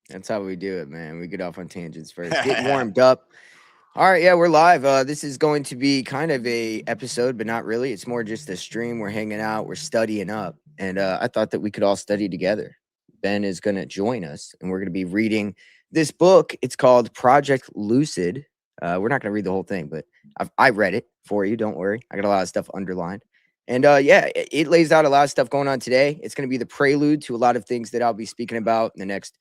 That's how we do it, man. We get off on tangents first. Get warmed up. All right, yeah, we're live. This is going to be kind of a episode, but not really. It's more just a stream. We're hanging out. We're studying up, and I thought that we could all study together. Ben is going to join us, and we're going to be reading this book. It's called Project Lucid. We're not going to read the whole thing, but I read it for you. Don't worry. I got a lot of stuff underlined. And yeah, it lays out a lot of stuff going on today. It's going to be the prelude to a lot of things that I'll be speaking about in the next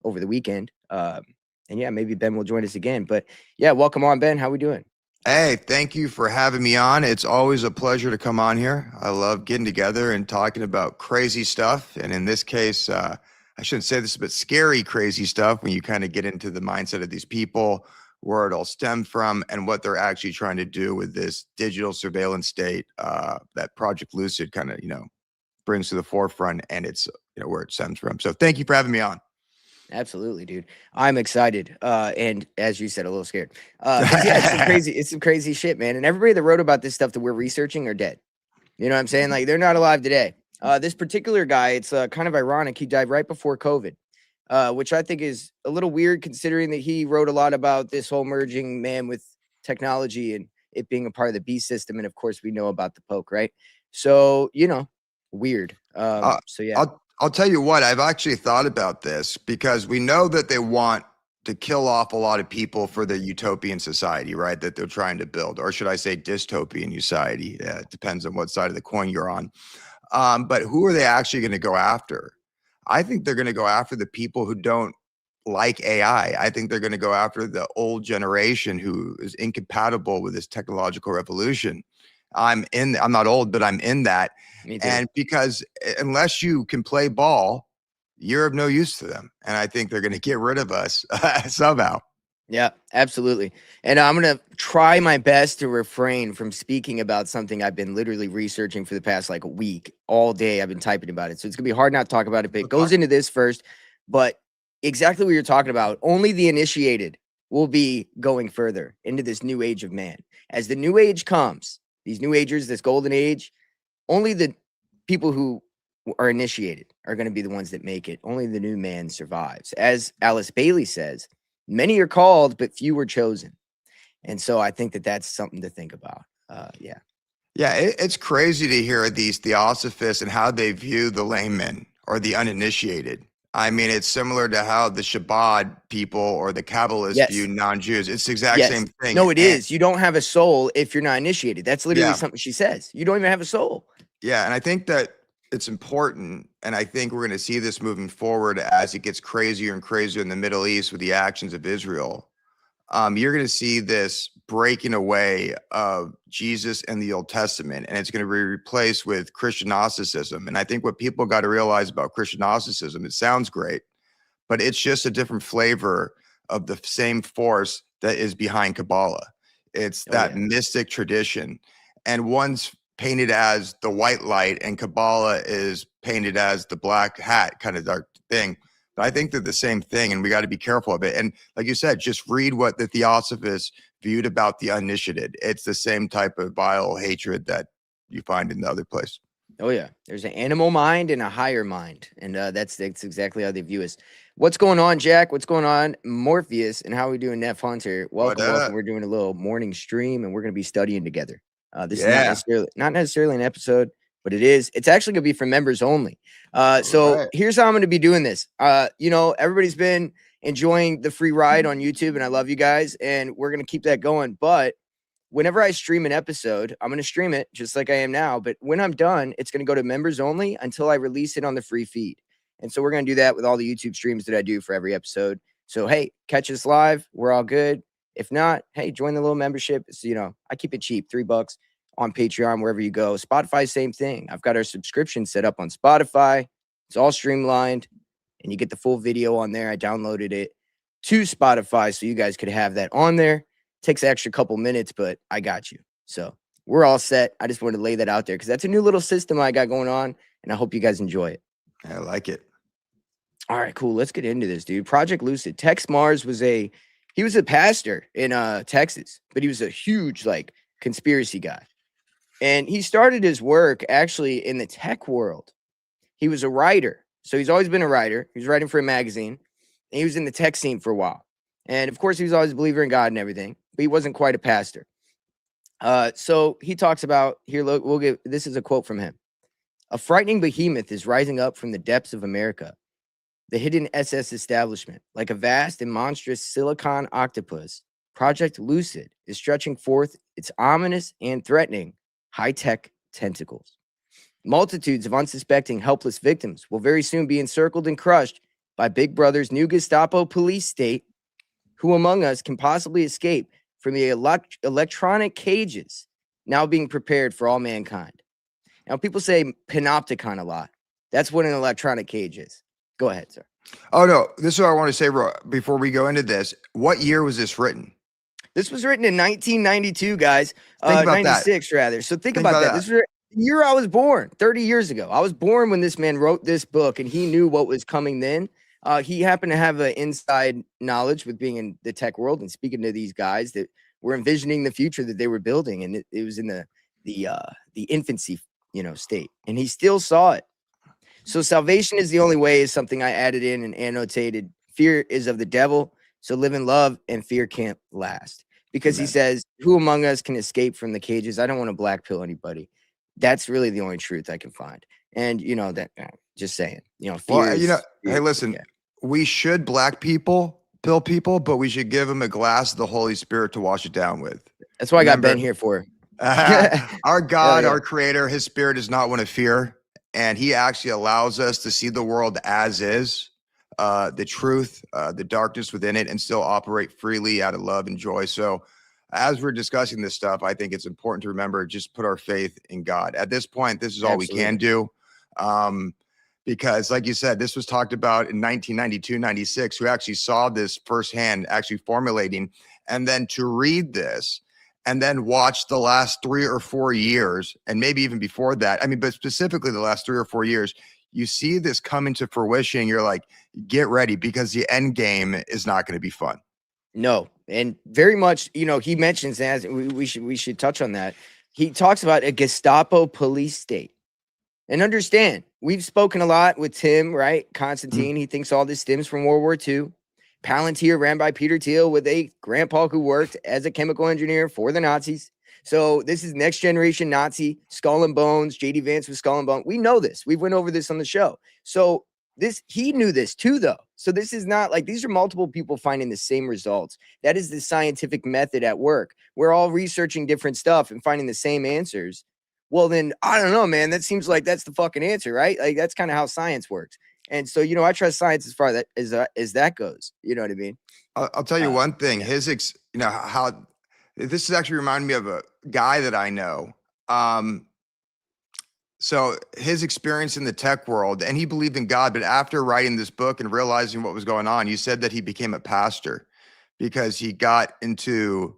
over the weekend. And yeah, maybe Ben will join us again. But yeah, welcome on, Ben. How we doing? Hey, thank you for having me on. It's always a pleasure to come on here. I love getting together and talking about crazy stuff. And in this case, I shouldn't say this, but scary, crazy stuff when you kind of get into the mindset of these people, where it all stemmed from, and what they're actually trying to do with this digital surveillance state that Project Lucid kind of, brings to the forefront, and it's, where it stems from. So thank you for having me on. Absolutely, dude. I'm excited. And as you said, a little scared. But yeah, it's some crazy shit, man. And everybody that wrote about this stuff that we're researching are dead. You know what I'm saying? Like, they're not alive today. This particular guy, it's kind of ironic. He died right before COVID, which I think is a little weird considering that he wrote a lot about this whole merging man with technology and it being a part of the beast system. And of course, we know about the poke, right? So, weird. So yeah. I'll tell you what, I've actually thought about this because we know that they want to kill off a lot of people for the utopian society, right? That they're trying to build, or should I say dystopian society? It depends on what side of the coin you're on. But who are they actually going to go after? I think they're going to go after the people who don't like AI. I think they're going to go after the old generation who is incompatible with this technological revolution. I'm not old, but I'm in that. And because unless you can play ball, you're of no use to them. And I think they're going to get rid of us somehow. Yeah, absolutely. And I'm going to try my best to refrain from speaking about something I've been literally researching for the past like a week. All day I've been typing about it. So it's going to be hard not to talk about it, but it goes into this first. But exactly what you're talking about, only the initiated will be going further into this new age of man. As the new age comes, these new agers, this golden age, only the people who are initiated are going to be the ones that make it. Only the new man survives. As Alice Bailey says, many are called, but few are chosen. And so I think that that's something to think about. Yeah. Yeah, it's crazy to hear these theosophists and how they view the layman or the uninitiated. I mean, it's similar to how the Shabbat people or the Kabbalists view non-Jews. It's the exact same thing. No, it is. You don't have a soul if you're not initiated. That's literally something she says. You don't even have a soul. Yeah, and I think that it's important, and I think we're going to see this moving forward as it gets crazier and crazier in the Middle East with the actions of Israel. You're going to see this breaking away of Jesus and the Old Testament, and it's going to be replaced with Christian Gnosticism. And I think what people got to realize about Christian Gnosticism, it sounds great, but it's just a different flavor of the same force that is behind Kabbalah. It's that mystic tradition, and one's painted as the white light and Kabbalah is painted as the black hat kind of dark thing. But I think they're the same thing, and we got to be careful of it. And like you said, just read what the Theosophists viewed about the uninitiated. It's the same type of vile hatred that you find in the other place. Oh yeah, there's an animal mind and a higher mind, and that's exactly how they view us. What's going on, Jack? What's going on, Morpheus? And how are we doing, Neff Hunter? Welcome. We're doing a little morning stream, and we're going to be studying together. This is not necessarily an episode, but it is. It's actually going to be for members only. So here's how I'm going to be doing this. Everybody's been enjoying the free ride on YouTube, and I love you guys, and we're going to keep that going. But whenever I stream an episode, I'm going to stream it just like I am now. But when I'm done, it's going to go to members only until I release it on the free feed. And so we're going to do that with all the YouTube streams that I do for every episode. So, hey, catch us live. We're all good. If not, hey, join the little membership. It's, I keep it cheap, $3 on Patreon, wherever you go. Spotify, same thing. I've got our subscription set up on Spotify. It's all streamlined, and you get the full video on there. I downloaded it to Spotify so you guys could have that on there. Takes an extra couple minutes, but I got you. So we're all set. I just wanted to lay that out there because that's a new little system I got going on, and I hope you guys enjoy it. I like it. All right, cool. Let's get into this, dude. Project Lucid. Texe Marrs was a pastor in Texas, but he was a huge conspiracy guy. And he started his work actually in the tech world. He was a writer. So he's always been a writer. He was writing for a magazine. and he was in the tech scene for a while. And of course, he was always a believer in God and everything, but he wasn't quite a pastor. So he talks about here. Look, this is a quote from him. A frightening behemoth is rising up from the depths of America, the hidden SS establishment, like a vast and monstrous silicon octopus. Project L.U.C.I.D is stretching forth its ominous and threatening high-tech tentacles. Multitudes of unsuspecting, helpless victims will very soon be encircled and crushed by Big Brother's new Gestapo police state. Who among us can possibly escape from the electronic cages now being prepared for all mankind? Now, people say panopticon a lot. That's what an electronic cage is. Go ahead, sir. Oh, no. This is what I want to say, bro, before we go into this. What year was this written? This was written in 1992, guys. Think about 96, that. rather. So think about that. This was the year I was born, 30 years ago. I was born when this man wrote this book, and he knew what was coming then. He happened to have an inside knowledge with being in the tech world and speaking to these guys that were envisioning the future that they were building, and it was in the infancy, state, and he still saw it. So salvation is the only way is something I added in and annotated. Fear is of the devil, so live in love, and fear can't last. Because Amen. He says, who among us can escape from the cages? I don't want to black pill anybody. That's really the only truth I can find. And that just saying, fear well, hey, listen, we should black pill people, but we should give them a glass of the Holy Spirit to wash it down with. That's what I got Ben here for. Our God, our creator, his spirit is not one of fear. And he actually allows us to see the world as is, the truth, the darkness within it, and still operate freely out of love and joy. So as we're discussing this stuff, I think it's important to remember, just put our faith in God. At this point, this is all we can do. Because like you said, this was talked about in 1992, 96, who actually saw this firsthand, actually formulating. And then to read this, and then watch the last 3 or 4 years, and maybe even before that. I mean, but specifically the last 3 or 4 years, you see this come into fruition. You're like, get ready, because the end game is not going to be fun. No, and very much, he mentions that we should touch on that. He talks about a Gestapo police state. And understand, we've spoken a lot with Tim, right? Constantine. Mm-hmm. He thinks all this stems from World War II. Palantir ran by Peter Thiel with a grandpa who worked as a chemical engineer for the Nazis. So this is next generation Nazi, Skull and Bones, J.D. Vance with Skull and Bones. We know this. We went over this on the show. So he knew this too, though. So this is not like these are multiple people finding the same results. That is the scientific method at work. We're all researching different stuff and finding the same answers. Well, then I don't know, man. That seems like that's the fucking answer, right? Like that's kind of how science works. And so, I trust science as far as that goes. You know what I mean? I'll tell you one thing. How this is actually reminding me of a guy that I know. So his experience in the tech world, and he believed in God, but after writing this book and realizing what was going on, you said that he became a pastor because he got into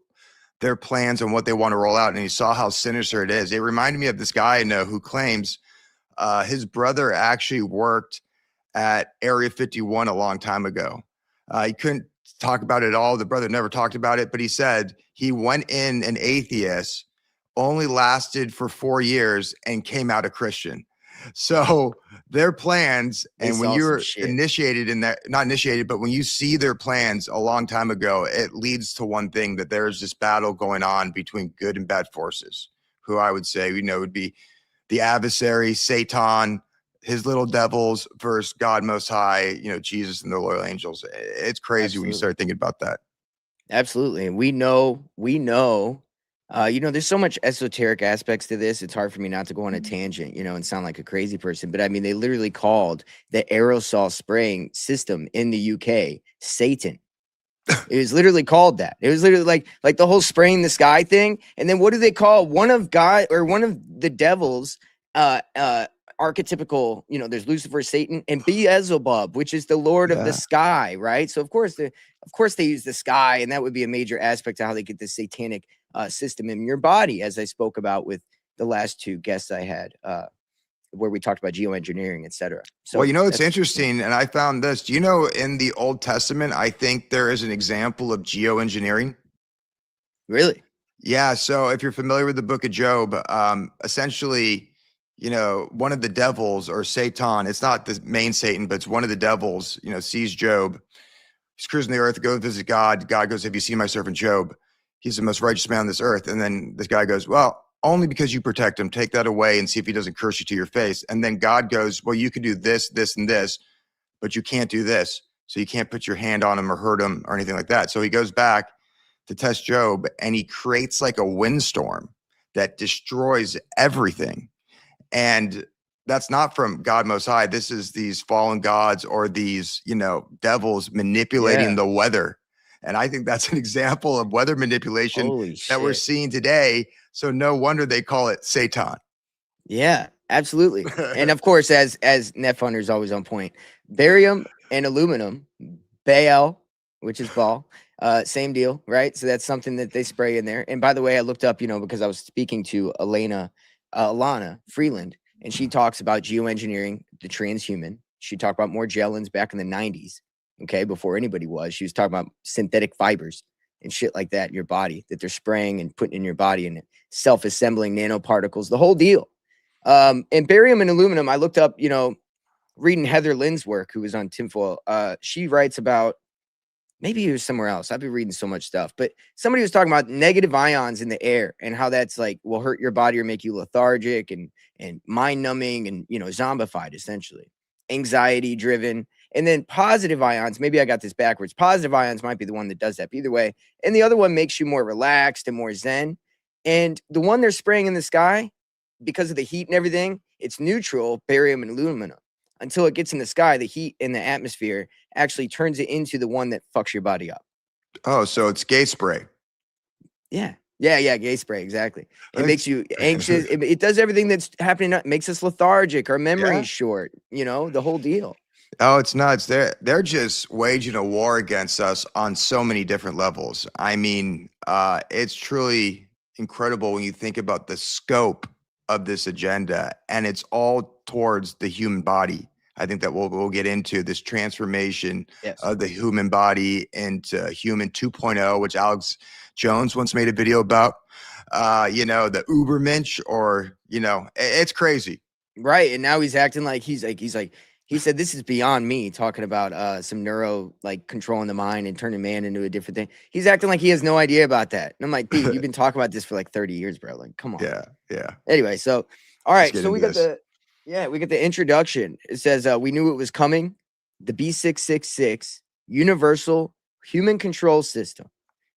their plans and what they want to roll out, and he saw how sinister it is. It reminded me of this guy I know who claims his brother actually worked at Area 51 a long time ago. He couldn't talk about it at all. The brother never talked about it, but he said he went in an atheist, only lasted for 4 years, and came out a Christian. So their plans, and when you're initiated in that, not initiated, but when you see their plans a long time ago, it leads to one thing, that there's this battle going on between good and bad forces, who I would say, would be the adversary, Satan, his little devils versus God Most High, Jesus and the loyal angels. It's crazy. Absolutely. When you start thinking about that. Absolutely. And we know, there's so much esoteric aspects to this. It's hard for me not to go on a tangent, and sound like a crazy person. But I mean, they literally called the aerosol spraying system in the UK Satan. It was literally called that. It was literally like the whole spraying the sky thing. And then what do they call one of the devils, archetypical, there's Lucifer, Satan, and Beelzebub, which is the Lord of the sky, right? So of course they use the sky, and that would be a major aspect of how they get this satanic system in your body, as I spoke about with the last 2 guests I had, where we talked about geoengineering, etc. So well, it's interesting, and I found this. Do you know in the Old Testament, I think there is an example of geoengineering? Really? Yeah. So if you're familiar with the book of Job, essentially, one of the devils, or Satan, it's not the main Satan, but it's one of the devils, sees Job He's cruising the earth, go visit God. God goes, have you seen my servant Job? He's the most righteous man on this earth. And then this guy goes, well, only because you protect him. Take that away and see if he doesn't curse you to your face. And then God goes, well, you can do this, this, and this, but you can't do this. So you can't put your hand on him or hurt him or anything like that. So he goes back to test Job, and he creates like a windstorm that destroys everything. And that's not from God Most High. This is these fallen gods or these, devils manipulating the weather. And I think that's an example of weather manipulation that we're seeing today. So no wonder they call it Satan. Yeah, absolutely. And of course, as Netfunder is always on point, barium and aluminum, Baal, which is Baal, same deal, right? So that's something that they spray in there. And by the way, I looked up, because I was speaking to Alana Freeland, and she talks about geoengineering the transhuman. She talked about Morgellons back in the 90s, okay, before anybody was. She was talking about synthetic fibers and shit like that in your body that they're spraying and putting in your body and self-assembling nanoparticles, the whole deal. And barium and aluminum, I looked up, reading Heather Lynn's work, who was on Tinfoil. She writes about, maybe it was somewhere else. I've been reading so much stuff, but somebody was talking about negative ions in the air and how that's like will hurt your body or make you lethargic and mind numbing and, zombified, essentially anxiety driven. And then positive ions, maybe I got this backwards. Positive ions might be the one that does that, but either way. And the other one makes you more relaxed and more zen. And the one they're spraying in the sky, because of the heat and everything, it's neutral, barium and aluminum. Until it gets in the sky, the heat in the atmosphere actually turns it into the one that fucks your body up. Oh, so it's gay spray. Yeah, gay spray, exactly. It makes you anxious. It does everything that's happening. It makes us lethargic. Our memory's short, the whole deal. Oh, it's nuts. They're just waging a war against us on so many different levels. I mean, it's truly incredible when you think about the scope of this agenda, and it's all towards the human body. I think that we'll get into this transformation of the human body into human 2.0, which Alex Jones once made a video about. The Ubermensch, or it's crazy, right? And now he's acting like he's like he said this is beyond me, talking about some neuro like controlling the mind and turning man into a different thing. He's acting like he has no idea about that. And I'm like, dude, you've been talking about this for like 30 years, bro. Like, come on. Yeah. Anyway, so all right, so we got the introduction. It says we knew it was coming. The B666 Universal Human Control System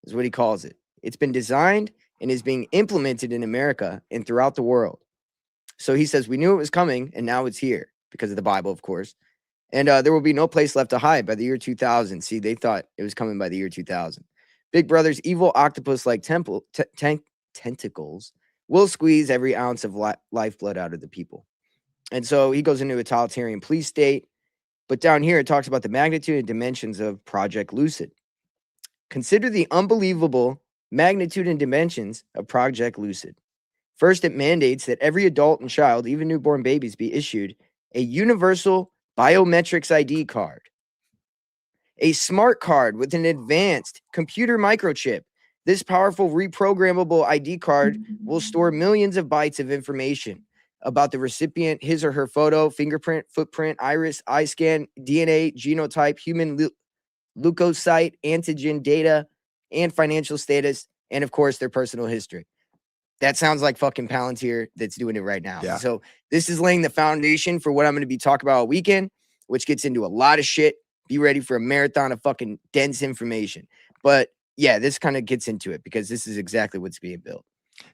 is what he calls it. It's been designed and is being implemented in America and throughout the world. So he says we knew it was coming, and now it's here. Because of the Bible, of course. And there will be no place left to hide by the year 2000. See, they thought it was coming by the year 2000. Big Brother's evil octopus-like tentacles will squeeze every ounce of lifeblood out of the people. And so he goes into a totalitarian police state. But down here, it talks about the magnitude and dimensions of Project Lucid. Consider the unbelievable magnitude and dimensions of Project Lucid. First, it mandates that every adult and child, even newborn babies, be issued a universal biometrics ID card, a smart card with an advanced computer microchip. This powerful reprogrammable ID card will store millions of bytes of information about the recipient, his or her photo, fingerprint, footprint, iris, eye scan, DNA, genotype, human leukocyte, antigen data, and financial status, and of course, their personal history. That sounds like fucking Palantir that's doing it right now. Yeah. So this is laying the foundation for what I'm going to be talking about all weekend, which gets into a lot of shit. Be ready for a marathon of fucking dense information. But yeah, this kind of gets into it because this is exactly what's being built.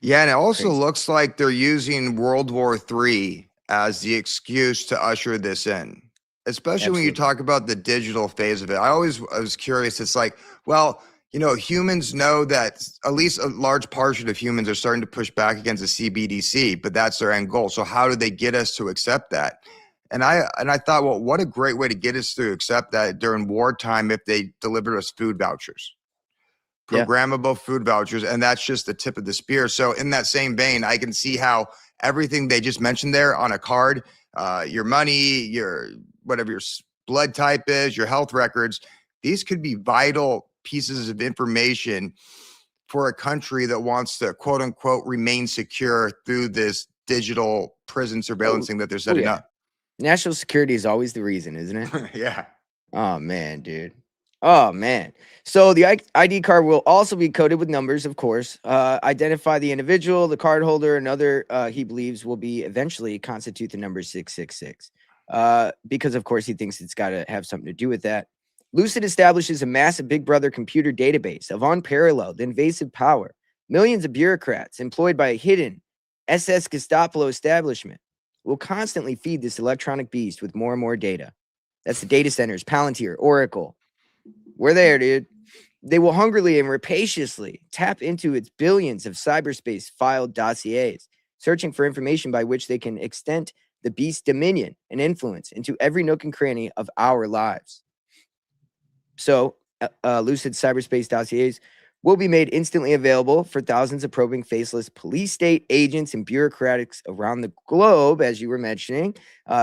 Yeah, and it also looks like they're using World War III as the excuse to usher this in, especially when you talk about the digital phase of it. I was curious. It's like, well, humans know that at least a large portion of humans are starting to push back against the CBDC, but that's their end goal. So how do they get us to accept that? And I thought, well, what a great way to get us to accept that during wartime if they delivered us food vouchers, programmable food vouchers, and that's just the tip of the spear. So in that same vein, I can see how everything they just mentioned there on a card, your money, your whatever your blood type is, your health records, these could be vital pieces of information for a country that wants to quote unquote remain secure through this digital prison surveillance thing that they're setting up. National security is always the reason, isn't it? Yeah. Oh man, dude. Oh, man. So the ID card will also be coded with numbers, of course. Identify the individual, the card holder, and other he believes will be eventually constitute the number 666. Because, of course, he thinks it's got to have something to do with that. Lucid establishes a massive Big Brother computer database of unparalleled invasive power. Millions of bureaucrats employed by a hidden SS Gestapo establishment will constantly feed this electronic beast with more and more data. That's the data centers, Palantir, Oracle. We're there, dude. They will hungrily and rapaciously tap into its billions of cyberspace filed dossiers, searching for information by which they can extend the beast's dominion and influence into every nook and cranny of our lives. So, Lucid cyberspace dossiers will be made instantly available for thousands of probing faceless police state agents and bureaucrats around the globe, as you were mentioning.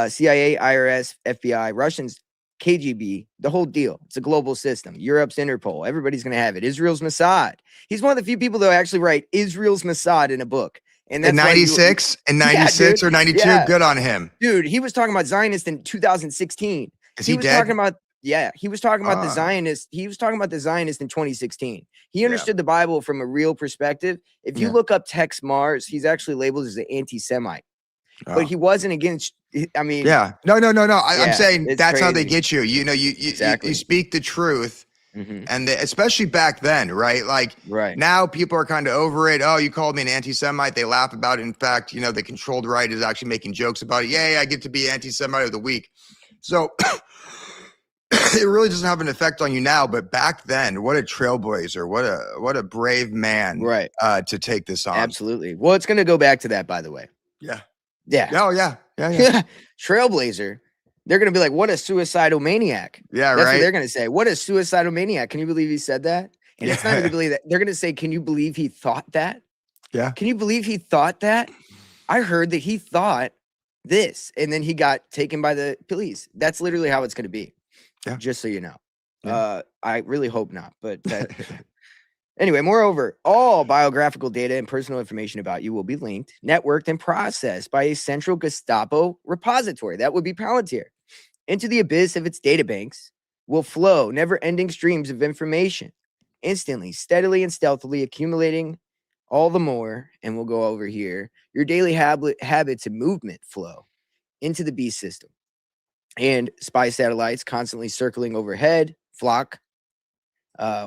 CIA, IRS, FBI, Russians, KGB, the whole deal. It's a global system. Europe's Interpol. Everybody's going to have it. Israel's Mossad. He's one of the few people that actually write Israel's Mossad in a book. And that's in 96 and 96 or 92. Yeah. Good on him. Dude, he was talking about Zionists in 2016. Is he was dead? Talking about he was talking about the Zionists. He was talking about the Zionists in 2016. He understood the Bible from a real perspective. If you look up Texe Marrs, he's actually labeled as an anti-Semite. But he wasn't against, I mean. Yeah. No. I'm saying that's crazy. How they get you. You know, you speak the truth. Mm-hmm. And especially back then, right? Like now people are kind of over it. Oh, you called me an anti-Semite. They laugh about it. In fact, you know, the controlled right is actually making jokes about it. Yay, I get to be anti-Semite of the week. So it really doesn't have an effect on you now, but back then, what a trailblazer, what a brave man, to take this on. Absolutely. Well, it's going to go back to that, by the way. Yeah. Oh yeah. Trailblazer. They're going to be like, what a suicidal maniac. Yeah, That's what they're going to say. What a suicidal maniac. Can you believe he said that? And it's not going to believe that. They're going to say, can you believe he thought that? Yeah. Can you believe he thought that? I heard that he thought this, and then he got taken by the police. That's literally how it's going to be. Yeah. Just so you know. Yeah. I really hope not. But anyway, moreover, all biographical data and personal information about you will be linked, networked, and processed by a central Gestapo repository. That would be Palantir. Into the abyss of its databanks will flow never-ending streams of information, instantly, steadily, and stealthily accumulating all the more, and we'll go over here, your daily habits and movement flow into the beast system. And spy satellites constantly circling overhead, flock,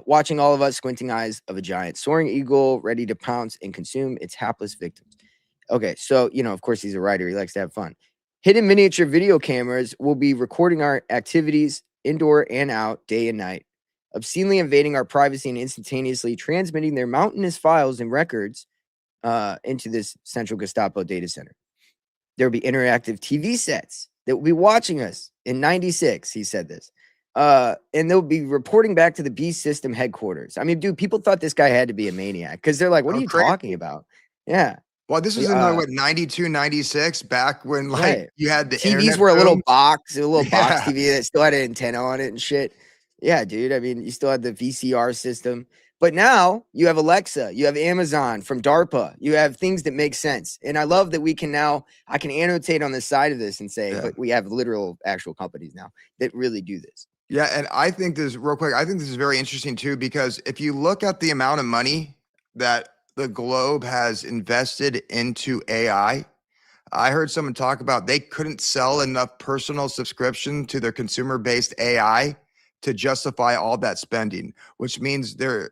watching all of us, squinting eyes of a giant soaring eagle ready to pounce and consume its hapless victims. Okay, so, you know, of course, he's a writer. He likes to have fun. Hidden miniature video cameras will be recording our activities indoor and out, day and night, obscenely invading our privacy and instantaneously transmitting their mountainous files and records into this central Gestapo data center. There will be interactive TV sets that will be watching us in 96. He said this. And they'll be reporting back to the beast system headquarters. I mean, dude, people thought this guy had to be a maniac because they're like, what are you talking about? Yeah. Well, this was in 92, 96, back when you had the TVs were a little box TV that still had an antenna on it and shit. Yeah, dude. I mean, you still had the VCR system. But now you have Alexa, you have Amazon from DARPA, you have things that make sense. And I love that I can annotate on the side of this and say, but we have literal actual companies now that really do this. Yeah. And I think this is very interesting too, because if you look at the amount of money that the globe has invested into AI, I heard someone talk about they couldn't sell enough personal subscription to their consumer-based AI to justify all that spending, which means they're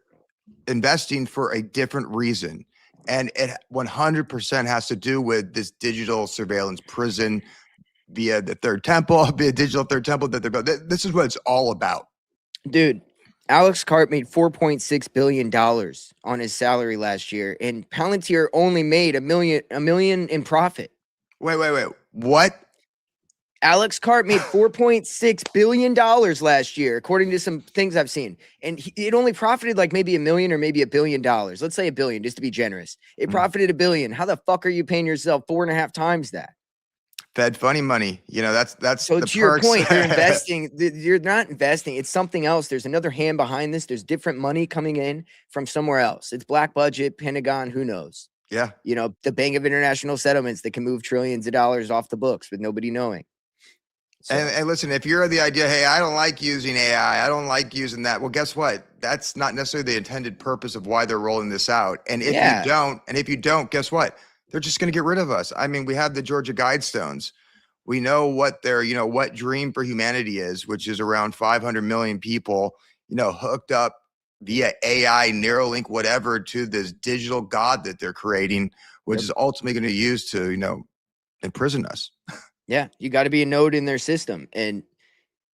investing for a different reason. And it 100% has to do with this digital surveillance prison via the third temple, via digital third temple that they're building. This is what it's all about. Dude, Alex Karp made $4.6 billion on his salary last year, and Palantir only made $1 million in profit. Wait. What? Alex Karp made $4.6 billion last year, according to some things I've seen. And it only profited like maybe $1 million or maybe $1 billion. Let's say $1 billion, just to be generous. It profited $1 billion. How the fuck are you paying yourself 4.5 times that? Fed funny money. You know, that's so to your point, you're investing. You're not investing. It's something else. There's another hand behind this. There's different money coming in from somewhere else. It's black budget, Pentagon, who knows? Yeah. You know, the Bank of International Settlements that can move trillions of dollars off the books with nobody knowing. So And listen, if you're of the idea, hey, I don't like using AI, I don't like using that. Well, guess what? That's not necessarily the intended purpose of why they're rolling this out. And if you don't, guess what? They're just going to get rid of us. I mean, we have the Georgia Guidestones. We know what their, what dream for humanity is, which is around 500 million people, hooked up via AI, Neuralink, whatever, to this digital god that they're creating, which is ultimately going to use to, imprison us. Yeah, you got to be a node in their system. And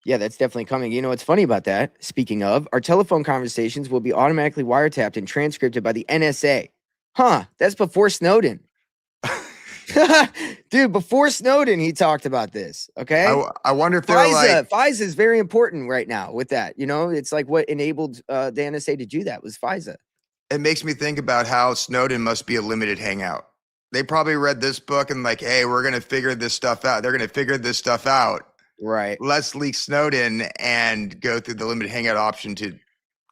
yeah, that's definitely coming. You know what's funny about that? Speaking of, our telephone conversations will be automatically wiretapped and transcribed by the NSA. Huh, that's before Snowden. Dude, before Snowden, he talked about this. Okay. I wonder if they're like FISA is very important right now with that. It's like what enabled the NSA to do that was FISA. It makes me think about how Snowden must be a limited hangout. They probably read this book and like, hey, we're going to figure this stuff out. They're going to figure this stuff out. Right. Let's leak Snowden and go through the limited hangout option to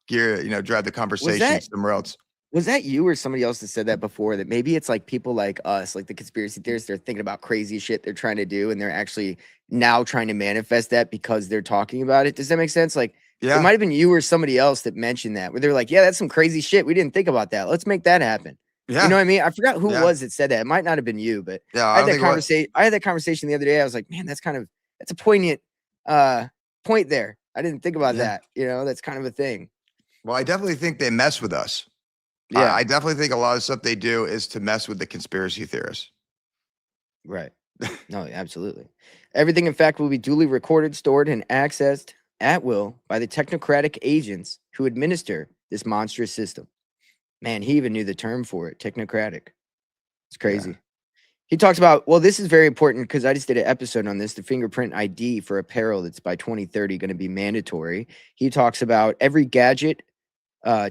drive the conversation somewhere else. Was that you or somebody else that said that before? That maybe it's like people like us, like the conspiracy theorists, they're thinking about crazy shit they're trying to do, and they're actually now trying to manifest that because they're talking about it. Does that make sense? Like, it might have been you or somebody else that mentioned that, where they're like, yeah, that's some crazy shit. We didn't think about that. Let's make that happen. Yeah. You know what I mean? I forgot who it was that said that. It might not have been you, but I had that conversation the other day. I was like, man, that's a poignant point there. I didn't think about that. That's kind of a thing. Well, I definitely think they mess with us. Yeah, I definitely think a lot of stuff they do is to mess with the conspiracy theorists. Right. No, absolutely. Everything, in fact, will be duly recorded, stored, and accessed at will by the technocratic agents who administer this monstrous system. Man, he even knew the term for it, technocratic. It's crazy. Yeah. He talks about, well, this is very important because I just did an episode on this, the fingerprint ID for apparel that's by 2030 going to be mandatory. He talks about every gadget,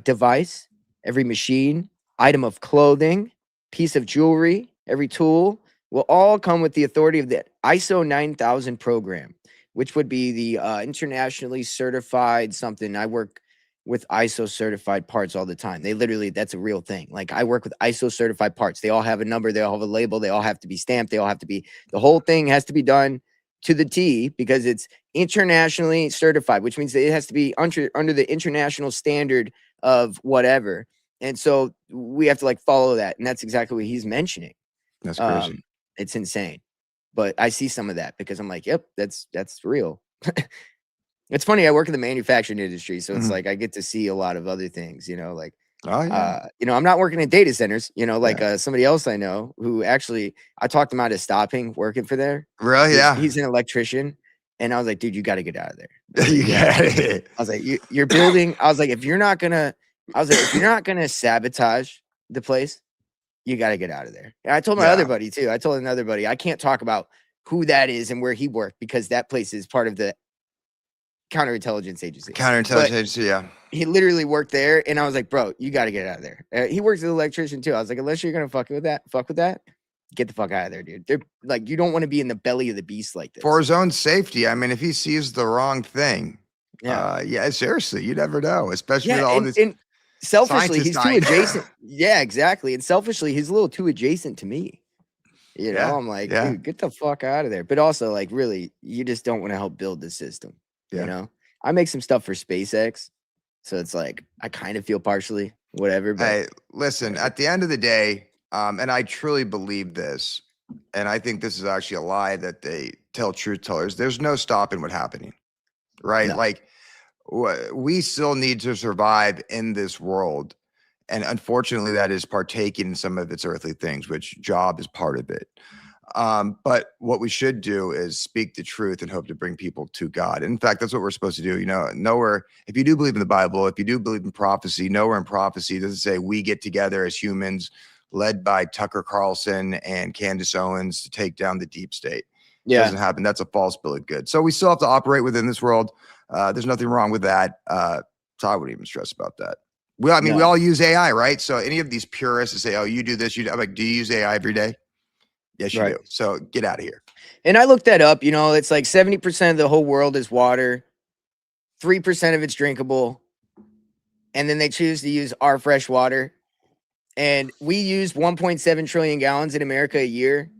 device, every machine, item of clothing, piece of jewelry, every tool will all come with the authority of the ISO 9000 program, which would be the internationally certified something. I work with ISO certified parts all the time. They literally, that's a real thing. Like, I work with ISO certified parts. They all have a number. They all have a label. They all have to be stamped. They all have to be, the whole thing has to be done to the T because it's internationally certified, which means that it has to be under the international standard of whatever. And so we have to like follow that. And that's exactly what he's mentioning. That's crazy. It's insane. But I see some of that because I'm like, yep, that's real. It's funny. I work in the manufacturing industry. So it's like, I get to see a lot of other things, like, I'm not working in data centers, like somebody else I know who actually, I talked him out of stopping working for there. Really? Yeah. He's an electrician. And I was like, dude, you got to get out of there. I was like, you're building. I was like, if you're not going to sabotage the place, you got to get out of there. And I told my other buddy too. I told another buddy, I can't talk about who that is and where he worked because that place is part of the counterintelligence agency. Yeah. He literally worked there. And I was like, bro, you got to get out of there. He works as an electrician too. I was like, unless you're going to fuck with that, get the fuck out of there, dude. They're like, you don't want to be in the belly of the beast like this. For his own safety. I mean, if he sees the wrong thing, seriously, you never know, especially with all this. And selfishly, he's too adjacent. Yeah, exactly. And selfishly, he's a little too adjacent to me. I'm like, dude, get the fuck out of there. But also, like, really, you just don't want to help build the system. I make some stuff for SpaceX. So it's like, I kind of feel partially whatever. But hey, listen, at the end of the day, and I truly believe this, and I think this is actually a lie that they tell truth tellers. There's no stopping what's happening, right? No. Like, we still need to survive in this world. And unfortunately, that is partaking in some of its earthly things, which job is part of it. But what we should do is speak the truth and hope to bring people to God. In fact, that's what we're supposed to do. Nowhere, if you do believe in the Bible, if you do believe in prophecy, nowhere in prophecy does it say we get together as humans led by Tucker Carlson and Candace Owens to take down the deep state. It doesn't happen. That's a false bill of goods. So we still have to operate within this world. There's nothing wrong with that. So I wouldn't even stress about that. We all use AI, right? So any of these purists that say, oh, you do this, I'm like, do you use AI every day? Yes, you do. So get out of here. And I looked that up. It's like 70% of the whole world is water. 3% of it's drinkable. And then they choose to use our fresh water. And we use 1.7 trillion gallons in America a year.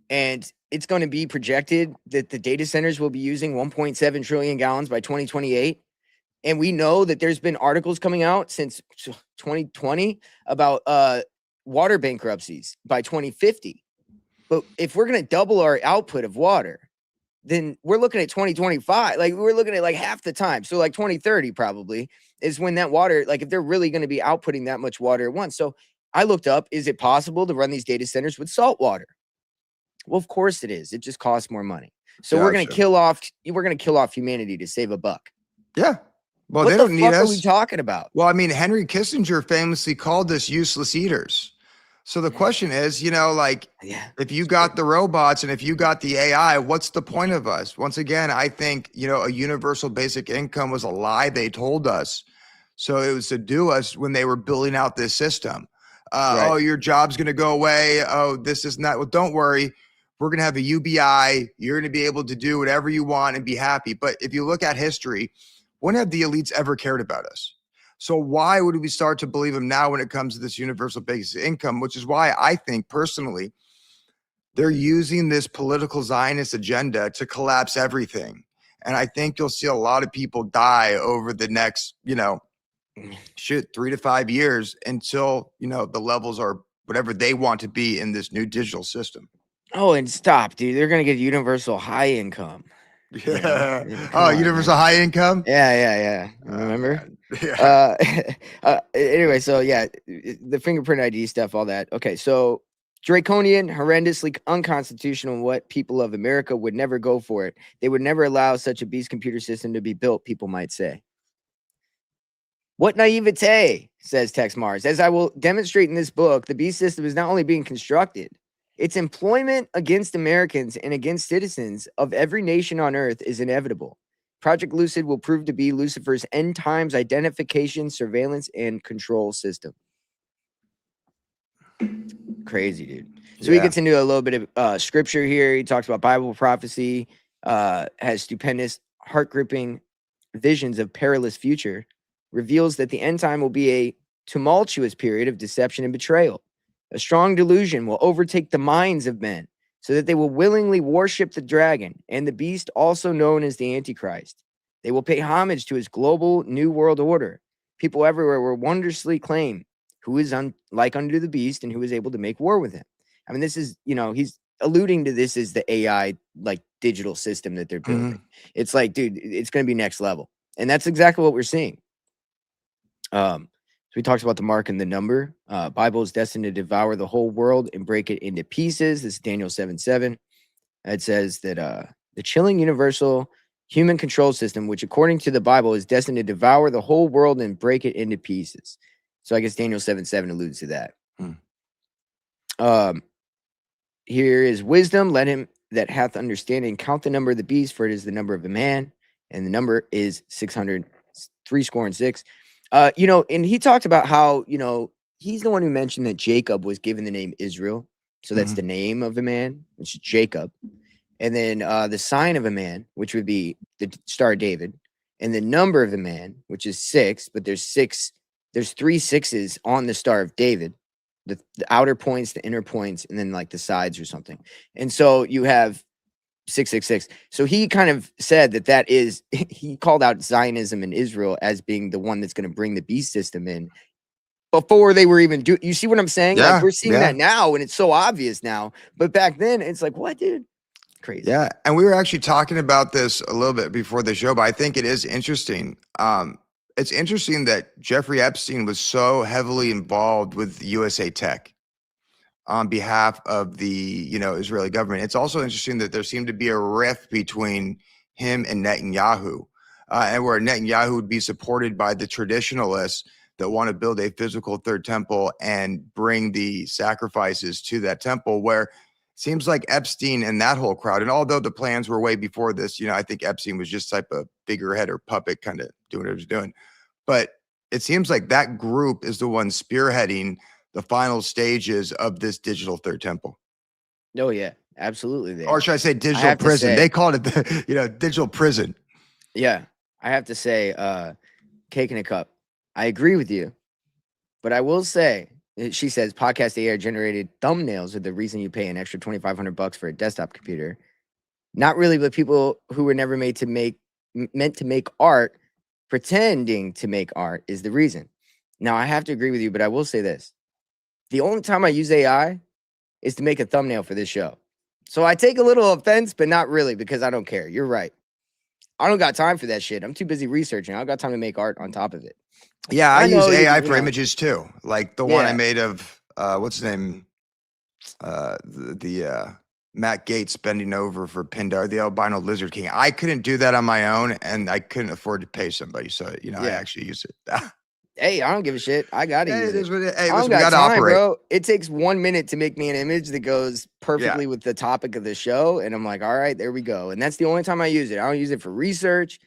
And it's going to be projected that the data centers will be using 1.7 trillion gallons by 2028. And we know that there's been articles coming out since 2020 about water bankruptcies by 2050. But if we're going to double our output of water, then we're looking at 2025. Like we're looking at like half the time. So like 2030 probably is when that water, like if they're really going to be outputting that much water at once. So I looked up, is it possible to run these data centers with salt water? Well, of course it is. It just costs more money. So we're going to kill off humanity to save a buck. Yeah. Well, what they the don't need fuck us. are we talking about? Well, I mean, Henry Kissinger famously called us useless eaters. So the question is, like, if you got the robots and if you got the AI, what's the point of us? Once again, I think, a universal basic income was a lie they told us. So it was to do us when they were building out this system. Oh, your job's going to go away. Oh, this is not. Well, don't worry. We're going to have a UBI. You're going to be able to do whatever you want and be happy. But if you look at history, when have the elites ever cared about us? So why would we start to believe them now when it comes to this universal basic income, which is why I think personally, they're using this political Zionist agenda to collapse everything. And I think you'll see a lot of people die over the next, 3 to 5 years until, the levels are whatever they want to be in this new digital system. Oh, and stop, dude. They're going to get universal high income. Yeah. Oh, universal high income? Yeah. Remember? Anyway, so yeah, the fingerprint ID stuff, all that. Okay, so draconian, horrendously unconstitutional, what people of America would never go for it. They would never allow such a beast computer system to be built, people might say. What naivete, says Texe Marrs. As I will demonstrate in this book, the beast system is not only being constructed, its employment against Americans and against citizens of every nation on earth is inevitable. Project L.U.C.I.D will prove to be Lucifer's end times identification, surveillance, and control system. Crazy, dude. So he gets into a little bit of scripture here. He talks about Bible prophecy, has stupendous, heart-gripping visions of perilous future, reveals that the end time will be a tumultuous period of deception and betrayal. A strong delusion will overtake the minds of men so that they will willingly worship the dragon and the beast, also known as the Antichrist. They will pay homage to his global new world order. People everywhere will wondrously claim who is like unto the beast and who is able to make war with him. I mean, this is, he's alluding to this as the AI, like digital system that they're building. It's like, dude, it's going to be next level. And that's exactly what we're seeing. So he talks about the mark and the number. Bible is destined to devour the whole world and break it into pieces. This is Daniel 7:7. It says that the chilling universal human control system, which according to the Bible is destined to devour the whole world and break it into pieces. So I guess Daniel 7:7 alludes to that. Here is wisdom. Let him that hath understanding count the number of the beast, for it is the number of a man, and the number is 666. And he talked about how, he's the one who mentioned that Jacob was given the name Israel. So that's the name of a man, which is Jacob. And then the sign of a man, which would be the Star of David. And the number of the man, which is 6, but there's 3 sixes on the Star of David. The outer points, the inner points, and then like the sides or something. And so you have 666. So he kind of said that is, he called out Zionism in Israel as being the one that's going to bring the beast system in before they were even you see what I'm saying? Yeah, like we're seeing that now and it's so obvious now, but back then it's like, what, dude? Crazy. Yeah. And we were actually talking about this a little bit before the show, but I think it is interesting. It's interesting that Jeffrey Epstein was so heavily involved with USA Tech on behalf of the, Israeli government. It's also interesting that there seemed to be a rift between him and Netanyahu, and where Netanyahu would be supported by the traditionalists that want to build a physical third temple and bring the sacrifices to that temple, where it seems like Epstein and that whole crowd, and although the plans were way before this, I think Epstein was just type of figurehead or puppet kind of doing what he was doing. But it seems like that group is the one spearheading the final stages of this digital third temple. Oh yeah, absolutely. Or should I say digital prison? They called it digital prison. Yeah. I have to say, cake in a cup. I agree with you, but I will say She says podcast AI generated thumbnails are the reason you pay an extra $2,500 for a desktop computer. Not really, but people who were never meant to make art, pretending to make art is the reason. Now, I have to agree with you, but I will say this. The only time I use AI is to make a thumbnail for this show. So I take a little offense, but not really, because I don't care. You're right. I don't got time for that shit. I'm too busy researching. I don't got time to make art on top of it. Yeah, I use AI for images too. Like the one I made of what's his name? The Matt Gates bending over for Pindar, the albino lizard king. I couldn't do that on my own, and I couldn't afford to pay somebody. So I actually use it. Hey, I don't give a shit. I gotta use it. Hey, I don't got time, bro. It takes 1 minute to make me an image that goes perfectly with the topic of the show, and I'm like, all right, there we go. And that's the only time I use it. I don't use it for research,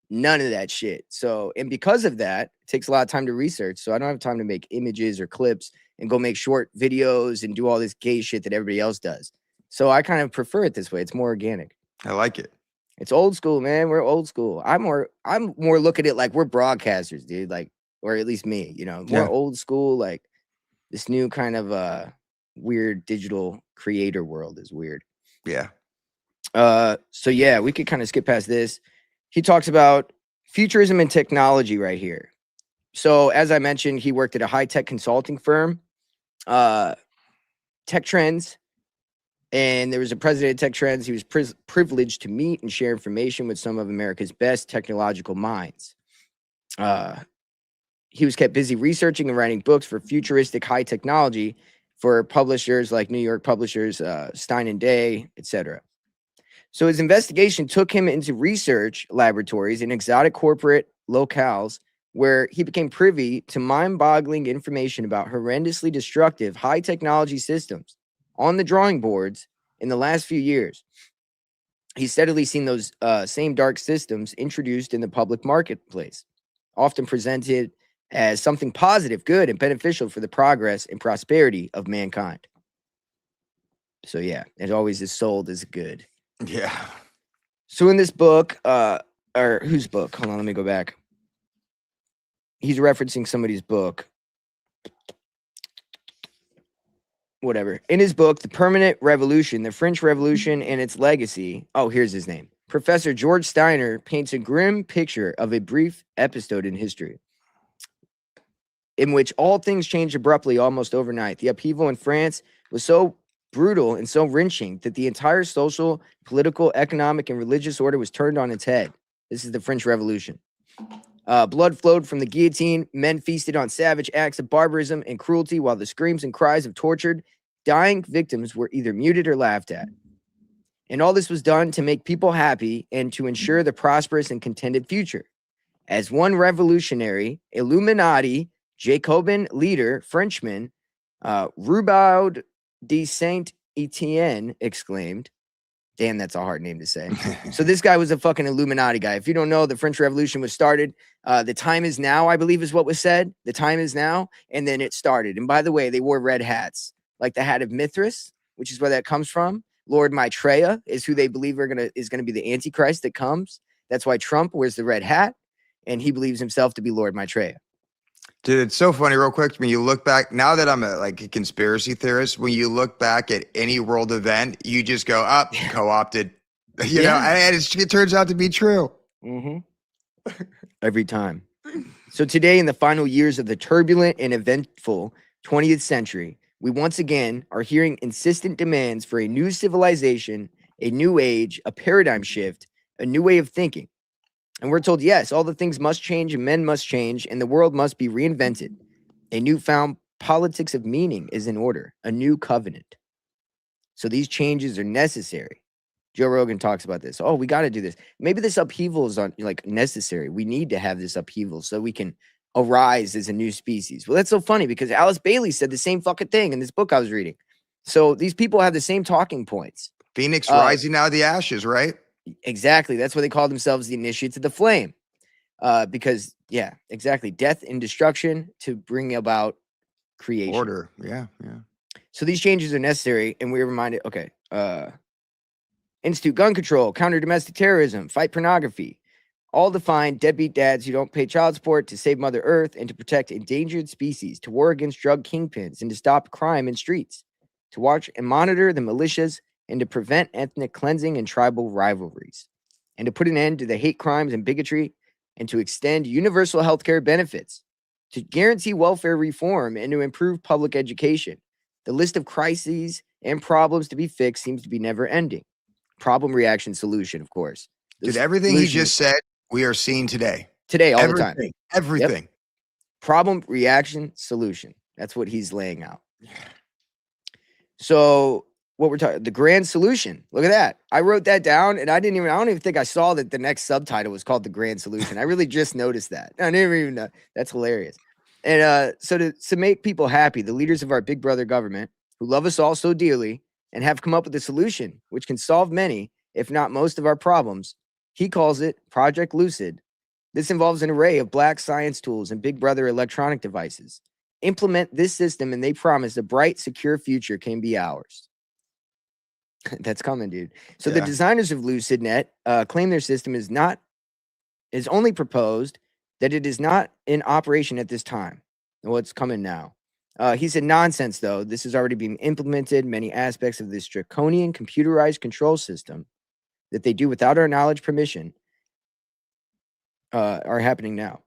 none of that shit. So, and because of that, it takes a lot of time to research. So I don't have time to make images or clips and go make short videos and do all this gay shit that everybody else does. So I kind of prefer it this way. It's more organic. I like it. It's old school, man. We're old school. I'm more looking at it like we're broadcasters, dude. Like, or at least me, more old school, like this new kind of weird digital creator world is weird. Yeah. So yeah, we could kind of skip past this. He talks about futurism and technology right here. So as I mentioned, he worked at a high-tech consulting firm, Tech Trends, and there was a president of Tech Trends. He was privileged to meet and share information with some of America's best technological minds. He was kept busy researching and writing books for futuristic high technology for publishers like New York publishers, Stein and Day, etc. So his investigation took him into research laboratories in exotic corporate locales where he became privy to mind-boggling information about horrendously destructive high technology systems on the drawing boards in the last few years. He's steadily seen those same dark systems introduced in the public marketplace, often presented as something positive, good, and beneficial for the progress and prosperity of mankind. So yeah, it always is sold as good. Yeah. So in this book, or whose book? Hold on, let me go back. He's referencing somebody's book. Whatever. In his book, The Permanent Revolution, the French Revolution and its Legacy. Oh, here's his name. Professor George Steiner paints a grim picture of a brief episode in history in which all things changed abruptly almost overnight. The upheaval in France was so brutal and so wrenching that the entire social, political, economic, and religious order was turned on its head. This is the French Revolution. Blood flowed from the guillotine. Men feasted on savage acts of barbarism and cruelty, while the screams and cries of tortured, dying victims were either muted or laughed at. And all this was done to make people happy and to ensure the prosperous and contented future. As one revolutionary, Illuminati, Jacobin leader, Frenchman, Roubaud de Saint-Étienne exclaimed, damn, that's a hard name to say. So this guy was a fucking Illuminati guy. If you don't know, the French Revolution was started. The time is now, I believe is what was said. The time is now. And then it started. And by the way, they wore red hats, like the hat of Mithras, which is where that comes from. Lord Maitreya is who they believe is going to be the Antichrist that comes. That's why Trump wears the red hat. And he believes himself to be Lord Maitreya. Dude, it's so funny. Real quick, when you look back, now that I'm a conspiracy theorist, when you look back at any world event, you just go up, co-opted. You know, and it turns out to be true. Mm-hmm. Every time. So today, in the final years of the turbulent and eventful 20th century, we once again are hearing insistent demands for a new civilization, a new age, a paradigm shift, a new way of thinking. And we're told, yes, all the things must change and men must change and the world must be reinvented. A newfound politics of meaning is in order, a new covenant. So these changes are necessary. Joe Rogan talks about this. Oh, we got to do this. Maybe this upheaval is necessary. We need to have this upheaval so we can arise as a new species. Well, that's so funny because Alice Bailey said the same fucking thing in this book I was reading. So these people have the same talking points. Phoenix rising out of the ashes, right? Exactly. That's why they call themselves the initiates of the flame. Because, yeah, exactly. Death and destruction to bring about creation. Order. Yeah. So these changes are necessary. And we're reminded, okay, institute gun control, counter domestic terrorism, fight pornography. all to find deadbeat dads who don't pay child support, to save Mother Earth, and to protect endangered species, to war against drug kingpins, and to stop crime in streets, to watch and monitor the militias, and to prevent ethnic cleansing and tribal rivalries, and to put an end to the hate crimes and bigotry, and to extend universal health care benefits, to guarantee welfare reform, and to improve public education. The list of crises and problems to be fixed seems to be never ending. Problem, reaction, solution, of course. Dude, everything he just said, we are seeing today. Today, all the time. Everything. Yep. Problem, reaction, solution. That's what he's laying out. So what we're talking, the grand solution. Look at that. I wrote that down, and I don't even think I saw that the next subtitle was called the grand solution. I really just noticed that. I didn't even know. That's hilarious. And so to make people happy, the leaders of our big brother government, who love us all so dearly and have come up with a solution which can solve many, if not most, of our problems. He calls it Project L.U.C.I.D. This involves an array of black science tools and big brother electronic devices. Implement this system, and they promise a bright, secure future can be ours. That's coming, dude. So the designers of L.U.C.I.D.net claim their system is only proposed, that it is not in operation at this time. What's coming now? He said, nonsense, though. This has already been implemented. Many aspects of this draconian computerized control system that they do without our knowledge, permission, are happening now.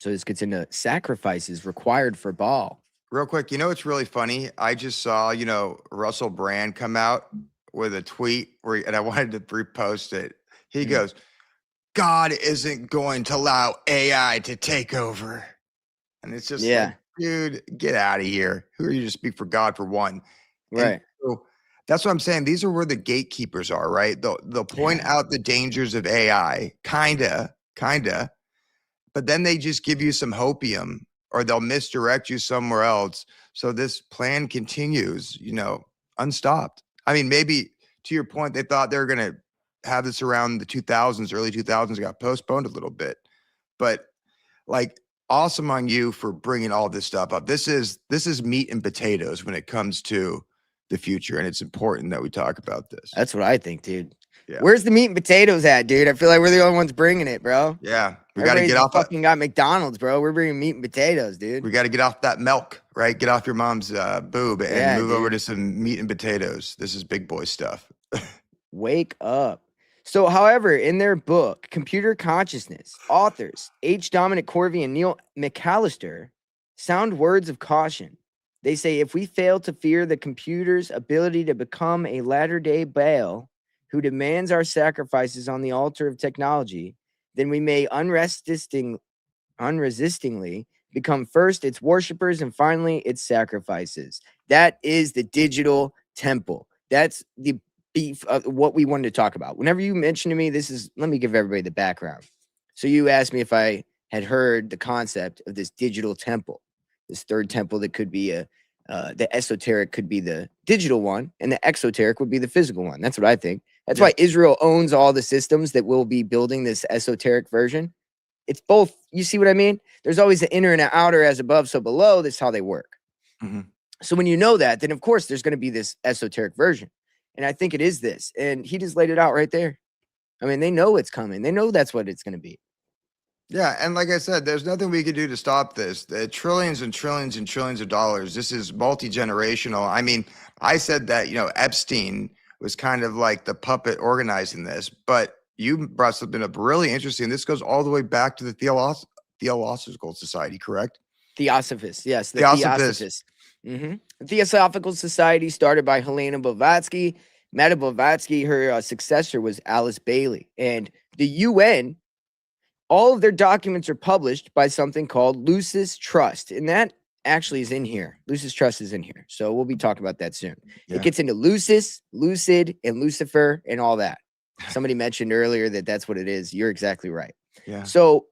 So this gets into sacrifices required for Baal. Real quick, it's really funny. I just saw, Russell Brand come out with a tweet and I wanted to repost it. He goes, God isn't going to allow AI to take over. And it's just like, dude, get out of here. Who are you to speak for God, for one? Right. So that's what I'm saying. These are where the gatekeepers are, right? They'll point out the dangers of AI, kinda, but then they just give you some hopium, or they'll misdirect you somewhere else. So this plan continues, unstopped. I mean, maybe to your point, they thought they were going to have this around the 2000s, early 2000s, got postponed a little bit, but like, awesome on you for bringing all this stuff up. This is meat and potatoes when it comes to the future, and it's important that we talk about this. That's what I think, dude. Yeah. Where's the meat and potatoes at, dude? I feel like we're the only ones bringing it, bro. Yeah, we got to get off. Fucking got McDonald's, bro. We're bringing meat and potatoes, dude. We got to get off that milk, right? Get off your mom's boob and move over to some meat and potatoes. This is big boy stuff. Wake up. So, however, in their book, Computer Consciousness, authors H. Dominic Corvey and Neil McAllister sound words of caution. They say, if we fail to fear the computer's ability to become a latter-day Baal who demands our sacrifices on the altar of technology, then we may unresistingly become first its worshipers and finally its sacrifices. That is the digital temple. That's the beef of what we wanted to talk about. Whenever you mention to me, let me give everybody the background. So you asked me if I had heard the concept of this digital temple, this third temple that could be the esoteric could be the digital one, and the exoteric would be the physical one. That's what I think. That's why Israel owns all the systems that will be building this esoteric version. It's both. You see what I mean? There's always the inner and the outer, as above, so below. That's how they work. Mm-hmm. So when you know that, then of course there's going to be this esoteric version. And I think it is this. And he just laid it out right there. I mean, they know it's coming. They know that's what it's going to be. Yeah. And like I said, there's nothing we can do to stop this. The trillions and trillions and trillions of dollars. This is multi-generational. I mean, I said that, Epstein was kind of like the puppet organizing this, but you brought something up really interesting. This goes all the way back to the Theosophical Society, correct? Theosophists. Yes. The Theosophists. Mm-hmm. The Theosophical Society, started by Helena Blavatsky. Madame Blavatsky, her successor was Alice Bailey. And the UN, all of their documents are published by something called Lucis Trust. And that actually is in here. Lucis Trust is in here. So we'll be talking about that soon. Yeah. It gets into Lucis, Lucid, and Lucifer, and all that. Somebody mentioned earlier that that's what it is. You're exactly right. Yeah. So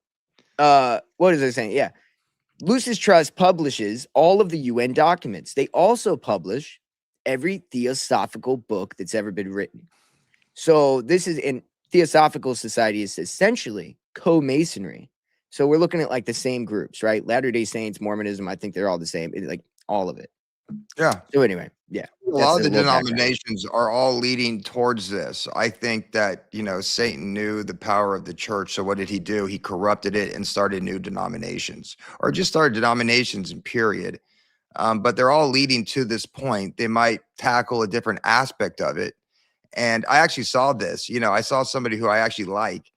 what is I saying? Yeah. Lucis Trust publishes all of the UN documents. They also publish every theosophical book that's ever been written. So this is in Theosophical Society is essentially co-masonry. So we're looking at like the same groups, right? Latter-day Saints, Mormonism, I think they're all the same. Like all of it. Yeah. So anyway, yeah. lot of the denominations are all leading towards this. I think that, Satan knew the power of the church. So what did he do? He corrupted it and started new denominations, or just started denominations in period. But they're all leading to this point. They might tackle a different aspect of it. And I actually saw this, I saw somebody who I actually like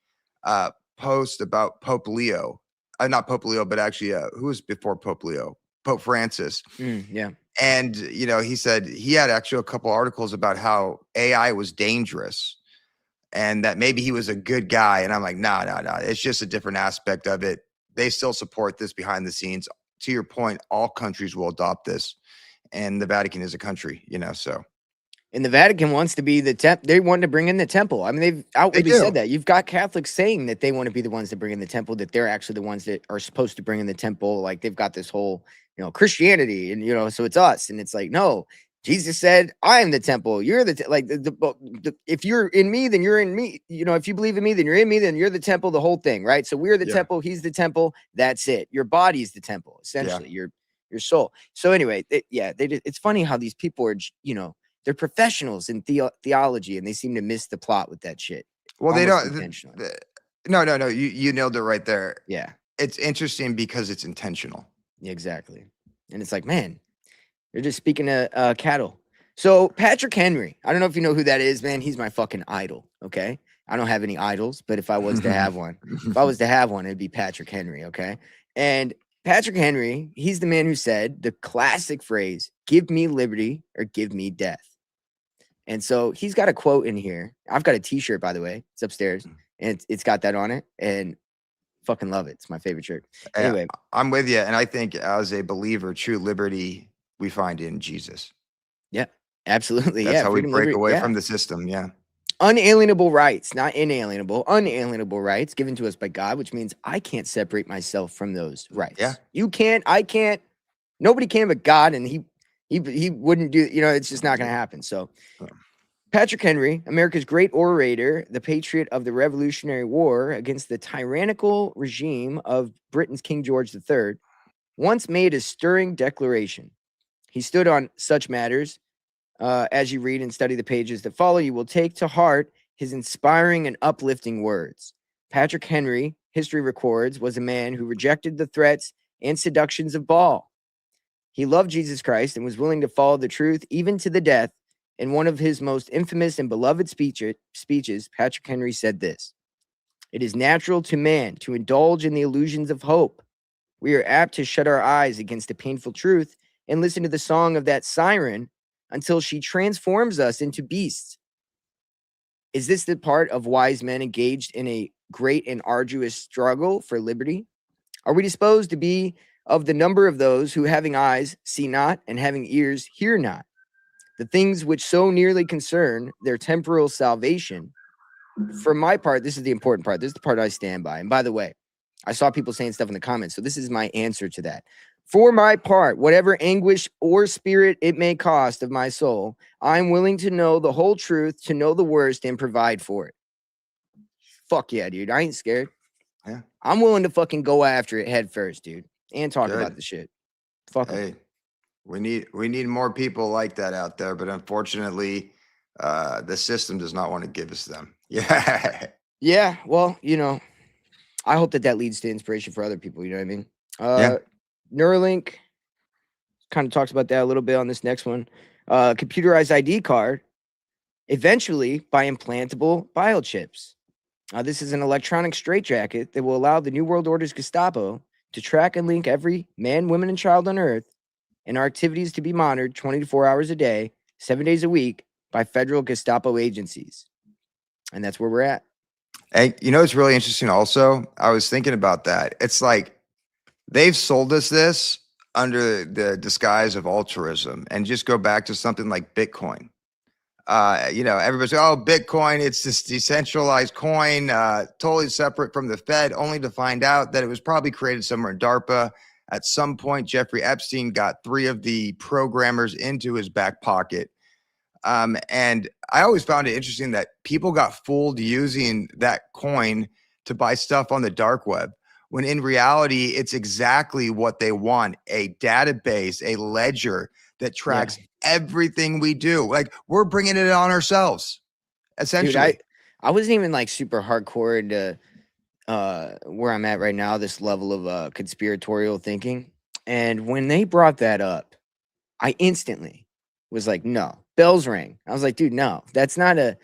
post about Pope Leo, not Pope Leo, but actually who was before Pope Leo? Pope Francis. Yeah. And, he said he had actually a couple articles about how AI was dangerous and that maybe he was a good guy. And I'm like, no. It's just a different aspect of it. They still support this behind the scenes. To your point, all countries will adopt this. And the Vatican is a country, so. And the Vatican wants to be they want to bring in the temple. I mean, they've outwardly said that. You've got Catholics saying that they want to be the ones that bring in the temple, that they're actually the ones that are supposed to bring in the temple. Like they've got this whole, Christianity, and so it's us. And it's like, no, Jesus said, I am the temple. You're if you're in me, then you're in me. If you believe in me, then you're in me, then you're the temple, the whole thing, right? So we're the temple, he's the temple. That's it. Your body is the temple, essentially, your soul. So anyway, it's funny how these people are, they're professionals in theology, and they seem to miss the plot with that shit. Well, they don't. No. You nailed it right there. Yeah. It's interesting because it's intentional. Exactly. And it's like, man, you're just speaking to cattle. So Patrick Henry, I don't know if you know who that is, man. He's my fucking idol. Okay. I don't have any idols, but if I was to have one, it'd be Patrick Henry. Okay. And Patrick Henry, he's the man who said the classic phrase, give me liberty or give me death. And so he's got a quote in here. I've got a t-shirt, by the way. It's upstairs and it's got that on it, and fucking love it. It's my favorite shirt. Anyway, I'm with you. And I think as a believer, true liberty we find in Jesus. Yeah, absolutely. That's how we break away from the system. Yeah. Unalienable rights, not inalienable, unalienable rights given to us by God, which means I can't separate myself from those rights. Yeah. You can't, I can't, nobody can but God, and he wouldn't do, it's just not going to happen. So Patrick Henry, America's great orator, the patriot of the Revolutionary War against the tyrannical regime of Britain's King George III, once made a stirring declaration. He stood on such matters. As you read and study the pages that follow, you will take to heart his inspiring and uplifting words. Patrick Henry, history records, was a man who rejected the threats and seductions of Baal. He loved Jesus Christ and was willing to follow the truth even to the death. In one of his most infamous and beloved speeches, Patrick Henry said this: "It is natural to man to indulge in the illusions of hope. We are apt to shut our eyes against the painful truth and listen to the song of that siren until she transforms us into beasts. Is this the part of wise men engaged in a great and arduous struggle for liberty? Are we disposed to be of the number of those who, having eyes, see not, and having ears, hear not? The things which so nearly concern their temporal salvation. For my part," this is the important part. This is the part I stand by. And by the way, I saw people saying stuff in the comments, so this is my answer to that. "For my part, whatever anguish or spirit it may cost of my soul, I'm willing to know the whole truth, to know the worst, and provide for it." Fuck yeah, dude. I ain't scared. Yeah. I'm willing to fucking go after it head first, dude, and talk about the shit. Fuck hey. We need more people like that out there, but unfortunately, the system does not want to give us them. Yeah. Yeah. Well, I hope that leads to inspiration for other people. You know what I mean? Neuralink kind of talks about that a little bit on this next one. Computerized ID card, eventually by implantable biochips. This is an electronic straitjacket that will allow the New World Order's Gestapo to track and link every man, woman, and child on Earth, and our activities to be monitored 24 hours a day, 7 days a week by federal Gestapo agencies. And that's where we're at. Hey, it's really interesting also. I was thinking about that. It's like they've sold us this under the disguise of altruism, and just go back to something like Bitcoin. Everybody's like, oh, Bitcoin, it's this decentralized coin, totally separate from the Fed, only to find out that it was probably created somewhere in DARPA. At some point, Jeffrey Epstein got 3 of the programmers into his back pocket. And I always found it interesting that people got fooled using that coin to buy stuff on the dark web, when in reality, it's exactly what they want: a database, a ledger that tracks everything we do. Like, we're bringing it on ourselves, essentially. Dude, I wasn't even like super hardcore into where I'm at right now, this level of conspiratorial thinking. And when they brought that up, I instantly was like, no, bells rang. I was like, dude, no, that's not a.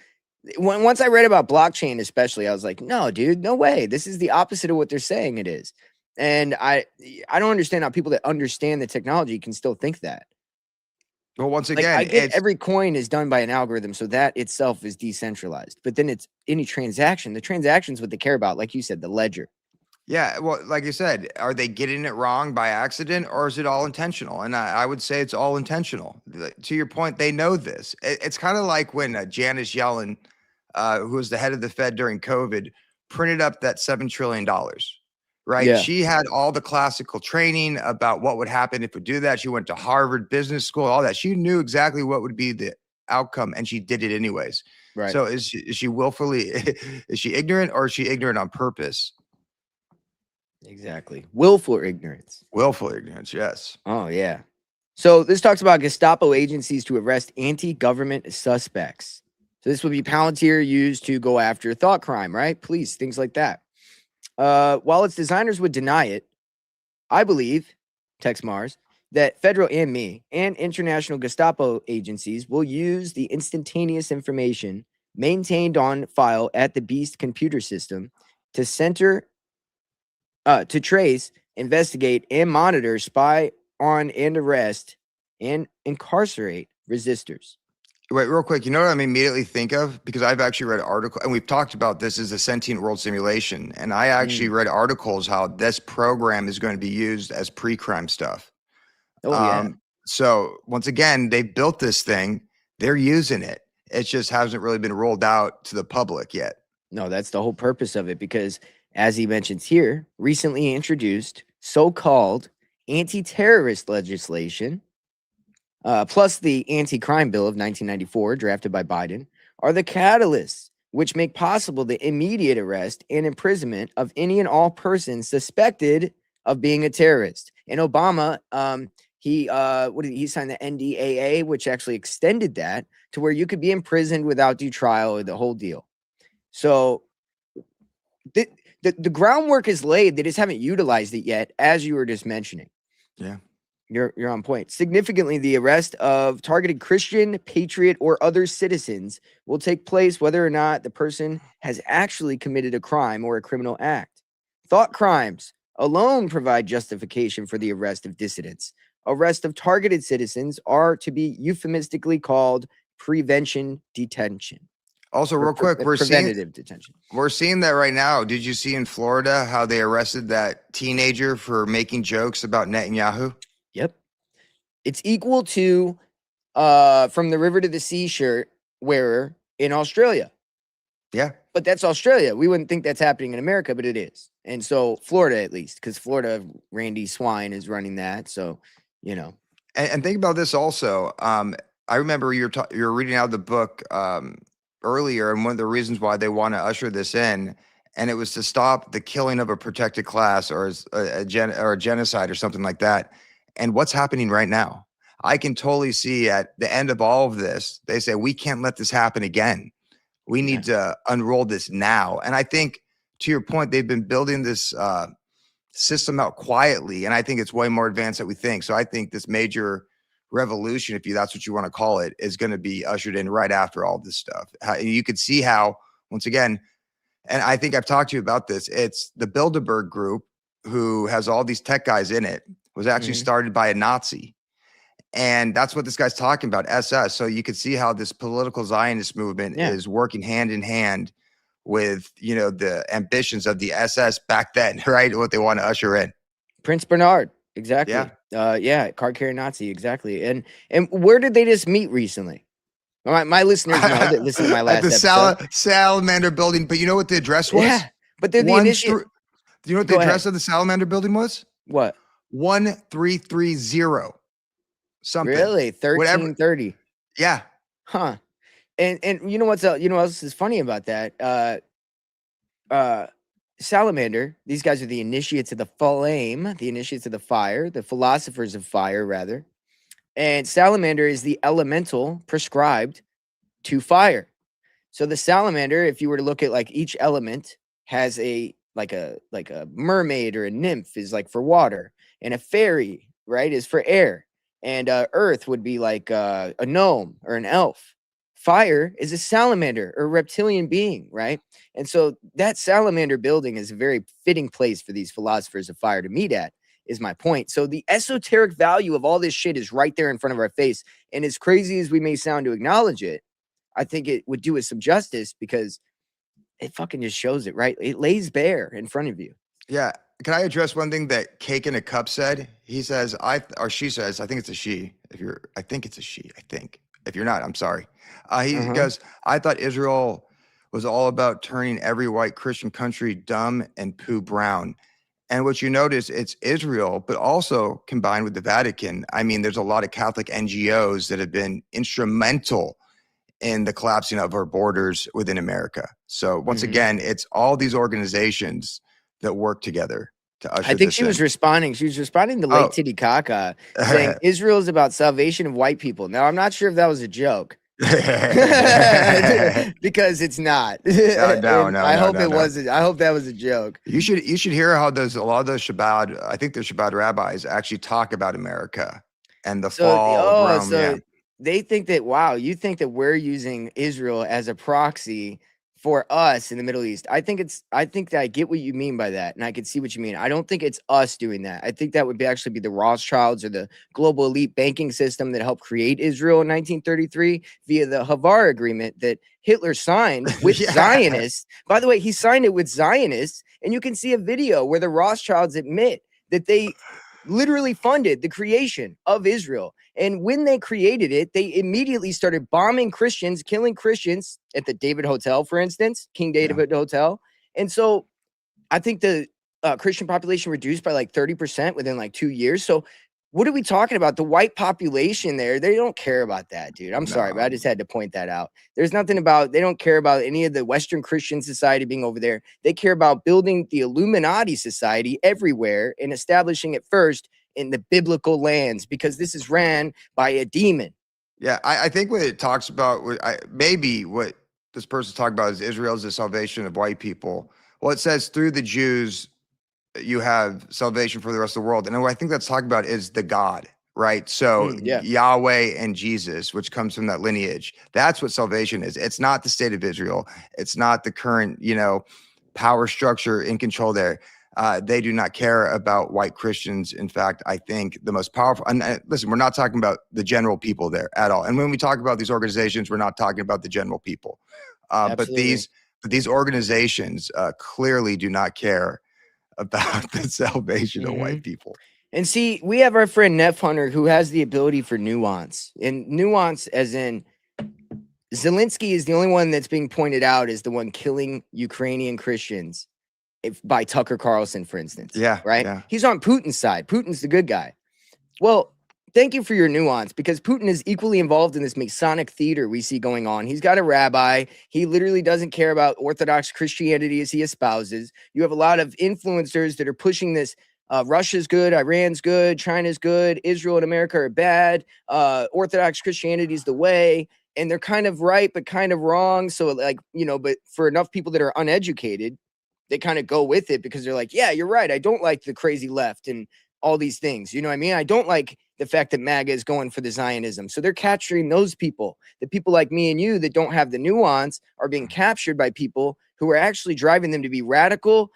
Once I read about blockchain, especially, I was like, no, dude, no way. This is the opposite of what they're saying it is. And I don't understand how people that understand the technology can still think that. Well, once Like, I again, get every coin is done by an algorithm, so that itself is decentralized. But then it's any transaction. The transaction's what they care about, like you said, the ledger. yeah, well, like you said, are they getting it wrong by accident or is it all intentional? And I would say it's all intentional. To your point, they know this. It's kind of like when Janet Yellen, who was the head of the Fed during COVID, printed up that $7 trillion, right? Yeah. She had all the classical training about what would happen if we do that. She went to Harvard Business School, all that. She knew exactly what would be the outcome and she did it anyways. Right. So is she willfully, is she ignorant or is she ignorant on purpose? Exactly. Willful ignorance. Willful ignorance, yes. Oh, yeah. So this talks about Gestapo agencies to arrest anti-government suspects. So this would be Palantir used to go after thought crime, right? Police, things like that. While its designers would deny it, I believe, Texe Marrs, that federal and international Gestapo agencies will use the instantaneous information maintained on file at the Beast computer system to trace, investigate, and monitor, spy on, and arrest and incarcerate resistors. Wait, real quick. You know what I immediately think of? Because I've actually read articles, and we've talked about this as a sentient world simulation. And I actually read articles how this program is going to be used as pre-crime stuff. Oh, So once again, they built this thing. They're using it. It just hasn't really been rolled out to the public yet. No, that's the whole purpose of it, because as he mentions here, recently introduced so-called anti-terrorist legislation, plus the anti-crime bill of 1994 drafted by Biden, are the catalysts which make possible the immediate arrest and imprisonment of any and all persons suspected of being a terrorist. And Obama, he signed the NDAA, which actually extended that to where you could be imprisoned without due trial or the whole deal. So the groundwork is laid. They just haven't utilized it yet, as you were just mentioning. Yeah. You're on point. Significantly, the arrest of targeted Christian, patriot, or other citizens will take place whether or not the person has actually committed a crime or a criminal act. Thought crimes alone provide justification for the arrest of dissidents. Arrest of targeted citizens are to be euphemistically called prevention detention. Also, real quick, preventative detention. We're seeing that right now. Did you see in Florida how they arrested that teenager for making jokes about Netanyahu? Yep. It's equal to from the river to the sea shirt wearer in Australia. Yeah. But that's Australia. We wouldn't think that's happening in America, but it is. And so Florida, at least, because Florida, Randy Swine is running that. So, you know. And think about this also. I remember you're reading out the book earlier, and one of the reasons why they want to usher this in, and it was to stop the killing of a protected class or a genocide or something like that. And what's happening right now? I can totally see at the end of all of this, they say, we can't let this happen again. We need to unroll this now. And I think, to your point, they've been building this system out quietly, and I think it's way more advanced than we think. So I think this major revolution, if that's what you want to call it, is going to be ushered in right after all this stuff. You could see how, once again, and I think I've talked to you about this, it's the Bilderberg group, who has all these tech guys in it, was actually started by a Nazi. And that's what this guy's talking about, SS. So you could see how this political Zionist movement is working hand in hand with, the ambitions of the SS back then, right? What they want to usher in. Prince Bernard. Exactly. Card carrying Nazi. Exactly. And where did they just meet recently? My listeners know that listen to my last at the Salamander building. But you know what the address was? Yeah. But they're the initiative. Do you know what the address of the Salamander building was? What? 1330. Something. Really? 1330. Yeah. Huh. And you know what else is funny about that? Salamander, these guys are the initiates of the flame, the initiates of the fire, the philosophers of fire, rather. And salamander is the elemental prescribed to fire. So the salamander, if you were to look at like each element, has a mermaid or a nymph is like for water, and a fairy, right, is for air, and earth would be like a gnome or an elf. Fire is a salamander or a reptilian being, right? And so that salamander building is a very fitting place for these philosophers of fire to meet at, is my point. So the esoteric value of all this shit is right there in front of our face. And as crazy as we may sound to acknowledge it, I think it would do us some justice because it fucking just shows it, right? It lays bare in front of you. Yeah. Can I address one thing that Cake in a Cup said? He says, she says, I think it's a she. I think it's a she. I think. If you're not, I'm sorry. He goes, I thought Israel was all about turning every white Christian country dumb and poo brown. And what you notice, it's Israel, but also combined with the Vatican. I mean, there's a lot of Catholic NGOs that have been instrumental in the collapsing of our borders within America. So once again, it's all these organizations that work together to usher. I think she was responding. She was responding to Lake Titicaca, saying Israel is about salvation of white people. Now, I'm not sure if that was a joke. Because it's not. I hope it wasn't. I hope that was a joke. You should hear how a lot of those Shabbat, I think they're Shabbat rabbis, actually talk about America and the fall of Rome. They think that, wow, you think that we're using Israel as a proxy for us in the Middle East. I think that I get what you mean by that, and I can see what you mean. I don't think it's us doing that. I think that would actually be the Rothschilds or the global elite banking system that helped create Israel in 1933 via the Havar Agreement that Hitler signed with Zionists. By the way, he signed it with Zionists, and you can see a video where the Rothschilds admit that they literally funded the creation of Israel. And when they created it, they immediately started bombing Christians, killing Christians at the David Hotel, for instance, King David Hotel. And so I think the Christian population reduced by like 30% within like 2 years. So what are we talking about? The white population there, they don't care about that, dude. I'm sorry, but I just had to point that out. There's nothing about, they don't care about any of the Western Christian society being over there. They care about building the Illuminati society everywhere and establishing it first in the biblical lands, because this is ran by a demon. Yeah, I think what it talks about, maybe what this person's talking about is Israel is the salvation of white people. Well, it says through the Jews, you have salvation for the rest of the world. And what I think that's talking about is the God, right? So Yahweh and Jesus, which comes from that lineage. That's what salvation is. It's not the state of Israel. It's not the current, power structure in control there. They do not care about white Christians. In fact, I think the most powerful, and listen, we're not talking about the general people there at all. And when we talk about these organizations, we're not talking about the general people. But these organizations clearly do not care about the salvation of white people. And see, we have our friend Neff Hunter, who has the ability for nuance, and nuance as in Zelensky is the only one that's being pointed out as the one killing Ukrainian Christians by Tucker Carlson, for instance. Yeah. Right. Yeah. He's on Putin's side. Putin's the good guy. Well, thank you for your nuance, because Putin is equally involved in this Masonic theater we see going on. He's got a rabbi. He literally doesn't care about Orthodox Christianity as he espouses. You have a lot of influencers that are pushing this. Russia's good. Iran's good. China's good. Israel and America are bad. Orthodox Christianity is the way. And they're kind of right, but kind of wrong. So but for enough people that are uneducated, they kind of go with it because they're like, yeah, you're right. I don't like the crazy left and all these things. You know what I mean? I don't like the fact that MAGA is going for the Zionism. So they're capturing those people. The people like me and you that don't have the nuance are being captured by people who are actually driving them to be radical,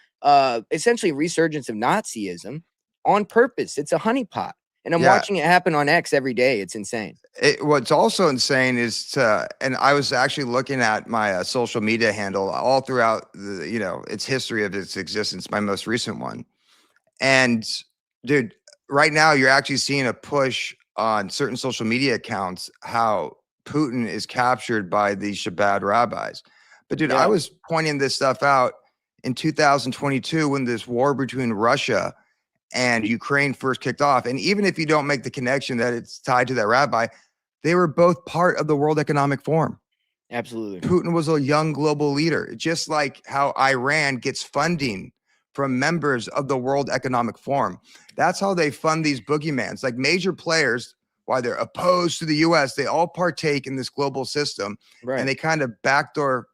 essentially resurgence of Nazism on purpose. It's a honeypot. And I'm watching it happen on X every day. It's insane. What's also insane is and I was actually looking at my social media handle all throughout its history of its existence, my most recent one. And dude, right now you're actually seeing a push on certain social media accounts, how Putin is captured by these Shabbat rabbis. But dude, I was pointing this stuff out in 2022 when this war between Russia and Ukraine first kicked off. And even if you don't make the connection that it's tied to that rabbi, they were both part of the World Economic Forum. Absolutely. Putin was a young global leader, just like how Iran gets funding from members of the World Economic Forum. That's how they fund these boogeymans. Like major players why they're opposed to the U.S. They all partake in this global system, and they kind of backdoor,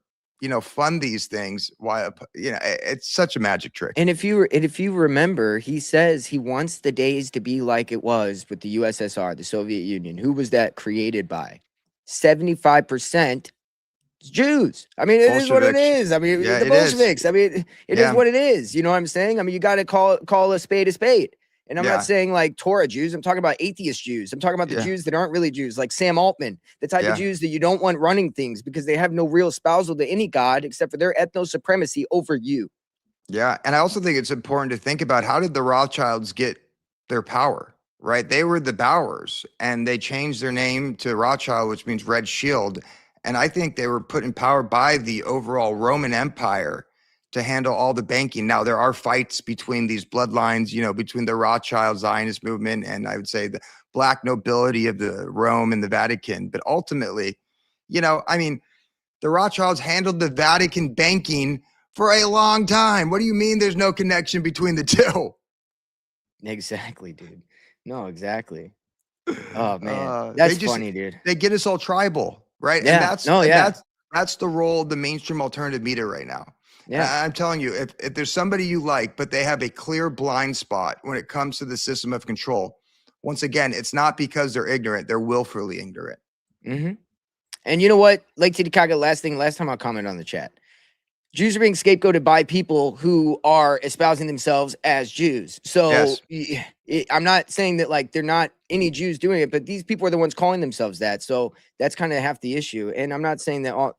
fund these things. Why, it's such a magic trick. And if you remember, he says he wants the days to be like it was with the USSR, the Soviet Union. Who was that created by? 75% Jews. I mean, it is what it is. I mean, the Bolsheviks. I mean, it is what it is. You know what I'm saying? I mean, you got to call a spade a spade. And I'm not saying like Torah Jews. I'm talking about atheist Jews. I'm talking about the Jews that aren't really Jews, like Sam Altman, the type of Jews that you don't want running things because they have no real espousal to any God except for their ethno supremacy over you. Yeah. And I also think it's important to think about, how did the Rothschilds get their power, right? They were the Bowers, and they changed their name to Rothschild, which means Red Shield. And I think they were put in power by the overall Roman Empire to handle all the banking. Now, there are fights between these bloodlines, between the Rothschild Zionist movement and, I would say, the black nobility of the Rome and the Vatican. But ultimately, I mean, the Rothschilds handled the Vatican banking for a long time. What do you mean there's no connection between the two? Exactly, dude. No, exactly. Oh man, that's funny, dude. They get us all tribal, right? Yeah. And that's the role of the mainstream alternative media right now. Yeah. I'm telling you, if there's somebody you like, but they have a clear blind spot when it comes to the system of control, once again, it's not because they're ignorant; they're willfully ignorant. Mm-hmm. And you know what? Lake Titicaca, last time I'll comment on the chat. Jews are being scapegoated by people who are espousing themselves as Jews. So I'm not saying that like they're not any Jews doing it, but these people are the ones calling themselves that. So that's kind of half the issue. And I'm not saying that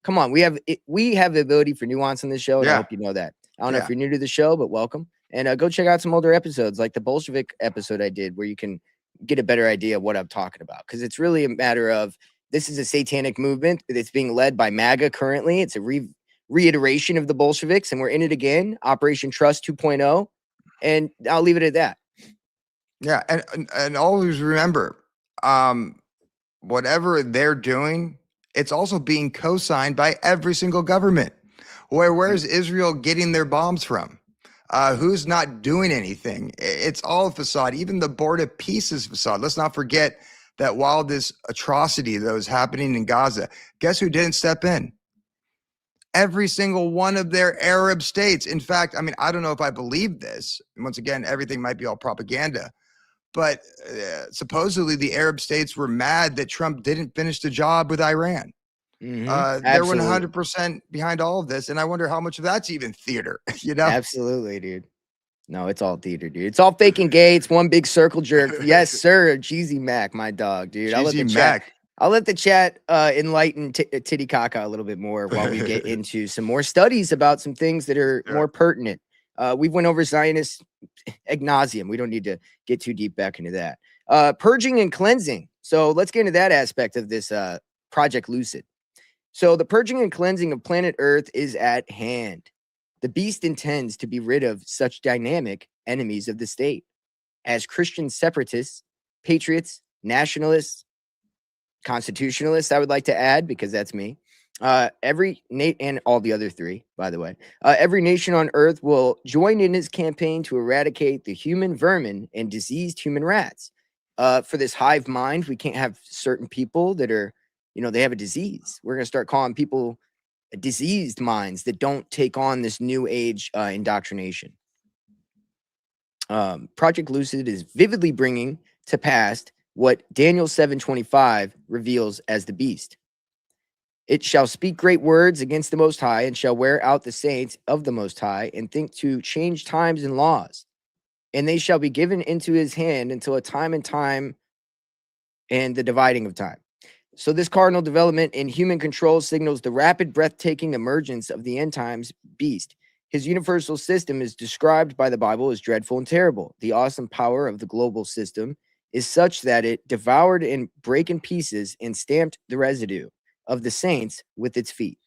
come on, we have the ability for nuance on this show, and I hope you know that. I don't know if you're new to the show, but welcome. And go check out some older episodes, like the Bolshevik episode I did, where you can get a better idea of what I'm talking about. Because it's really a matter of, this is a satanic movement that's being led by MAGA currently. It's a reiteration of the Bolsheviks, and we're in it again. Operation Trust 2.0. And I'll leave it at that. Yeah. And always remember, whatever they're doing, it's also being co-signed by every single government. Where's Israel getting their bombs from? Who's not doing anything? It's all a facade. Even the Board of Peace is a facade. Let's not forget that while this atrocity that was happening in Gaza, guess who didn't step in? Every single one of their Arab states. In fact, I mean, I don't know if I believe this. Once again, everything might be all propaganda. But supposedly the Arab states were mad that Trump didn't finish the job with Iran. They're 100% behind all of this. And I wonder how much of that's even theater, Absolutely, dude. No, it's all theater, dude. It's all fake and gay. It's one big circle jerk. Yes, sir. Jeezy Mac, my dog, dude. I'll let the chat enlighten Titicaca a little bit more while we get into some more studies about some things that are more pertinent. We've went over Zionist ad nauseum. We don't need to get too deep back into that. Purging and cleansing. So let's get into that aspect of this Project L.U.C.I.D. So the purging and cleansing of planet Earth is at hand. The beast intends to be rid of such dynamic enemies of the state as Christian separatists, patriots, nationalists, constitutionalists, I would like to add, because that's me. And all the other three, by the way. Every nation on Earth will join in his campaign to eradicate the human vermin and diseased human rats. For this hive mind, we can't have certain people that are, they have a disease. We're going to start calling people diseased minds that don't take on this new age indoctrination. Project L.U.C.I.D is vividly bringing to pass what Daniel 7:25 reveals as the beast. It shall speak great words against the Most High, and shall wear out the saints of the Most High, and think to change times and laws. And they shall be given into his hand until a time and the dividing of time. So this cardinal development in human control signals the rapid, breathtaking emergence of the end times beast. His universal system is described by the Bible as dreadful and terrible. The awesome power of the global system is such that it devoured and brake in pieces and stamped the residue of the saints with its feet.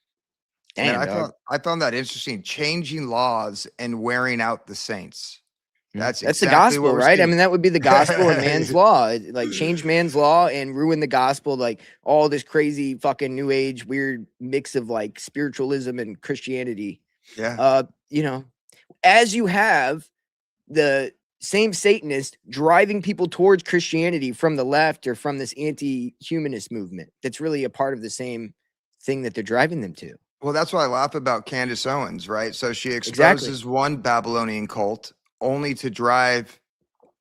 Damn, I found that interesting. Changing laws and wearing out the saints. That's exactly the gospel, what right? I mean, that would be the gospel and man's law. Like change man's law and ruin the gospel. Like all this crazy fucking new age weird mix of like spiritualism and Christianity. Yeah. As you have the same Satanist driving people towards Christianity from the left or from this anti-humanist movement that's really a part of the same thing that they're driving them to. Well, that's what I laugh about Candace Owens, right? So she exposes one Babylonian cult only to drive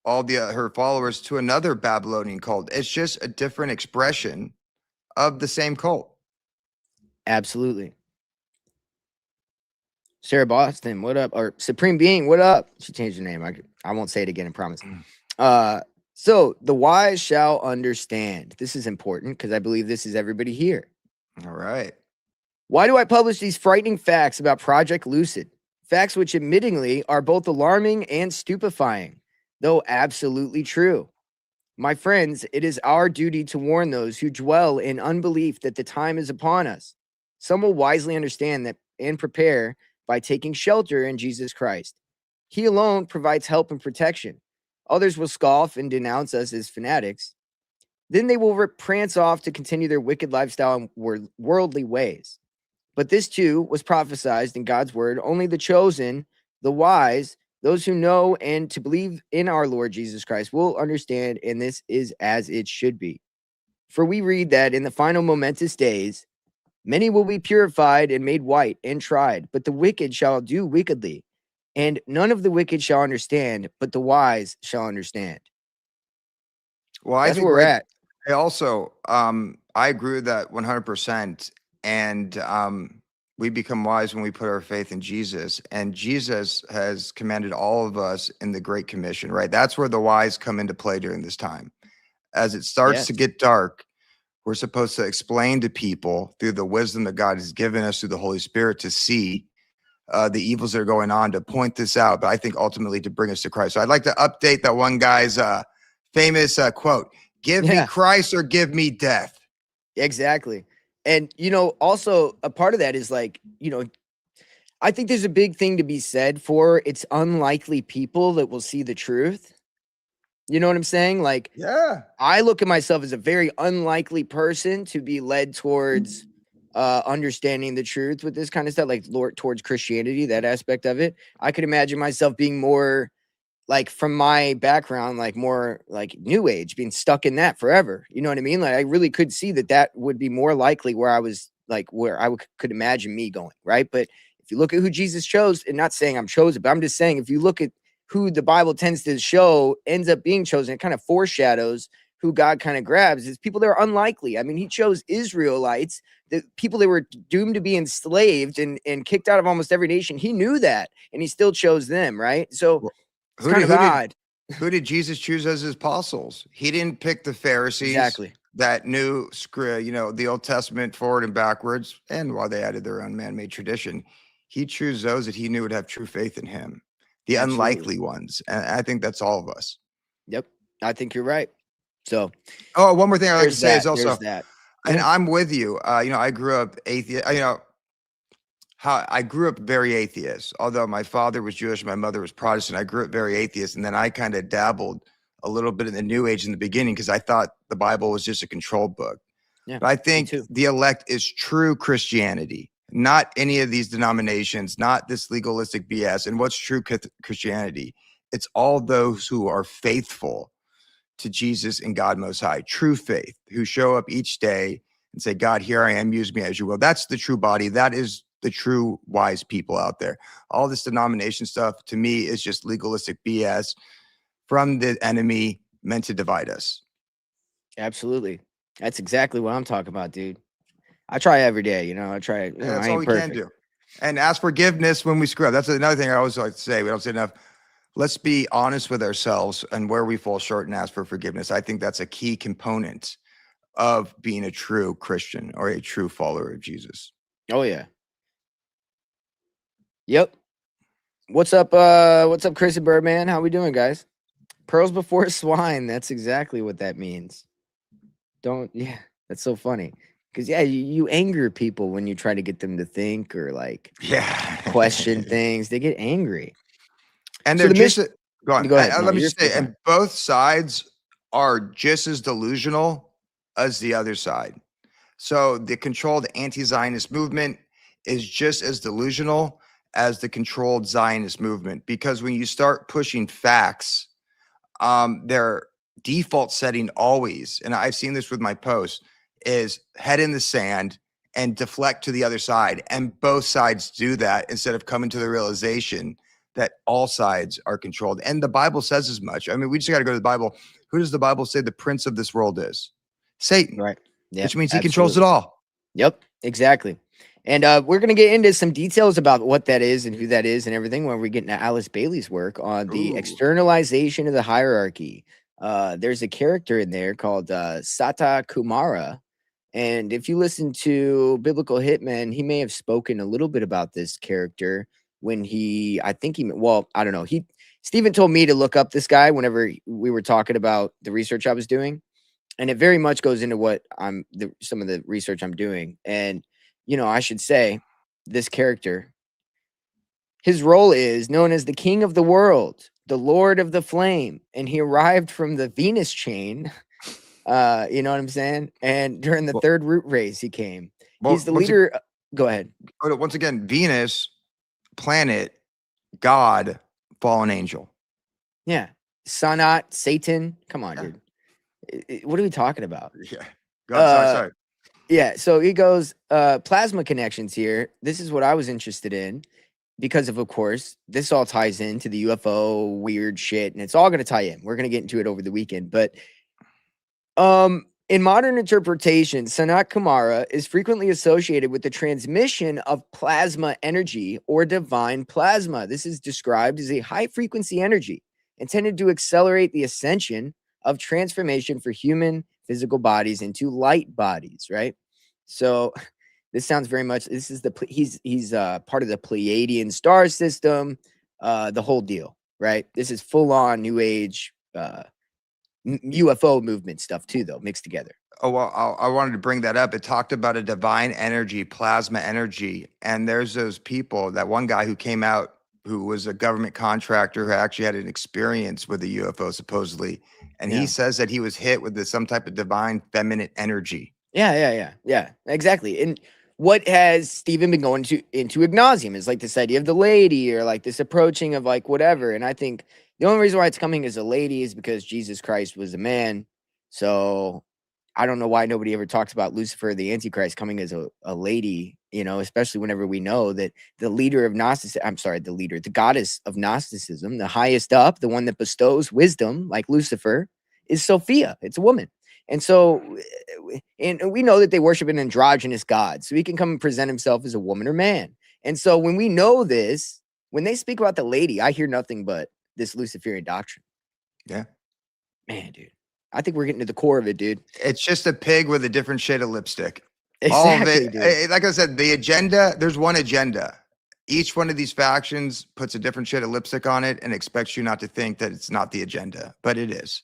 all her followers to another Babylonian cult. It's just a different expression of the same cult. Absolutely. Sarah Boston, what up? Or Supreme Being, what up? She changed her name. I won't say it again, I promise. So the wise shall understand. This is important because I believe this is everybody here. All right. Why do I publish these frightening facts about Project Lucid? Facts which admittingly are both alarming and stupefying, though absolutely true. My friends, it is our duty to warn those who dwell in unbelief that the time is upon us. Some will wisely understand that and prepare by taking shelter in Jesus Christ. He alone provides help and protection. Others will scoff and denounce us as fanatics. Then they will prance off to continue their wicked lifestyle and worldly ways. But this too was prophesied in God's word. Only the chosen, the wise, those who know and to believe in our Lord Jesus Christ will understand, and this is as it should be. For we read that in the final momentous days, many will be purified and made white and tried, but the wicked shall do wickedly, and none of the wicked shall understand, but the wise shall understand. Well, I think where we're at. Also, I agree with that 100%. And we become wise when we put our faith in Jesus. And Jesus has commanded all of us in the Great Commission, right? That's where the wise come into play during this time. As it starts to get dark, we're supposed to explain to people through the wisdom that God has given us through the Holy Spirit to see the evils that are going on, to point this out, but I think ultimately to bring us to Christ. So I'd like to update that one guy's famous quote, give me Christ or give me death. Exactly. And, also a part of that is like, I think there's a big thing to be said for it's unlikely people that will see the truth. You know what I'm saying? Like, I look at myself as a very unlikely person to be led towards understanding the truth with this kind of stuff, like towards Christianity, that aspect of it. I could imagine myself being more like, from my background, like more like New Age, being stuck in that forever. You know what I mean? Like, I really could see that would be more likely where I was, like, where I could imagine me going, right? But if you look at who Jesus chose, and not saying I'm chosen, but I'm just saying if you look at who the Bible tends to show ends up being chosen, it kind of foreshadows who God kind of grabs is people that are unlikely. I mean, he chose Israelites, the people that were doomed to be enslaved and kicked out of almost every nation. He knew that, and he still chose them, right? So it's kind of odd. Who did Jesus choose as his apostles? He didn't pick the Pharisees that knew, the Old Testament forward and backwards, and while they added their own man-made tradition, he chose those that he knew would have true faith in him, the unlikely ones. And I think that's all of us. Yep, I think you're right. So, one more thing I'd like to say is also, that. And I'm with you. I grew up atheist. I grew up very atheist. Although my father was Jewish, my mother was Protestant. I grew up very atheist, and then I kind of dabbled a little bit in the New Age in the beginning because I thought the Bible was just a control book. Yeah, but I think the elect is true Christianity, not any of these denominations, not this legalistic BS. And what's true Christianity? It's all those who are faithful to Jesus and God Most High, true faith, who show up each day and say, God, here I am, use me as you will. That's the true body. That is the true wise people out there. All this denomination stuff, to me, is just legalistic BS from the enemy meant to divide us. Absolutely. That's exactly what I'm talking about, dude. I try every day, I try. That's all we can do. And ask forgiveness when we screw up. That's another thing I always like to say. We don't say enough. Let's be honest with ourselves and where we fall short and ask for forgiveness. I think that's a key component of being a true Christian or a true follower of Jesus. Oh, yeah. Yep. What's up, Chris and Birdman? How we doing, guys? Pearls before swine. That's exactly what that means. That's so funny. Because, you anger people when you try to get them to think or, question things. They get angry. And they're go ahead. Let me just say, and both sides are just as delusional as the other side. So the controlled anti-Zionist movement is just as delusional as the controlled Zionist movement, because when you start pushing facts their default setting always, and I've seen this with my posts, is head in the sand and deflect to the other side. And both sides do that instead of coming to the realization that all sides are controlled. And the Bible says as much. I mean, we just got to go to the Bible. Who does the Bible say the prince of this world is? Satan, Right. Yeah, which means he controls absolutely. it all. Yep, exactly. And we're going to get into some details about what that is and who that is and everything when we get into Alice Bailey's work on the externalization of the hierarchy. There's a character in there called Sata Kumara. And if you listen to Biblical Hitman, he may have spoken a little bit about this character when I don't know. Stephen told me to look up this guy whenever we were talking about the research I was doing. And it very much goes into what some of the research I'm doing. And, I should say this character, his role is known as the King of the World, the Lord of the Flame. And he arrived from the Venus chain. You know what I'm saying? And during the third root race, he came. He's the leader. Go ahead. Once again, Venus, planet, God, fallen angel. Yeah. Sanat, Satan. Come on, dude. What are we talking about? Yeah. God, sorry. Yeah. So he goes, plasma connections here. This is what I was interested in because of course, this all ties into the UFO weird shit, and it's all going to tie in. We're going to get into it over the weekend. But in modern interpretation, Sanat Kumara is frequently associated with the transmission of plasma energy or divine plasma. This is described as a high-frequency energy intended to accelerate the ascension of transformation for human physical bodies into light bodies, right? So this sounds very much, this is he's part of the Pleiadian star system, the whole deal, right? This is full-on New Age UFO movement stuff too, though, mixed together. Oh, well, I wanted to bring that up. It talked about a divine energy, plasma energy. And there's those people, that one guy who came out who was a government contractor who actually had an experience with a UFO, supposedly. And he says that he was hit with some type of divine feminine energy. Yeah, exactly. And what has Stephen been going into ad nauseum is like this idea of the lady, or like this approaching of like whatever. And I think the only reason why it's coming as a lady is because Jesus Christ was a man. So I don't know why nobody ever talks about Lucifer, the Antichrist, coming as a lady, especially whenever we know that the leader of the goddess of Gnosticism, the highest up, the one that bestows wisdom, like Lucifer, is Sophia. It's a woman. And so, and we know that they worship an androgynous god, so he can come and present himself as a woman or man. And so when we know this, when they speak about the lady, I hear nothing but this Luciferian doctrine. Yeah. Man, dude. I think we're getting to the core of it, dude. It's just a pig with a different shade of lipstick. Exactly, all of it, dude. Like I said, the agenda, there's one agenda. Each one of these factions puts a different shade of lipstick on it and expects you not to think that it's not the agenda, but it is.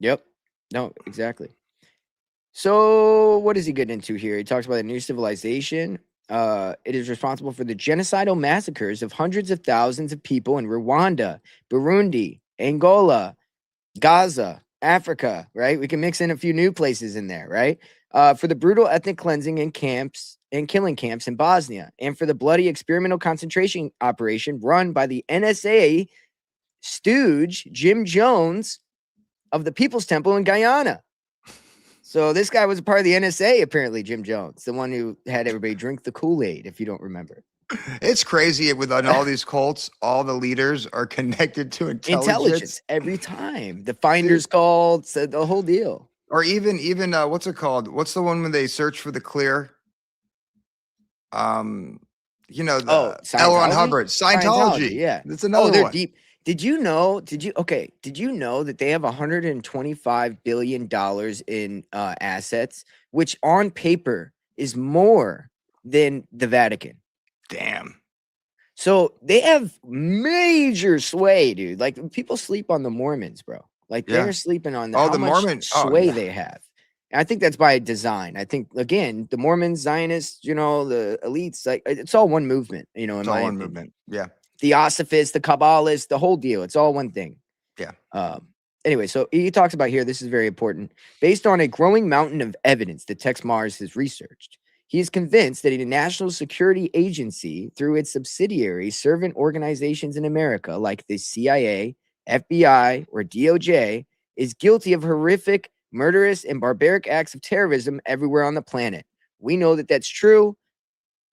Yep. No, exactly. So what does he get into here? He talks about a new civilization. It is responsible for the genocidal massacres of hundreds of thousands of people in Rwanda, Burundi, Angola, Gaza, Africa, right? We can mix in a few new places in there, right? For the brutal ethnic cleansing in camps and killing camps in Bosnia, and for the bloody experimental concentration operation run by the NSA stooge Jim Jones of the People's Temple in Guyana. So this guy was a part of the NSA, apparently, Jim Jones, the one who had everybody drink the Kool-Aid, if you don't remember. It's crazy with all these cults, all the leaders are connected to intelligence every time. The Finders cults, the whole deal. Or even what's it called? What's the one when they search for the clear? The L. Ron Hubbard, Scientology. Yeah, that's another one. Deep. Did you know that they have $125 billion in assets, which on paper is more than the Vatican? Damn. So they have major sway, dude. Like, people sleep on the Mormons, bro. Like, they're sleeping on how much sway they have. And I think that's by design. I think, again, the Mormons, Zionists, the elites, like, it's all one movement, in it's my all one opinion. Movement. Yeah. Theosophists, the Kabbalists, the whole deal. It's all one thing. Yeah. Anyway, so he talks about here, this is very important. Based on a growing mountain of evidence that Texe Marrs has researched, he is convinced that a national security agency, through its subsidiary servant organizations in America, like the CIA, FBI, or DOJ is guilty of horrific, murderous, and barbaric acts of terrorism everywhere on the planet. We know that that's true.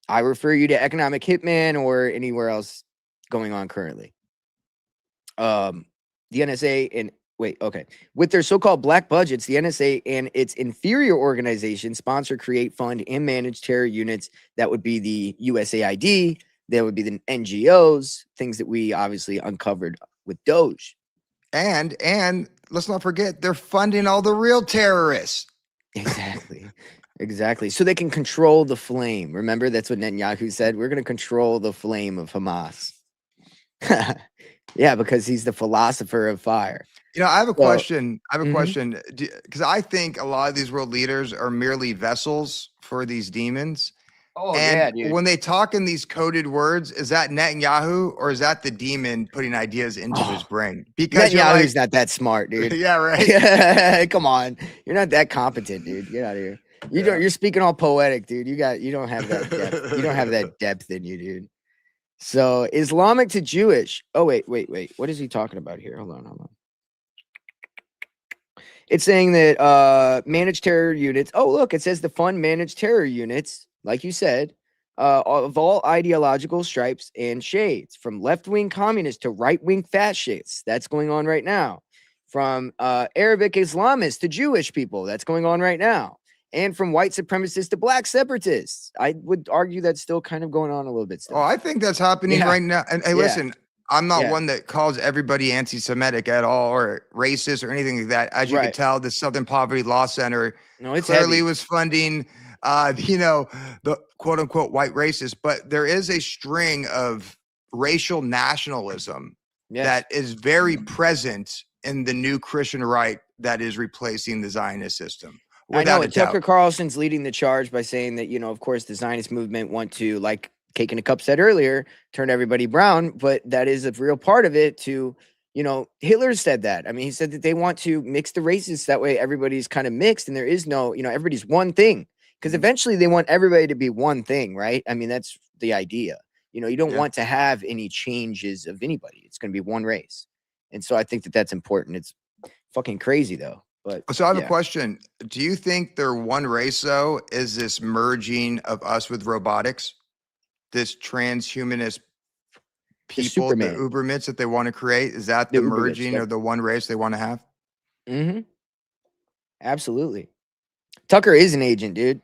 I refer you to Economic Hitman or anywhere else going on currently. The NSA and with their so-called black budgets, the NSA and its inferior organizations sponsor, create, fund, and manage terror units. That would be the USAID. That would be the NGOs, things that we obviously uncovered with Doge. And let's not forget, they're funding all the real terrorists. Exactly. So they can control the flame. Remember, that's what Netanyahu said. We're going to control the flame of Hamas. Yeah, because he's the philosopher of fire. You know, I have a question. I have a question, because I think a lot of these world leaders are merely vessels for these demons. Oh, and yeah, dude. When they talk in these coded words, is that Netanyahu or is that the demon putting ideas into his brain? Because Netanyahu's not that smart, dude. Yeah, right. Come on, you're not that competent, dude. Get out of here. You're speaking all poetic, dude. You don't have that depth. You don't have that depth in you, dude. So Islamic to Jewish. Oh, wait. What is he talking about here? Hold on. It's saying that managed terror units. Oh, look, it says the fund managed terror units, like you said, of all ideological stripes and shades, from left-wing communists to right-wing fascists. That's going on right now. From Arabic Islamists to Jewish people. That's going on right now. And from white supremacists to black separatists. I would argue that's still kind of going on a little bit still. Oh, I think that's happening right now. And hey, listen, I'm not one that calls everybody anti-Semitic at all or racist or anything like that. As you can tell, the Southern Poverty Law Center clearly was funding, the quote unquote white racists. But there is a string of racial nationalism that is very present in the new Christian right that is replacing the Zionist system. I know Tucker Carlson's leading the charge by saying that, of course, the Zionist movement want to, like Cake in a Cup said earlier, turn everybody brown. But that is a real part of it to, Hitler said that. I mean, he said that they want to mix the races. That way everybody's kind of mixed and there is no, everybody's one thing. Because eventually they want everybody to be one thing, right? I mean, that's the idea. You don't want to have any changes of anybody. It's going to be one race. And so I think that that's important. It's fucking crazy, though. But, so I have a question. Do you think their one race, though, is this merging of us with robotics? This transhumanist people, the Ubermits that they want to create? Is that the merging of the one race they want to have? Mm-hmm. Absolutely. Tucker is an agent, dude.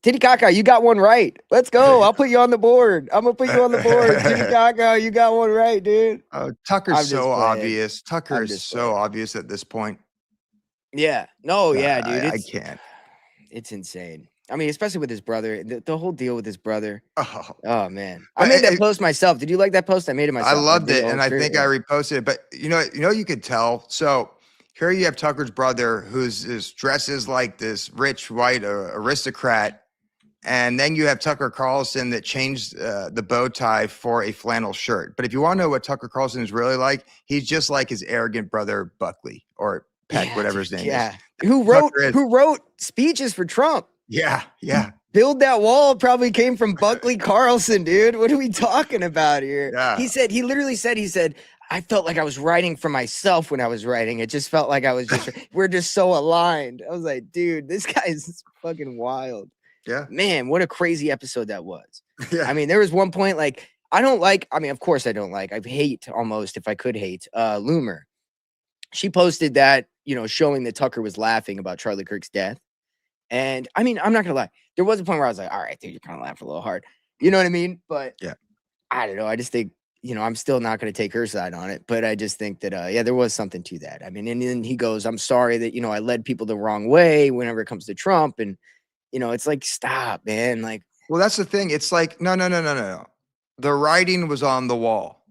Titicaca, you got one right. Let's go. I'll put you on the board. I'm going to put you on the board. Titicaca, you got one right, dude. Tucker's so obvious. Tucker is so obvious at this point. Yeah. No, dude. I can't. It's insane. I mean, especially with his brother, the whole deal with his brother. Oh man. I But made that post myself. Did you like that post? I made it myself. I loved it, and I think I reposted it. But you could tell. So here you have Tucker's brother, who's dresses like this rich white aristocrat, and then you have Tucker Carlson that changed the bow tie for a flannel shirt. But if you want to know what Tucker Carlson is really like, he's just like his arrogant brother Buckley or Peck, whatever his name is. Who wrote speeches for Trump? Yeah. Build that wall probably came from Buckley Carlson, dude. What are we talking about here? Yeah. He literally said, I felt like I was writing for myself when I was writing. It just felt like I was we're just so aligned. I was like, dude, this guy is fucking wild. Yeah. Man, what a crazy episode that was. Yeah. I mean, there was one point of course I don't like, I hate almost, if I could hate, Loomer. She posted that, showing that Tucker was laughing about Charlie Kirk's death. And I mean, I'm not gonna lie. There was a point where I was like, all right, dude, you're kind of laughing a little hard. You know what I mean? But yeah, I don't know. I just think, I'm still not going to take her side on it. But I just think that, there was something to that. I mean, and then he goes, I'm sorry that, I led people the wrong way whenever it comes to Trump. And, it's like, stop, man. Like, well, that's the thing. It's like, no. The writing was on the wall.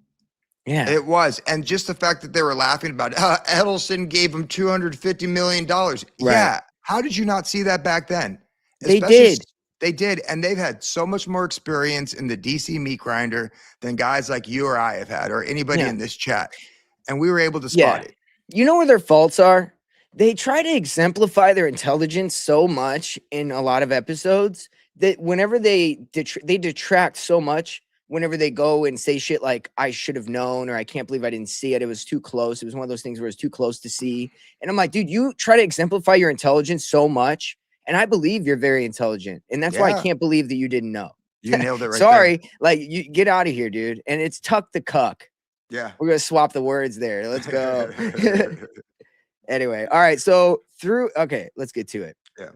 Yeah, it was. And just the fact that they were laughing about Edelson gave him $250 million. Right. Yeah. How did you not see that back then? They did. They did. And they've had so much more experience in the DC meat grinder than guys like you or I have had, or anybody in this chat. And we were able to spot it. You know where their faults are? They try to exemplify their intelligence so much in a lot of episodes that whenever they detract so much whenever they go and say shit like I should have known, or I can't believe I didn't see it. It was too close. It was one of those things where it's too close to see. And I'm like, dude, you try to exemplify your intelligence so much. And I believe you're very intelligent. And that's why I can't believe that you didn't know. You nailed it right Sorry. there. Like, you get out of here, dude. And it's tuck the cuck. Yeah. We're going to swap the words there. Let's go. Anyway. All right. So let's get to it. Yeah.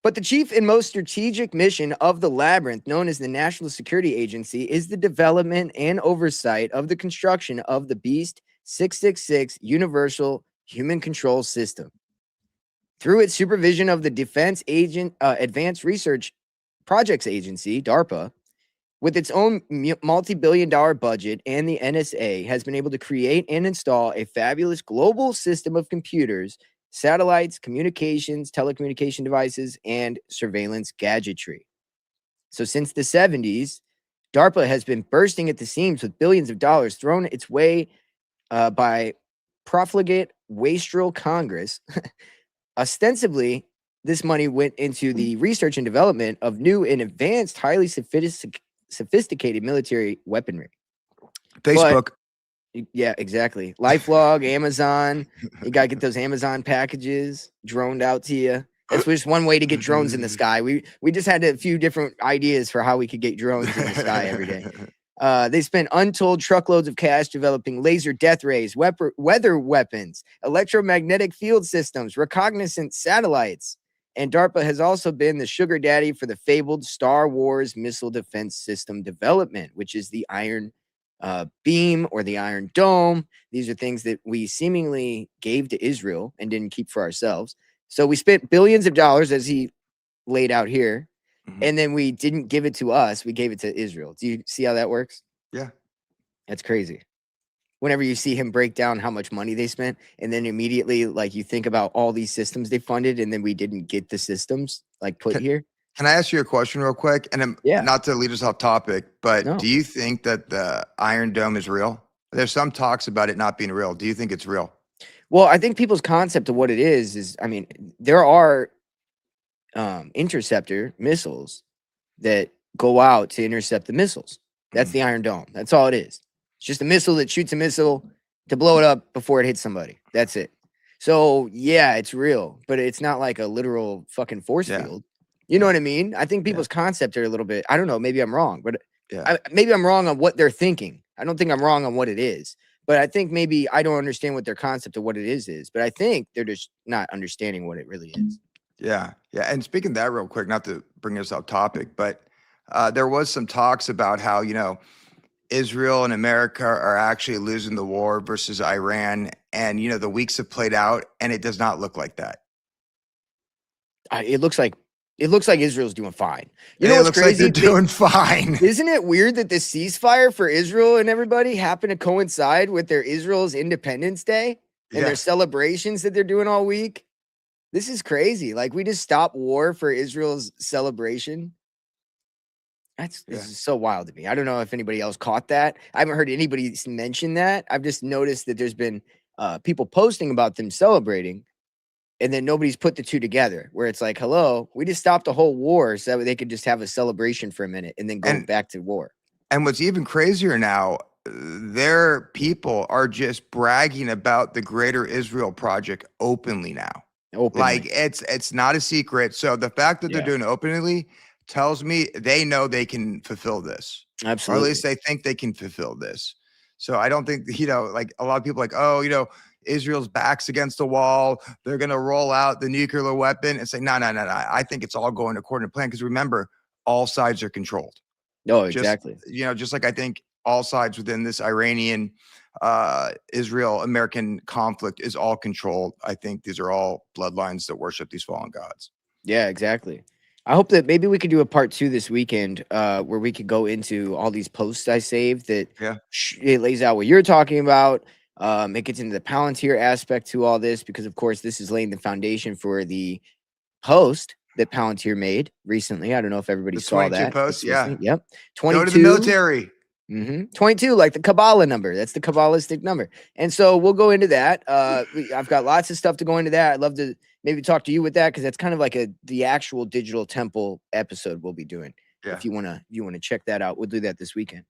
But the chief and most strategic mission of the labyrinth, known as the National Security Agency, is the development and oversight of the construction of the Beast 666 Universal Human Control System. Through its supervision of the Defense Advanced Research Projects Agency, DARPA, with its own multi-billion-dollar budget, and the NSA has been able to create and install a fabulous global system of computers, satellites, communications, telecommunication devices, and surveillance gadgetry. So since the 70s, DARPA has been bursting at the seams with billions of dollars thrown its way by profligate wastrel Congress. Ostensibly, this money went into the research and development of new and advanced, highly sophisticated military weaponry. Facebook. Yeah, exactly. LifeLog, Amazon. You got to get those Amazon packages droned out to you. That's just one way to get drones in the sky. We just had a few different ideas for how we could get drones in the sky every day. They spent untold truckloads of cash developing laser death rays, weather weapons, electromagnetic field systems, reconnaissance satellites. And DARPA has also been the sugar daddy for the fabled Star Wars missile defense system development, which is the Iron Beam or the Iron Dome. These are things that we seemingly gave to Israel and didn't keep for ourselves. So we spent billions of dollars, as he laid out here, and then we didn't give it to us. We gave it to Israel. Do you see how that works? Yeah. That's crazy. Whenever you see him break down how much money they spent, and then immediately, like, you think about all these systems they funded, and then we didn't get the systems like put here. Can I ask you a question real quick? And not to lead us off topic, but do you think that the Iron Dome is real? There's some talks about it not being real. Do you think it's real? Well, I think people's concept of what it is, I mean, there are interceptor missiles that go out to intercept the missiles. That's the Iron Dome. That's all it is. It's just a missile that shoots a missile to blow it up before it hits somebody. That's it. So, yeah, it's real, but it's not like a literal fucking force field. You know what I mean? I think people's concept are a little bit, I don't know, maybe I'm wrong, but maybe I'm wrong on what they're thinking. I don't think I'm wrong on what it is, but I think maybe I don't understand what their concept of what it is, but I think they're just not understanding what it really is. Yeah. Yeah. And speaking of that real quick, not to bring us off topic, but there was some talks about how, you know, Israel and America are actually losing the war versus Iran. And, you know, the weeks have played out and it does not look like that. It looks like Israel's doing fine. You know what's crazy? Like they're doing fine. Isn't it weird that the ceasefire for Israel and everybody happened to coincide with their Israel's Independence Day and their celebrations that they're doing all week? This is crazy. Like, we just stopped war for Israel's celebration. This is so wild to me. I don't know if anybody else caught that. I haven't heard anybody mention that. I've just noticed that there's been people posting about them celebrating, and then nobody's put the two together, where it's like, hello, we just stopped a whole war so that they could just have a celebration for a minute and then go back to war. And what's even crazier now, their people are just bragging about the Greater Israel Project openly now. Like, it's not a secret. So the fact that they're doing it openly tells me they know they can fulfill this. Absolutely. Or at least they think they can fulfill this. So I don't think, you know, like a lot of people like, oh, you know, Israel's back's against the wall. They're going to roll out the nuclear weapon and say, no. I think it's all going according to plan. Because remember, all sides are controlled. No, exactly. Just like I think all sides within this Iranian, Israel-American conflict is all controlled. I think these are all bloodlines that worship these fallen gods. Yeah, exactly. I hope that maybe we could do a part 2 this weekend where we could go into all these posts I saved that it lays out what you're talking about. It gets into the Palantir aspect to all this because, of course, this is laying the foundation for the post that Palantir made recently. I don't know if everybody saw that. Posts, Yep. 22. Go to the military. 22, like the Kabbalah number. That's the Kabbalistic number. And so we'll go into that. I've got lots of stuff to go into that. I'd love to maybe talk to you with that because that's kind of like the actual digital temple episode we'll be doing. Yeah. If you wanna check that out, we'll do that this weekend.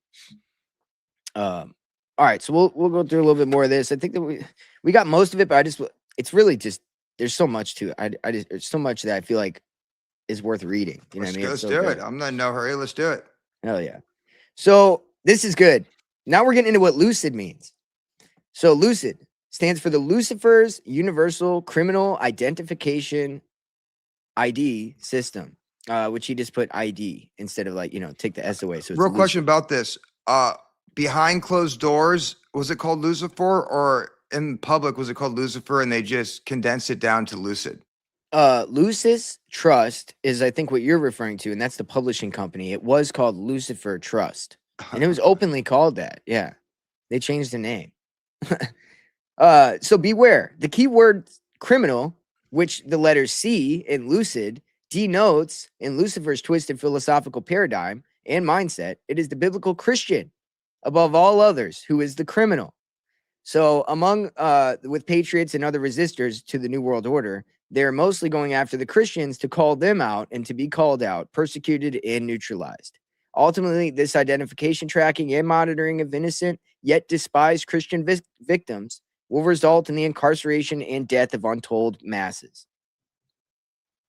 All right, so we'll go through a little bit more of this. I think that we got most of it, but it's really just there's so much to it. I just there's so much that I feel like is worth reading. You know what I mean? Let's do it. I'm not in no hurry. Let's do it. Hell yeah. So this is good. Now we're getting into what L.U.C.I.D means. So L.U.C.I.D stands for the Lucifer's Universal Criminal Identification ID System, which he just put ID instead of like, take the S away. So it's real question about this. Behind closed doors, was it called Lucifer, or in public was it called Lucifer and they just condensed it down to L.U.C.I.D? Lucis Trust is, I think, what you're referring to, and that's the publishing company. It was called Lucifer Trust, and it was openly called that. Yeah, they changed the name. So beware. The keyword criminal, which the letter C in L.U.C.I.D denotes in Lucifer's twisted philosophical paradigm and mindset, it is the biblical Christian above all others who is the criminal. So among with patriots and other resistors to the New World Order, they're mostly going after the Christians to call them out and to be called out, persecuted, and neutralized. Ultimately, this identification, tracking, and monitoring of innocent yet despised Christian victims will result in the incarceration and death of untold masses.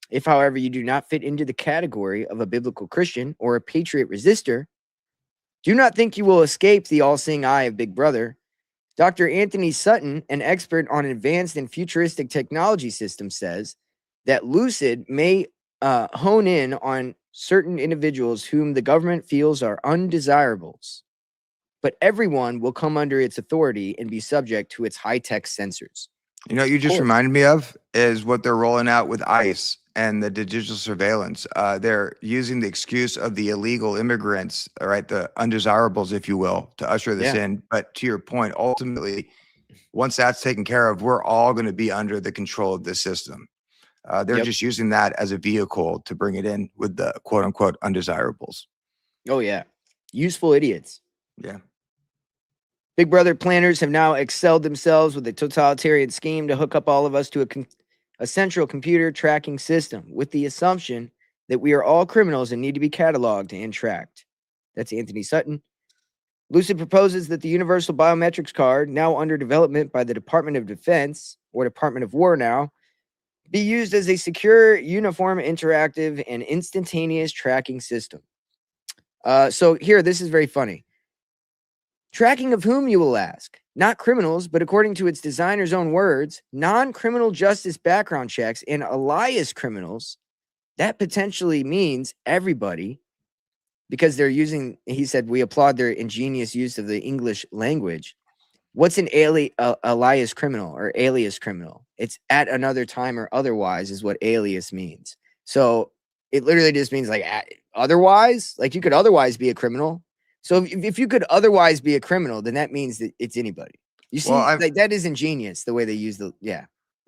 If, however, you do not fit into the category of a biblical Christian or a patriot resistor, do not think you will escape the all-seeing eye of Big Brother. Dr. Anthony Sutton, an expert on advanced and futuristic technology systems, says that L.U.C.I.D may hone in on certain individuals whom the government feels are undesirables, but everyone will come under its authority and be subject to its high-tech sensors. You know what you just reminded me of is what they're rolling out with ICE and the digital surveillance. They're using the excuse of the illegal immigrants, all right, the undesirables, if you will, to usher this in. But to your point, ultimately, once that's taken care of, we're all going to be under the control of this system. They're just using that as a vehicle to bring it in with the quote unquote undesirables. Oh, yeah. Useful idiots. Yeah. Big Brother planners have now excelled themselves with a totalitarian scheme to hook up all of us to a central computer tracking system with the assumption that we are all criminals and need to be cataloged and tracked. That's Anthony Sutton. L.U.C.I.D proposes that the Universal Biometrics Card, now under development by the Department of Defense, or Department of War now, be used as a secure, uniform, interactive, and instantaneous tracking system. So here, this is very funny. Tracking of whom, you will ask? Not criminals, but according to its designer's own words, non-criminal justice background checks and alias criminals. That potentially means everybody, because they're using, he said, we applaud their ingenious use of the English language. What's an alias criminal or alias criminal? It's at another time or otherwise is what alias means. So it literally just means like otherwise, like you could otherwise be a criminal. So if you could otherwise be a criminal, then that means that it's anybody. You see, like that is ingenious the way they use the,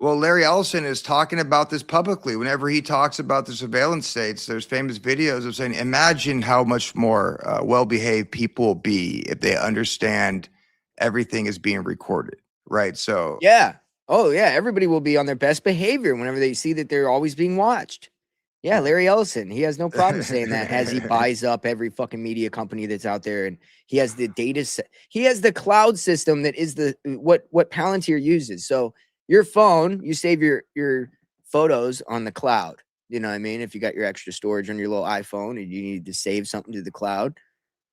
Well, Larry Ellison is talking about this publicly. Whenever he talks about the surveillance states, there's famous videos of saying, imagine how much more well-behaved people will be if they understand everything is being recorded, right? So yeah. Oh, yeah. Everybody will be on their best behavior whenever they see that they're always being watched. Yeah, Larry Ellison, he has no problem saying that as he buys up every fucking media company that's out there, and he has the data set. He has the cloud system that is the what Palantir uses. So your phone, you save your photos on the cloud. You know what I mean? If you got your extra storage on your little iPhone and you need to save something to the cloud,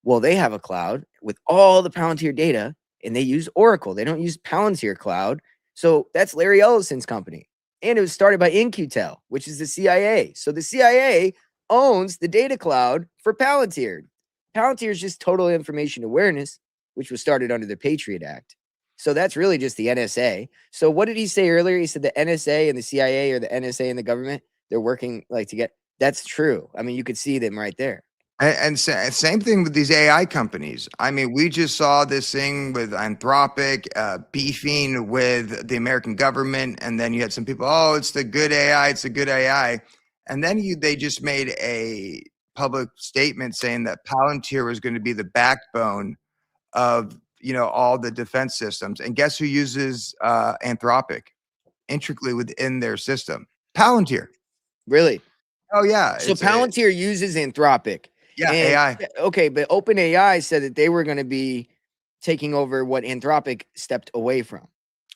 well, they have a cloud with all the Palantir data, and they use Oracle. They don't use Palantir Cloud. So that's Larry Ellison's company. And it was started by In-Q-Tel, which is the CIA. So the CIA owns the data cloud for Palantir. Palantir is just total information awareness, which was started under the Patriot Act. So that's really just the NSA. So what did he say earlier? He said the NSA and the CIA, or the NSA and the government, they're working like to get. That's true. I mean, you could see them right there. And same thing with these AI companies. I mean, we just saw this thing with Anthropic beefing with the American government. And then you had some people, oh, it's the good AI. It's the good AI. And then they just made a public statement saying that Palantir was going to be the backbone of, all the defense systems. And guess who uses Anthropic intricately within their system? Palantir. Really? Oh, yeah. So Palantir uses Anthropic. Yeah, And AI. okay, but OpenAI said that they were going to be taking over what Anthropic stepped away from.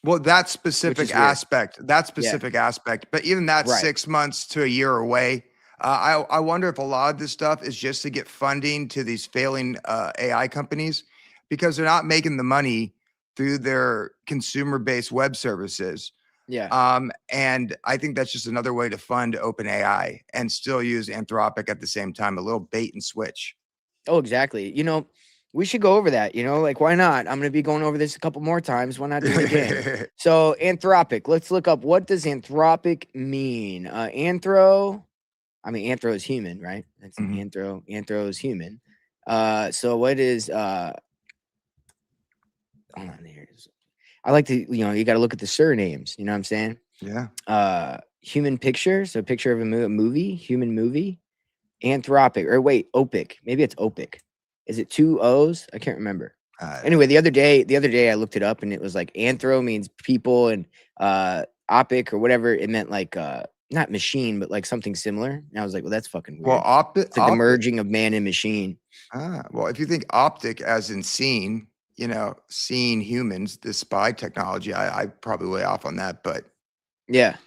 Well, that Which specific is weird. aspect, Yeah. but even that's Right. 6 months to a year away. I wonder if a lot of this stuff is just to get funding to these failing AI companies because they're not making the money through their consumer-based web services. Yeah. And I think that's just another way to fund OpenAI and still use Anthropic at the same time, a little bait and switch. Oh, exactly. We should go over that, like, why not? I'm going to be going over this a couple more times. Why not do it again? So Anthropic, let's look up, what does Anthropic mean? Anthro is human, right? That's Mhm. anthro is human. So what is, hold on here. I like to, you got to look at the surnames, you know what I'm saying? Yeah. Human picture. So picture of a movie, human movie. Anthropic, or wait, Opic. Maybe it's Opic. Is it 2 O's? I can't remember. Anyway, the other day I looked it up and it was like anthro means people, and opic or whatever, it meant like not machine, but like something similar. And I was like, well, that's fucking weird. Well, It's like the merging of man and machine. Well, if you think optic as in seeing, seeing humans, this spy technology, I probably way off on that, but Yeah.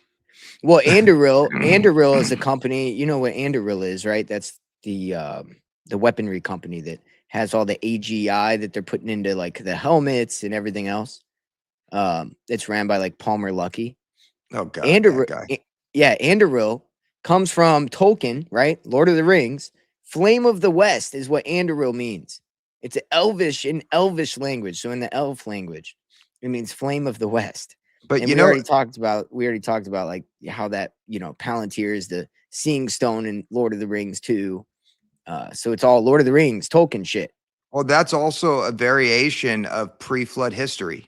Well, Anduril is a company. You know what Anduril is, right? That's the weaponry company that has all the AGI that they're putting into like the helmets and everything else. It's ran by like Palmer Luckey. Oh God, that guy. Yeah, Anduril comes from Tolkien, right? Lord of the Rings. Flame of the West is what Anduril means. It's an Elvish language. So in the elf language, it means flame of the West. But And we already talked about like how that, Palantir is the seeing stone in Lord of the Rings too. So it's all Lord of the Rings, Tolkien shit. Well, that's also a variation of pre-flood history,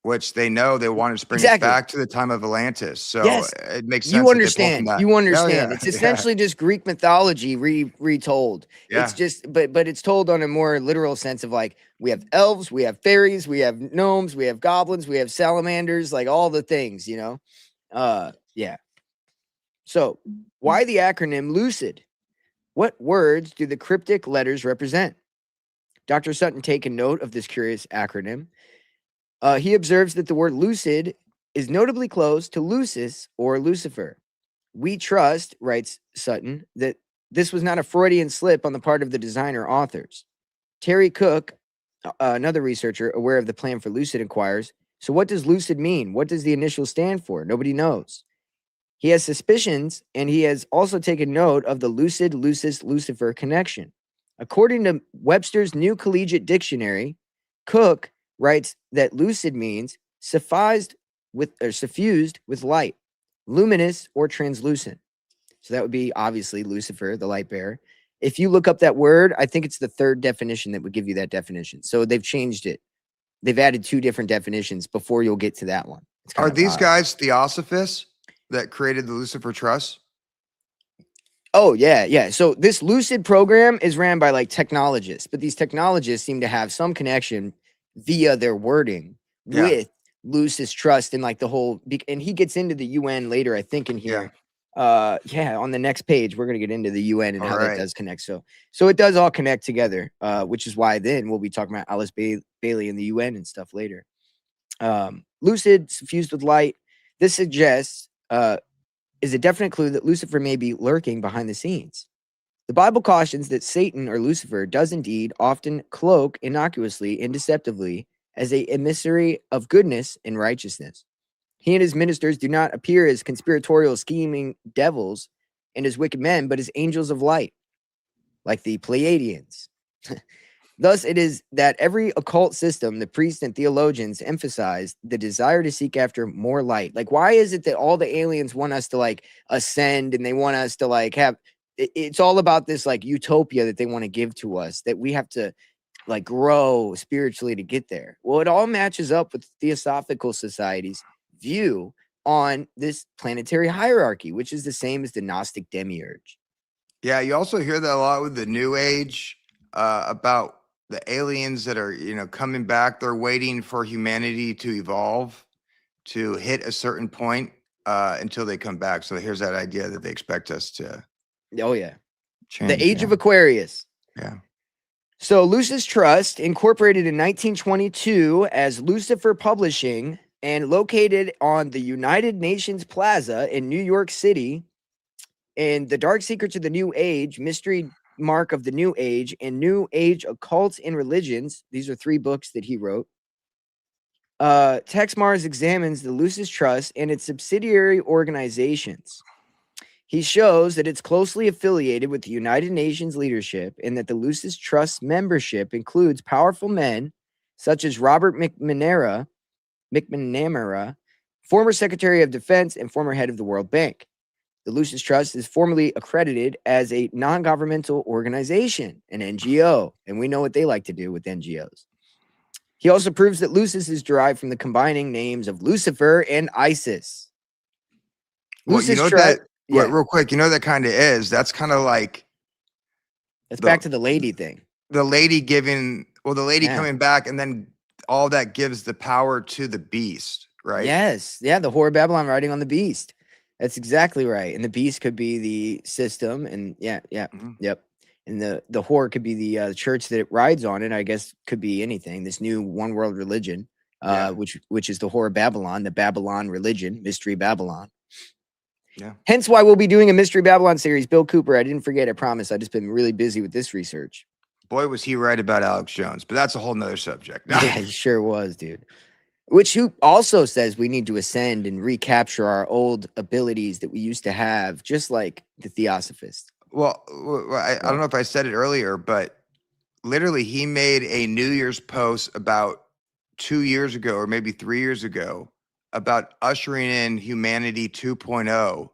which they know they wanted to bring us back to the time of Atlantis. So yes, it makes sense you that they pull from understand. that. You understand. Yeah, It's essentially just Greek mythology retold. Yeah. It's just, but it's told on a more literal sense of like, we have elves, we have fairies, we have gnomes, we have goblins, we have salamanders, like all the things, yeah. So why the acronym LUCID? What words do the cryptic letters represent? Dr. Sutton taken note of this curious acronym. He observes that the word lucid is notably close to Lucis or Lucifer. We trust, writes Sutton, that this was not a Freudian slip on the part of the designer authors. Terry Cook, another researcher aware of the plan for lucid, inquires, so what does lucid mean? What does the initial stand for? Nobody knows. He has suspicions, and he has also taken note of the lucid, lucis, Lucifer connection. According to Webster's New Collegiate Dictionary, Cook writes that lucid means suffused with light, luminous or translucent. So that would be obviously Lucifer, the light bearer. If you look up that word, I think it's the third definition that would give you that definition. So they've changed it. They've added 2 different definitions before you'll get to that one. Are these guys theosophists that created the Lucifer Trust? Oh, yeah. So this Lucid program is ran by like technologists, but these technologists seem to have some connection via their wording with Lucis Trust and like the whole, and he gets into the UN later, I think, in here. On the next page, we're going to get into the UN and how that does connect. So it does all connect together, which is why then we'll be talking about Alice Bailey and the UN and stuff later. Lucid, suffused with light. This suggests, is a definite clue that Lucifer may be lurking behind the scenes. The Bible cautions that Satan or Lucifer does indeed often cloak innocuously and deceptively as a emissary of goodness and righteousness. He and his ministers do not appear as conspiratorial, scheming devils and as wicked men, but as angels of light, like the Pleiadians. Thus, it is that every occult system, the priests and theologians emphasize the desire to seek after more light. Like, why is it that all the aliens want us to like ascend and they want us to like have, it's all about this like utopia that they want to give to us, that we have to like grow spiritually to get there. Well, it all matches up with Theosophical Society's view on this planetary hierarchy, which is the same as the Gnostic demiurge. Yeah, you also hear that a lot with the New Age about the aliens that are, coming back. They're waiting for humanity to evolve, to hit a certain point until they come back. So here's that idea that they expect us to. Oh yeah, change, the Age of Aquarius. Yeah. So Lucis Trust, incorporated in 1922 as Lucifer Publishing and located on the United Nations Plaza in New York City, and The Dark Secrets of the New Age, Mystery Mark of the New Age, and New Age Occults and Religions. These are 3 books that he wrote. Texe Marrs examines the Lucis Trust and its subsidiary organizations. He shows that it's closely affiliated with the United Nations leadership and that the Lucis Trust membership includes powerful men such as Robert McNamara, former Secretary of Defense and former head of the World Bank. The Lucis Trust is formally accredited as a non-governmental organization, an NGO, and we know what they like to do with NGOs. He also proves that Lucis is derived from the combining names of Lucifer and Isis. Well, Lucis Trust, real quick, that kind of is. That's kind of like. That's back to the lady thing. The lady coming back, and then all that gives the power to the beast, right? Yes. Yeah, the Whore of Babylon riding on the beast. That's exactly right. And the beast could be the system, and yep. And the whore could be the church that it rides on, and I guess could be anything. This new one world religion, which is the Whore of Babylon, the Babylon religion, Mystery Babylon. Yeah. Hence why we'll be doing a Mystery Babylon series. Bill Cooper, I didn't forget, I promise. I've just been really busy with this research. Boy, was he right about Alex Jones, but that's a whole nother subject. Yeah, he sure was, dude. Which who also says we need to ascend and recapture our old abilities that we used to have, just like the Theosophists. Well, I don't know if I said it earlier, but literally he made a New Year's post about 2 years ago, or maybe 3 years ago, about ushering in humanity 2.0,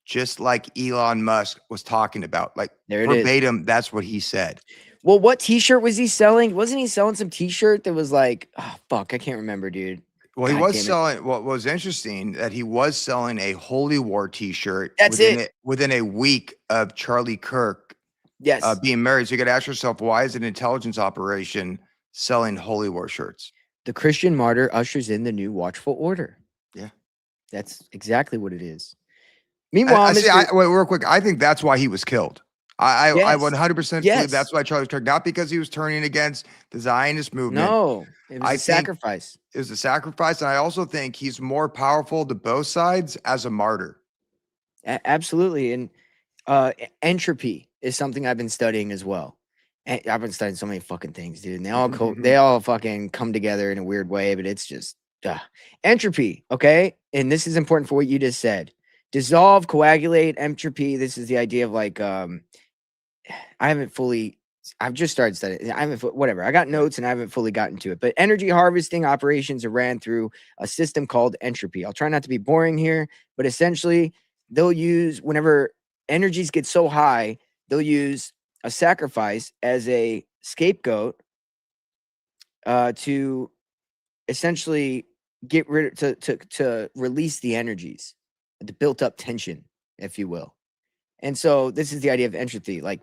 just like Elon Musk was talking about. Like verbatim, that's what he said. Well, what t-shirt was he selling? Wasn't he selling some t-shirt that was like, oh, fuck, I can't remember, dude. Well, he was selling, what was interesting, that he was selling a Holy War t-shirt within a week of Charlie Kirk being married. So you got to ask yourself, why is an intelligence operation selling Holy War shirts? The Christian martyr ushers in the new watchful order. Yeah. That's exactly what it is. Meanwhile, wait, real quick, I think that's why he was killed. I 100% believe that's why Charlie Kirk, not because he was turning against the Zionist movement. No, it was a sacrifice. It was a sacrifice. And I also think he's more powerful to both sides as a martyr. Absolutely. And entropy is something I've been studying as well. And I've been studying so many fucking things, dude. And they all fucking come together in a weird way, but it's just entropy. Okay. And this is important for what you just said. Dissolve, coagulate, entropy. This is the idea of like, I've just started studying. Whatever. I got notes and I haven't fully gotten to it. But energy harvesting operations are ran through a system called entropy. I'll try not to be boring here, but essentially they'll use, whenever energies get so high, they'll use a sacrifice as a scapegoat to essentially get rid to release the energies, the built up tension, if you will. And so this is the idea of entropy, like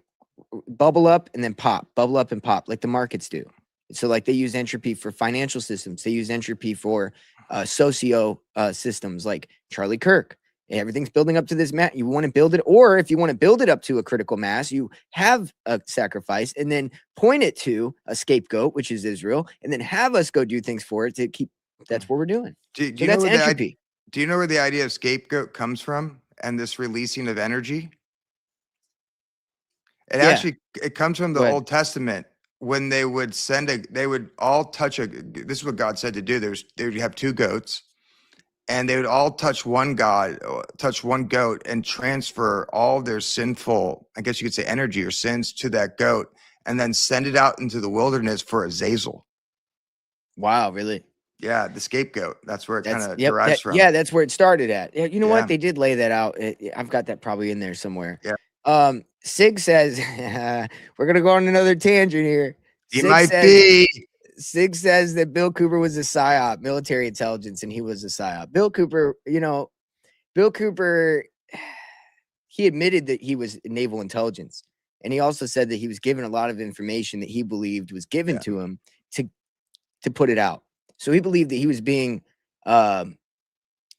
bubble up and then pop, bubble up and pop, like the markets do. So like they use entropy for financial systems. They use entropy for socio systems like Charlie Kirk. Everything's building up to this mass. You want to build it, or if you want to build it up to a critical mass, you have a sacrifice and then point it to a scapegoat, which is Israel, and then have us go do things for it to keep. That's what we're doing. Do you know entropy. Do you know where the idea of scapegoat comes from and this releasing of energy? It comes from the Old Testament when they would they would all touch this is what God said to do. They would have 2 goats and they would all touch one goat and transfer all their sinful, I guess you could say, energy or sins to that goat and then send it out into the wilderness for Azazel. Wow, really? Yeah, the scapegoat. That's where it kind of derives from. Yeah, that's where it started at. You know what? They did lay that out. I've got that probably in there somewhere. Yeah. Sig says, we're going to go on another tangent here. Sig says that Bill Cooper was a PSYOP, military intelligence, and he was a PSYOP. Bill Cooper, he admitted that he was naval intelligence. And he also said that he was given a lot of information that he believed was given to him to put it out. So he believed that he was being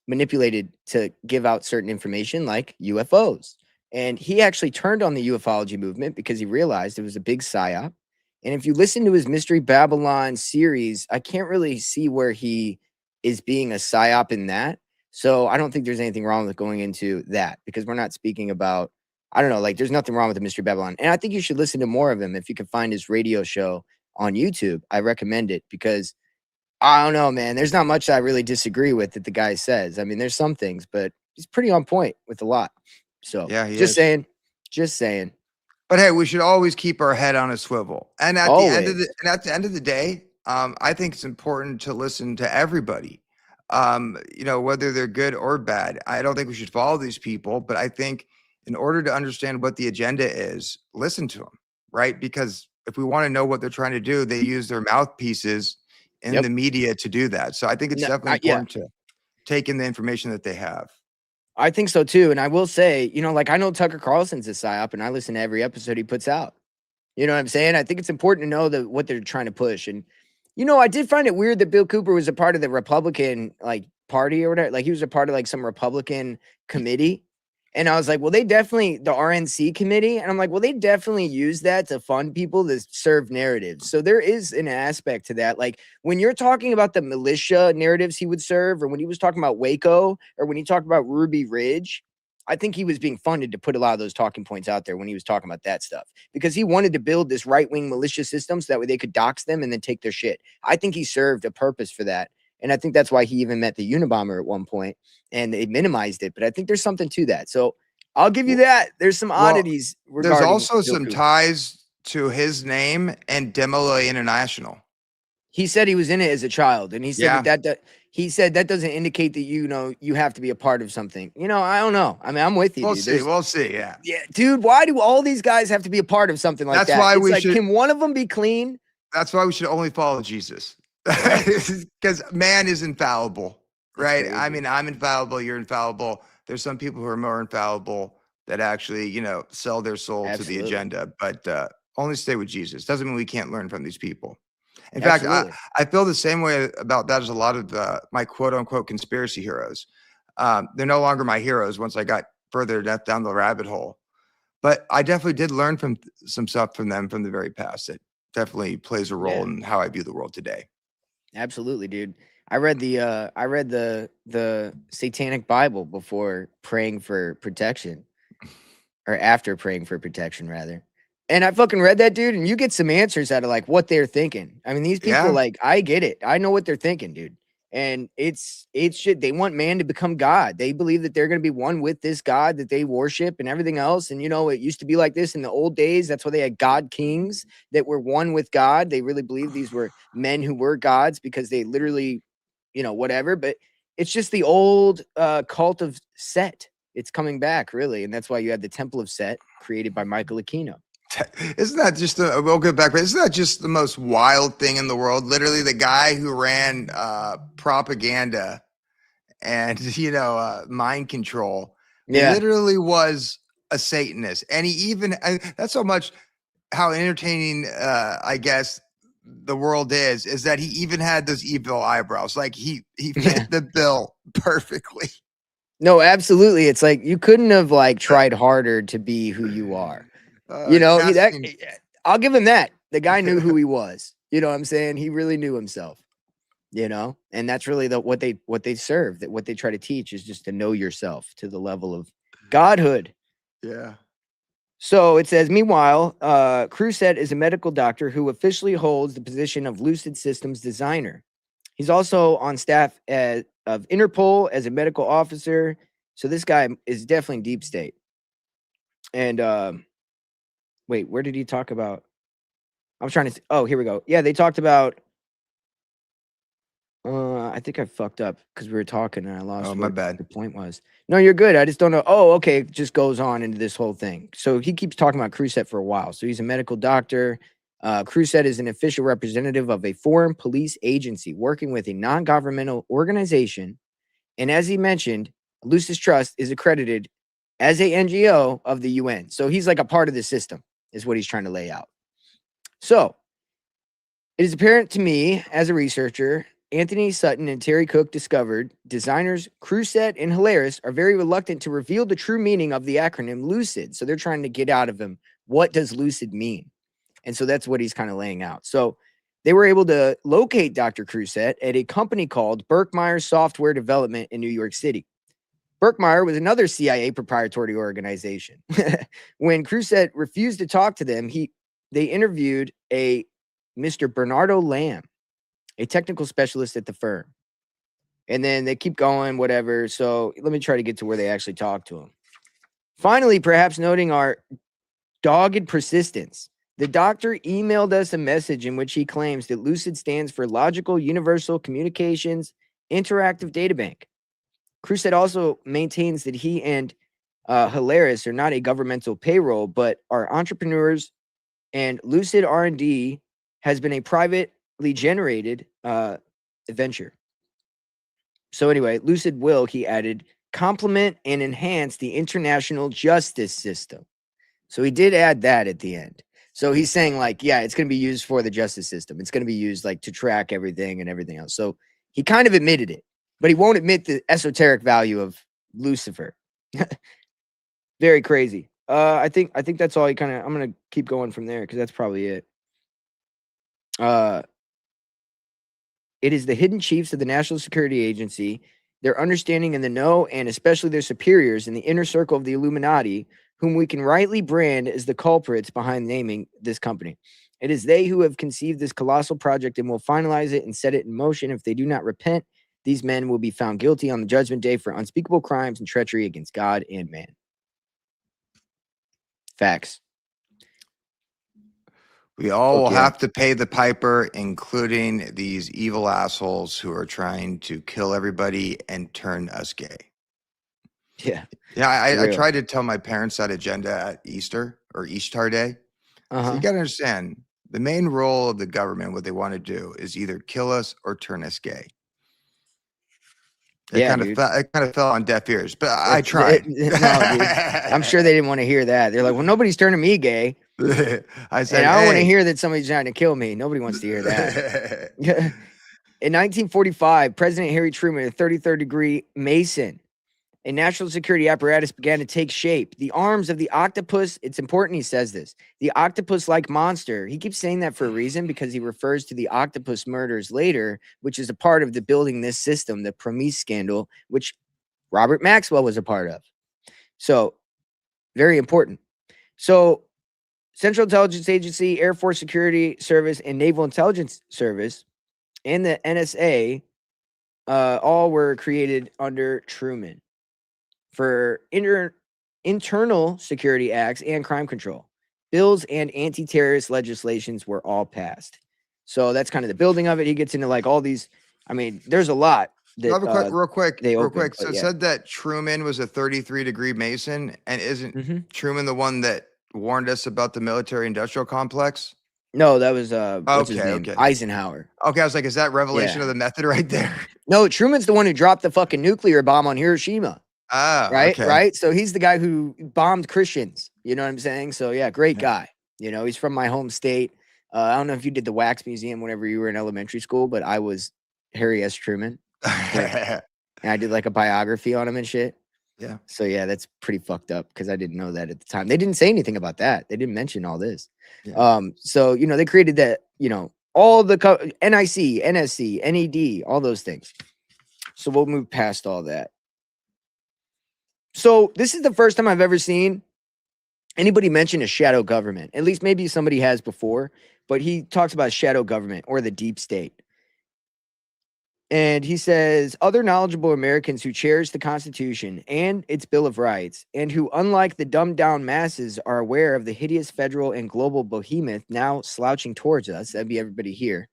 manipulated to give out certain information like UFOs. And he actually turned on the ufology movement because he realized it was a big psyop. And if you listen to his Mystery Babylon series, I can't really see where he is being a psyop in that. So I don't think there's anything wrong with going into that, because we're not speaking about, I don't know, like there's nothing wrong with the Mystery Babylon. And I think you should listen to more of him. If you can find his radio show on YouTube, I recommend it, because I don't know, man, there's not much I really disagree with that the guy says. I mean, there's some things, but he's pretty on point with a lot. So Yeah, he just is. saying. But hey, we should always keep our head on a swivel. And at Always. the end of the day, I think it's important to listen to everybody. Whether they're good or bad. I don't think we should follow these people, but I think in order to understand what the agenda is, listen to them, right? Because if we want to know what they're trying to do, they use their mouthpieces in the media to do that. So I think it's definitely important to take in the information that they have. I think so too. And I will say, like I know Tucker Carlson's a psyop, and I listen to every episode he puts out. You know what I'm saying? I think it's important to know what they're trying to push. And, I did find it weird that Bill Cooper was a part of the Republican party or whatever. Like he was a part of some Republican committee. And I was like, well, they definitely, the RNC committee. And I'm like, well, they definitely use that to fund people that serve narratives. So there is an aspect to that. Like when you're talking about the militia narratives he would serve, or when he was talking about Waco, or when he talked about Ruby Ridge, I think he was being funded to put a lot of those talking points out there when he was talking about that stuff, because he wanted to build this right-wing militia system so that way they could dox them and then take their shit. I think he served a purpose for that. And I think that's why he even met the Unabomber at one point, and they minimized it. But I think there's something to that. So I'll give you that. There's some oddities. There's also some ties to his name and Demolo International. He said he was in it as a child, and he said he said that doesn't indicate that you have to be a part of something. I don't know. I mean, I'm with you. We'll see. Yeah, dude. Why do all these guys have to be a part of something like that? That's why we should. Can one of them be clean? That's why we should only follow Jesus, because man is infallible, right? I mean, I'm infallible. You're infallible. There's some people who are more infallible that actually, sell their soul to the agenda. But only stay with Jesus. Doesn't mean we can't learn from these people. In fact, I feel the same way about that as a lot of my quote unquote conspiracy heroes. They're no longer my heroes once I got further down the rabbit hole. But I definitely did learn from some stuff from them from the very past. It definitely plays a role in how I view the world today. Absolutely, dude. I read the Satanic Bible before praying for protection, or after praying for protection, rather. And I fucking read that, dude, and you get some answers out of what they're thinking. I mean, these people, I get it. I know what they're thinking, dude. And it's shit. They want man to become God. They believe that they're going to be one with this God that they worship and everything else. And, it used to be like this in the old days. That's why they had God kings that were one with God. They really believed these were men who were gods, because they literally, whatever. But it's just the old cult of Set. It's coming back, really. And that's why you had the Temple of Set created by Michael Aquino. Isn't that just we'll get back, but isn't that just the most wild thing in the world? Literally the guy who ran propaganda and mind control literally was a Satanist. And he even that's so much how entertaining I guess the world is that he even had those evil eyebrows. Like he fit the bill perfectly. No, absolutely. It's like you couldn't have tried harder to be who you are. I'll give him that. The guy knew who he was. You know what I'm saying? He really knew himself. And that's really what they serve. That what they try to teach is just to know yourself to the level of godhood. Yeah. So it says, meanwhile, Crusett is a medical doctor who officially holds the position of Lucid Systems designer. He's also on staff of Interpol as a medical officer. So this guy is definitely deep state. And wait, where did he talk about? I'm trying to. Oh, here we go. Yeah, they talked about. I think I fucked up because we were talking and I lost. Oh, my bad. The point was. No, you're good. I just don't know. Oh, okay. It just goes on into this whole thing. So he keeps talking about Crusett for a while. So he's a medical doctor. Crusett is an official representative of a foreign police agency working with a non-governmental organization. And as he mentioned, Lucis Trust is accredited as a NGO of the UN. So he's like a part of the system, is what he's trying to lay out. So it is apparent to me as a researcher Anthony Sutton and Terry Cook discovered, designers Crusett and Hilaris are very reluctant to reveal the true meaning of the acronym LUCID. So they're trying to get out of him, what does LUCID mean? And so that's what he's kind of laying out. So they were able to locate Dr. Crusett at a company called Berkmeyer Software Development in New York City. Berkmeyer was another CIA proprietary organization. When Crusett refused to talk to them, they interviewed a Mr. Bernardo Lamb, a technical specialist at the firm. And then they keep going, whatever. So let me try to get to where they actually talk to him. Finally, perhaps noting our dogged persistence, the doctor emailed us a message in which he claims that LUCID stands for Logical Universal Communications Interactive Data Bank. Crusett also maintains that he and Hilaris are not a governmental payroll, but are entrepreneurs, and LUCID R&D has been a privately generated venture. So anyway, LUCID will, he added, complement and enhance the international justice system. So he did add that at the end. So he's saying like, yeah, it's going to be used for the justice system. It's going to be used like to track everything and everything else. So he kind of admitted it, but he won't admit the esoteric value of Lucifer. Very crazy. I think that's all he kind of, I'm going to keep going from there because that's probably it. It is the hidden chiefs of the National Security Agency, their understanding in the know, and especially their superiors in the inner circle of the Illuminati, whom we can rightly brand as the culprits behind naming this company. It is they who have conceived this colossal project and will finalize it and set it in motion. If they do not repent, these men will be found guilty on the judgment day for unspeakable crimes and treachery against God and man. Facts. We all will have to pay the piper, including these evil assholes who are trying to kill everybody and turn us gay. Yeah. Yeah, I tried to tell my parents that agenda at Easter or Ishtar Day. So you got to understand, the main role of the government, what they want to do is either kill us or turn us gay. It kind of fell on deaf ears, but I tried. No, dude. I'm sure they didn't want to hear that. They're like, well, nobody's turning me gay. I said, and I don't want to hear that somebody's trying to kill me. Nobody wants to hear that. In 1945, President Harry Truman, a 33rd degree Mason, a national security apparatus began to take shape. The arms of the octopus, it's important he says this, the octopus-like monster. He keeps saying that for a reason because he refers to the octopus murders later, which is a part of the building this system, the Prometheus scandal, which Robert Maxwell was a part of. So, very important. So, Central Intelligence Agency, Air Force Security Service, and Naval Intelligence Service, and the NSA all were created under Truman for internal security acts and crime control. Bills and anti-terrorist legislations were all passed. So that's kind of the building of it. He gets into like all these, I mean, there's a lot. That, real quick. So it said that Truman was a 33-degree Mason, and isn't Truman the one that warned us about the military-industrial complex? No, that was what's his name? Eisenhower. Okay, I was like, is that revelation of the method right there? No, Truman's the one who dropped the fucking nuclear bomb on Hiroshima. Right. Right. So he's the guy who bombed Christians. You know what I'm saying? So yeah, great guy. You know, he's from my home state. I don't know if you did the Wax Museum whenever you were in elementary school, but I was Harry S. Truman. And I did like a biography on him and shit. Yeah. So yeah, that's pretty fucked up because I didn't know that at the time. They didn't say anything about that. They didn't mention all this. Yeah. So you know, they created that. You know, all the NIC, NSC, NED, all those things. So we'll move past all that. So this is the first time I've ever seen anybody mention a shadow government. At least maybe somebody has before, but he talks about shadow government or the deep state. And he says, other knowledgeable Americans who cherish the Constitution and its Bill of Rights, and who, unlike the dumbed-down masses, are aware of the hideous federal and global behemoth now slouching towards us. That'd be everybody here.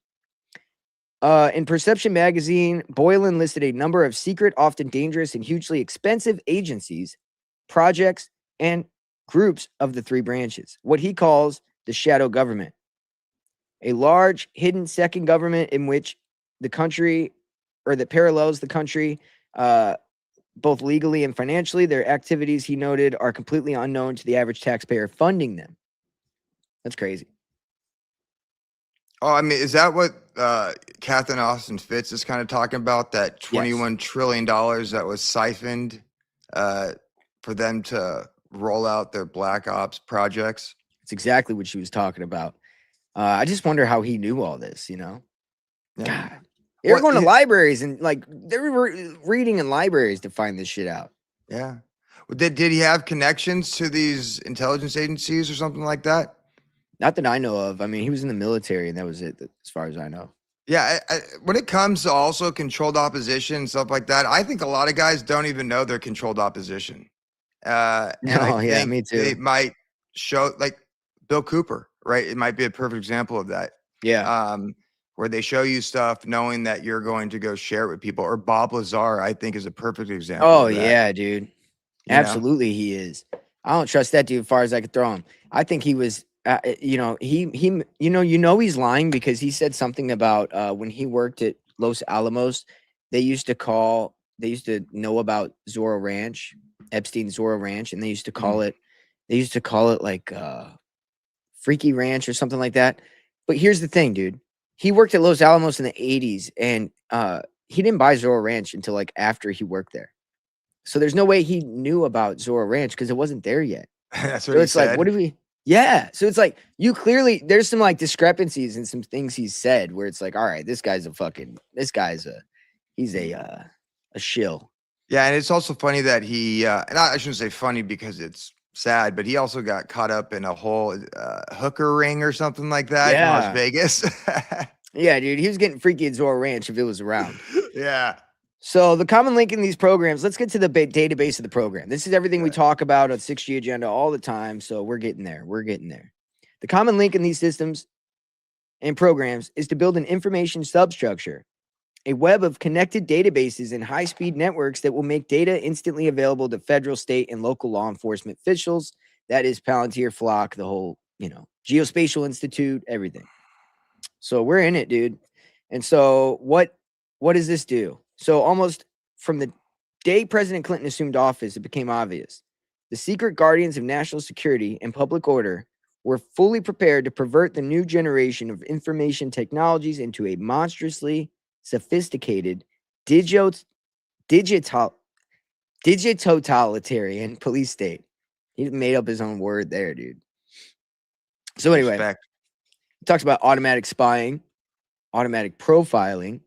In Perception magazine, Boylan listed a number of secret, often dangerous, and hugely expensive agencies, projects, and groups of the three branches, what he calls the shadow government. A large, hidden second government in which the country, or that parallels the country, both legally and financially. Their activities, he noted, are completely unknown to the average taxpayer funding them. That's crazy. Oh, I mean, is that what Catherine Austin Fitz is kind of talking about, that $21 trillion that was siphoned for them to roll out their black ops projects. It's exactly what she was talking about. I just wonder how he knew all this, you know? Yeah. God. They're going to libraries and like they were reading in libraries to find this shit out. Yeah. Did he have connections to these intelligence agencies or something like that? Not that I know of. I mean, he was in the military and that was it as far as I know. Yeah. When it comes to also controlled opposition and stuff like that, I think a lot of guys don't even know they're controlled opposition. And I think me too. It might show, like Bill Cooper, right? It might be a perfect example of that. Yeah. Where they show you stuff knowing that you're going to go share it with people. Or Bob Lazar, I think, is a perfect example. Oh, yeah, dude. Absolutely, he is. I don't trust that dude as far as I could throw him. I think he was, he's lying because he said something about when he worked at Los Alamos, they used to know about Zorro Ranch, Epstein Zorro Ranch, and they used to call it like Freaky Ranch or something like that. But here's the thing, dude. He worked at Los Alamos in the 80s, and he didn't buy Zorro Ranch until like after he worked there. So there's no way he knew about Zorro Ranch because it wasn't there yet. That's what he said. Like, what do we? Yeah. So it's like there's some like discrepancies in some things he said where it's like, all right, he's a shill. Yeah, and it's also funny that he, and I shouldn't say funny because it's sad, but he also got caught up in a whole hooker ring or something like that in Las Vegas. Yeah, dude, he was getting freaky at Zorro Ranch if it was around. Yeah. So the common link in these programs, let's get to the database of the program. This is everything we talk about on 6G Agenda all the time. So we're getting there. The common link in these systems and programs is to build an information substructure, a web of connected databases and high-speed networks that will make data instantly available to federal, state, and local law enforcement officials. That is Palantir, Flock, the whole, Geospatial Institute, everything. So we're in it, dude. And so what does this do? So almost from the day President Clinton assumed office, it became obvious. The secret guardians of national security and public order were fully prepared to pervert the new generation of information technologies into a monstrously sophisticated digitotalitarian police state. He made up his own word there, dude. So anyway, he talks about automatic spying, automatic profiling,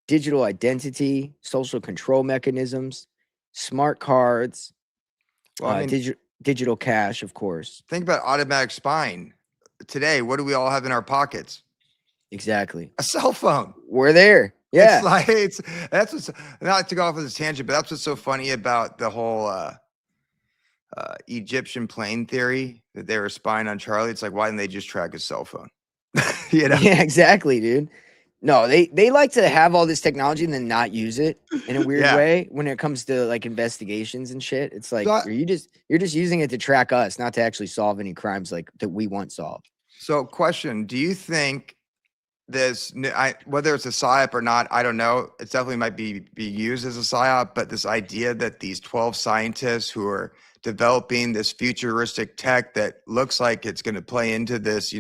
digital identity, social control mechanisms, smart cards, digital cash, of course. Think about automatic spying. Today, what do we all have in our pockets? Exactly. A cell phone. We're there. Yeah. That's what's, not to go off on this tangent, but that's what's so funny about the whole Egyptian plane theory that they were spying on Charlie. It's like, why didn't they just track his cell phone? Yeah, exactly, dude. No, they like to have all this technology and then not use it in a weird way when it comes to like investigations and shit. It's like you're just using it to track us, not to actually solve any crimes like that we want solved. So, question: do you think this, whether it's a psyop or not, I don't know. It definitely might be used as a psyop, but this idea that these 12 scientists who are developing this futuristic tech that looks like it's going to play into this,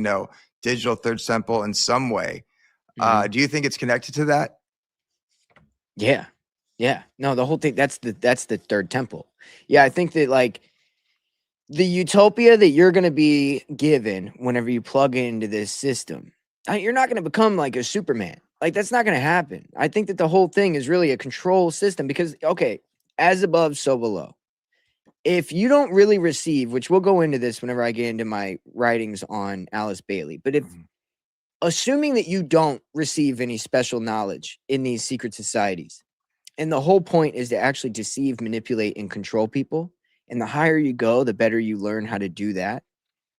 digital third temple in some way. Do you think it's connected to that? Yeah. No, the whole thing, that's the third temple. Yeah, I think that like the utopia that you're going to be given whenever you plug into this system, you're not going to become like a Superman. Like that's not going to happen. I think that the whole thing is really a control system because, okay, as above, so below. If you don't really receive, which we'll go into this whenever I get into my writings on Alice Bailey, but if assuming that you don't receive any special knowledge in these secret societies, and the whole point is to actually deceive, manipulate, and control people, and the higher you go, the better you learn how to do that.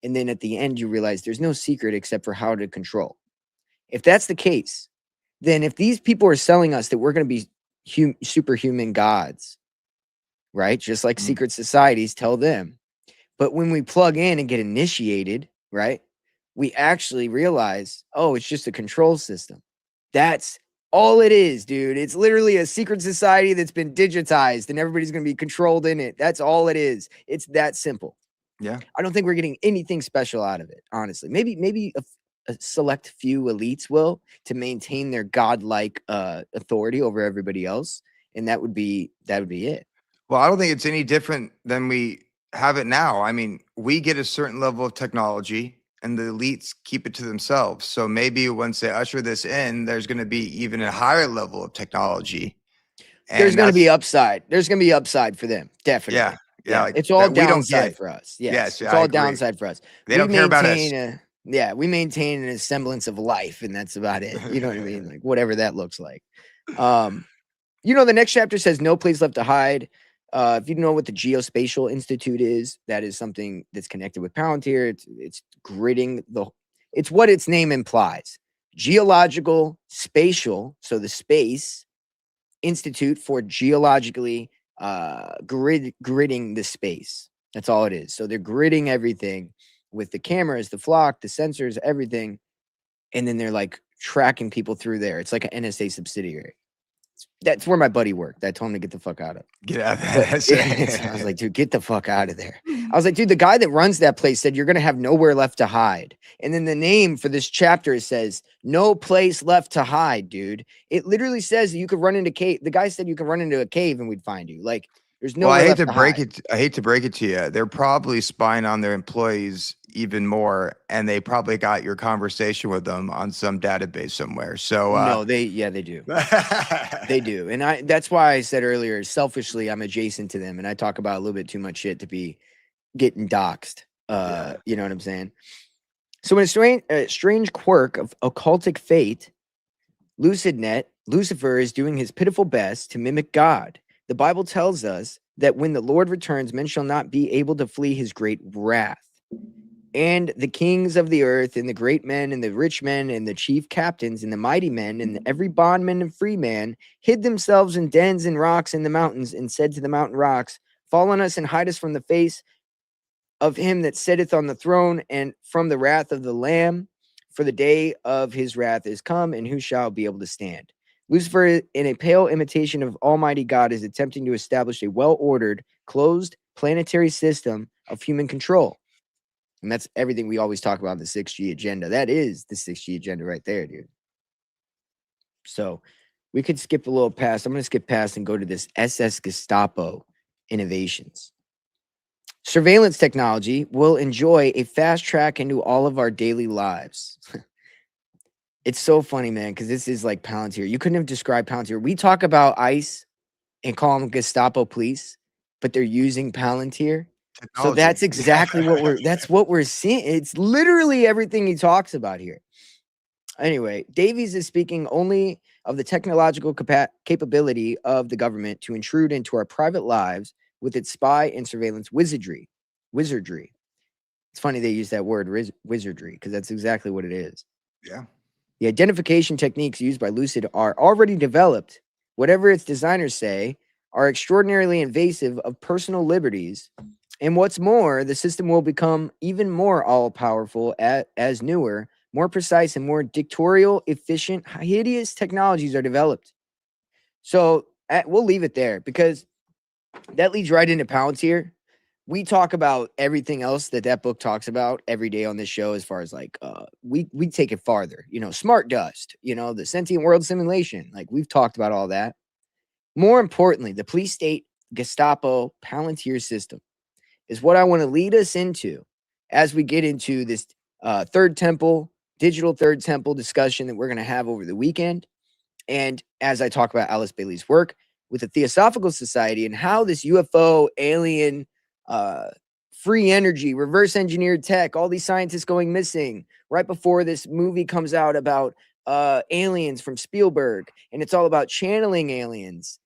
And then at the end, you realize there's no secret except for how to control. If that's the case, then if these people are selling us that we're going to be superhuman gods, right? Just like secret societies tell them. But when we plug in and get initiated, right, we actually realize, oh, it's just a control system. That's all it is, dude. It's literally a secret society that's been digitized and everybody's going to be controlled in it. That's all it is. It's that simple. Yeah. I don't think we're getting anything special out of it, honestly. Maybe a select few elites will to maintain their godlike authority over everybody else, and that would be it. Well, I don't think it's any different than we have it now. I mean, we get a certain level of technology and the elites keep it to themselves. So maybe once they usher this in, there's going to be even a higher level of technology. There's going to be upside. There's going to be upside for them. Definitely. Yeah. Like it's all we don't downside get. for us. Yes, It's all downside for us. They don't care about us. We maintain a semblance of life, and that's about it. You know what I mean? Like whatever that looks like. The next chapter says no place left to hide. If you know what the Geospatial Institute is, that is something that's connected with Palantir. It's gridding it's what its name implies. Geological, spatial, so the space institute for geologically gridding the space. That's all it is. So they're gridding everything with the cameras, the flock, the sensors, everything. And then they're like tracking people through there. It's like an NSA subsidiary. That's where my buddy worked. I told him to get the fuck out of. Get out of there. I was like, dude, get the fuck out of there. I was like, dude, the guy that runs that place said you're going to have nowhere left to hide. And then the name for this chapter says no place left to hide, dude. It literally says that you could run into cave. The guy said you could run into a cave and we'd find you. Like, there's no. Well, I hate to break it to you. They're probably spying on their employees even more, and they probably got your conversation with them on some database somewhere. So no, they do. They do. And that's why I said earlier, selfishly, I'm adjacent to them, and I talk about a little bit too much shit to be getting doxxed. You know what I'm saying? So in a strange quirk of occultic fate, L.U.C.I.D, Lucifer is doing his pitiful best to mimic God. The Bible tells us that when the Lord returns, men shall not be able to flee his great wrath. And the kings of the earth, and the great men, and the rich men, and the chief captains, and the mighty men, and every bondman and free man hid themselves in dens and rocks in the mountains, and said to the mountain rocks, fall on us and hide us from the face of him that sitteth on the throne, and from the wrath of the Lamb. For the day of his wrath is come, and who shall be able to stand? Lucifer, in a pale imitation of Almighty God, is attempting to establish a well-ordered, closed planetary system of human control. And that's everything we always talk about, the 6G agenda. That is the 6G agenda right there, dude. So we could skip a little past. I'm going to skip past and go to this SS Gestapo innovations. Surveillance technology will enjoy a fast track into all of our daily lives. It's so funny, man, because this is like Palantir. You couldn't have described Palantir. We talk about ICE and call them Gestapo police, but they're using Palantir. Technology. So that's exactly what we're seeing. It's literally everything he talks about here. Anyway, Davies is speaking only of the technological capability of the government to intrude into our private lives with its spy and surveillance wizardry. It's funny they use that word, wizardry, because that's exactly what it is. Yeah. The identification techniques used by L.U.C.I.D are already developed. Whatever its designers say, are extraordinarily invasive of personal liberties. And what's more, the system will become even more all-powerful as newer, more precise, and more dictatorial, efficient, hideous technologies are developed. So we'll leave it there, because that leads right into Palantir. We talk about everything else that book talks about every day on this show, as far as like we take it farther, smart dust, the sentient world simulation. Like, we've talked about all that. More importantly, the police state Gestapo Palantir system is what I want to lead us into as we get into this digital third temple discussion that we're going to have over the weekend. And as I talk about Alice Bailey's work with the Theosophical Society and how this UFO, alien, free energy, reverse engineered tech, all these scientists going missing right before this movie comes out about aliens from Spielberg, and it's all about channeling aliens.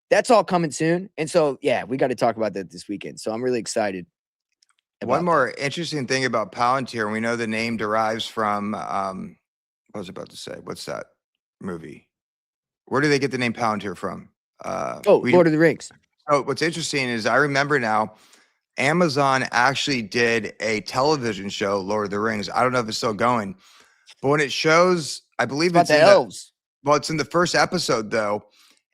That's all coming soon. And so, yeah, we got to talk about that this weekend. So I'm really excited. One more interesting thing about Palantir, we know the name derives from, what was I about to say? What's that movie? Where do they get the name Palantir from? Lord of the Rings. Oh, what's interesting is I remember now, Amazon actually did a television show, Lord of the Rings. I don't know if it's still going, but when it shows, I believe it's the elves. It's in the first episode though.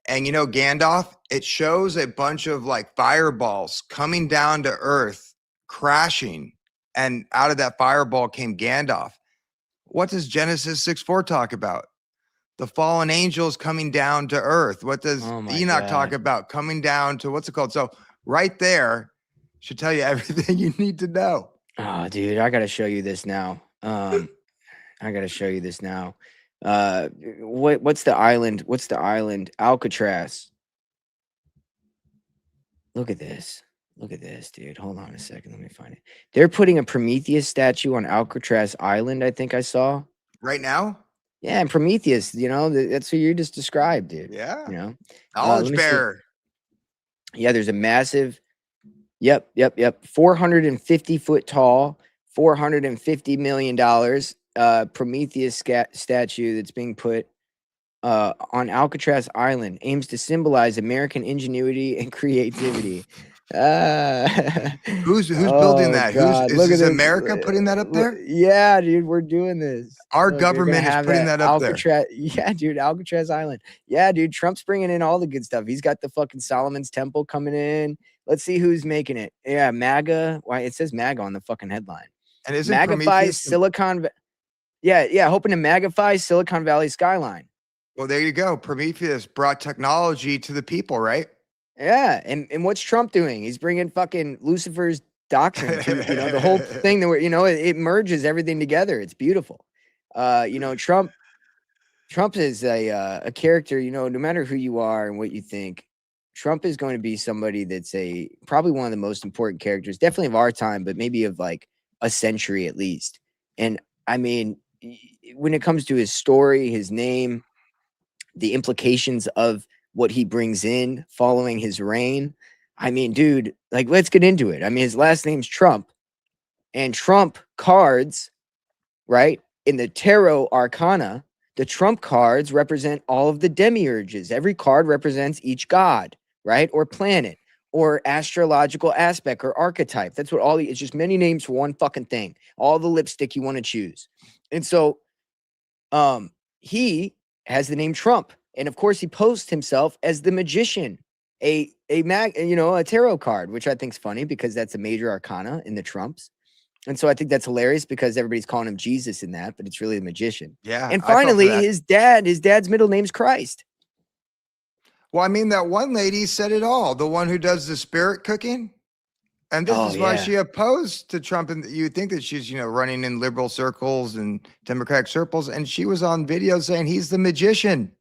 And Gandalf, it shows a bunch of like fireballs coming down to Earth, crashing. And out of that fireball came Gandalf. What does Genesis 6:4 talk about? The fallen angels coming down to earth. What does Enoch talk about? Coming down to, what's it called? So right there should tell you everything you need to know. Oh, dude, I got to show you this now. I got to show you this now. What's the island? What's the island? Alcatraz. Look at this. Look at this, dude. Hold on a second. Let me find it. They're putting a Prometheus statue on Alcatraz Island, I think I saw. Right now? Yeah, and Prometheus, you know, that's who you just described, dude. Yeah. You know? Knowledge bearer. Yeah, there's a massive, yep, 450 foot tall, $450 million Prometheus statue that's being put on Alcatraz Island, aims to symbolize American ingenuity and creativity. Who's building that? God. Is America putting that up there? Yeah, dude, we're doing this. Our government is putting that up there. Yeah, dude, Alcatraz Island. Yeah, dude, Trump's bringing in all the good stuff. He's got the fucking Solomon's Temple coming in. Let's see who's making it. Yeah, MAGA. Why it says MAGA on the fucking headline. And isn't Magnifies Silicon? Yeah, hoping to magnify Silicon Valley skyline. Well, there you go. Prometheus brought technology to the people, right? Yeah, and what's Trump doing? He's bringing fucking Lucifer's doctrine to, you know, the whole thing that we're, you know, it merges everything together. It's beautiful. You know, Trump is a character, you know, no matter who you are and what you think, Trump is going to be somebody that's probably one of the most important characters, definitely of our time, but maybe of like a century at least. And I mean, when it comes to his story, his name, the implications of what he brings in following his reign. I mean, dude, like, let's get into it. I mean, his last name's Trump, and Trump cards, right? In the tarot arcana, the Trump cards represent all of the demiurges. Every card represents each god, right? Or planet, or astrological aspect, or archetype. That's what it's just many names for one fucking thing. All the lipstick you want to choose. And so, he has the name Trump. And of course, he posts himself as the magician, a tarot card, which I think is funny because that's a major arcana in the Trumps. And so I think that's hilarious because everybody's calling him Jesus in that, but it's really the magician. Yeah. And finally, his dad's middle name's Christ. Well, I mean, that one lady said it all. The one who does the spirit cooking. And this is why she opposed to Trump. And you think that she's, you know, running in liberal circles and Democratic circles. And she was on video saying he's the magician.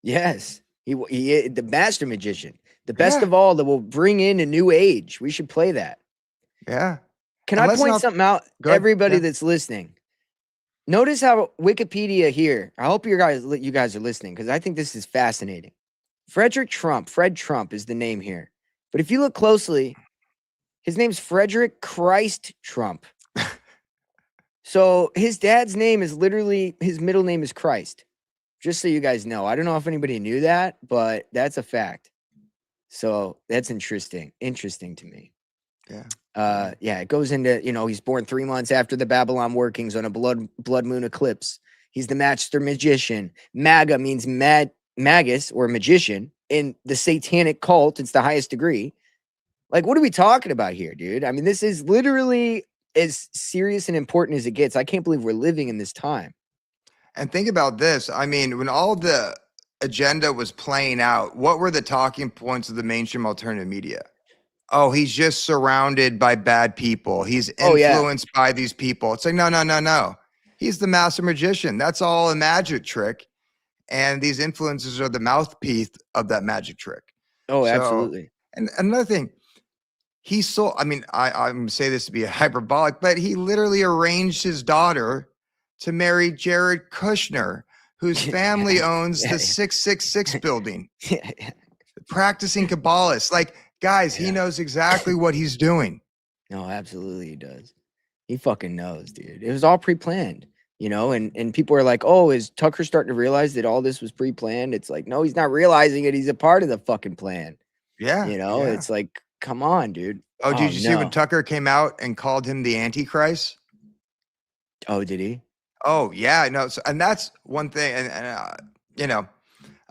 Yes, he the master magician, the best of all that will bring in a new age. We should play that. Yeah. Can I point something out? Everybody that's listening, notice how Wikipedia here. I hope you guys are listening because I think this is fascinating. Fred Trump is the name here. But if you look closely, his name's Frederick Christ Trump. So his dad's name is literally, his middle name is Christ. Just so you guys know. I don't know if anybody knew that, but that's a fact. So that's interesting to me. Yeah. It goes into, you know, he's born 3 months after the Babylon workings on a blood moon eclipse. He's the master magician. MAGA means magus or magician in the satanic cult. It's the highest degree. Like, what are we talking about here, dude? I mean, this is literally as serious and important as it gets. I can't believe we're living in this time. And think about this. I mean, when all the agenda was playing out, what were the talking points of the mainstream alternative media? Oh, he's just surrounded by bad people. He's influenced by these people. It's like, no. He's the master magician. That's all a magic trick. And these influences are the mouthpiece of that magic trick. Oh, absolutely. And another thing, I'm going to say this to be hyperbolic, but he literally arranged his daughter to marry Jared Kushner, whose family owns the 666 building. Practicing Kabbalist. Like, guys, he knows exactly what he's doing. No, absolutely he does. He fucking knows, dude. It was all pre-planned, you know, and people are like, oh, is Tucker starting to realize that all this was pre-planned? It's like, no, he's not realizing it. He's a part of the fucking plan. Yeah. You know, it's like, come on, dude. Oh, did you see when Tucker came out and called him the Antichrist? Oh, did he? Oh, yeah. No. So, and that's one thing. And you know,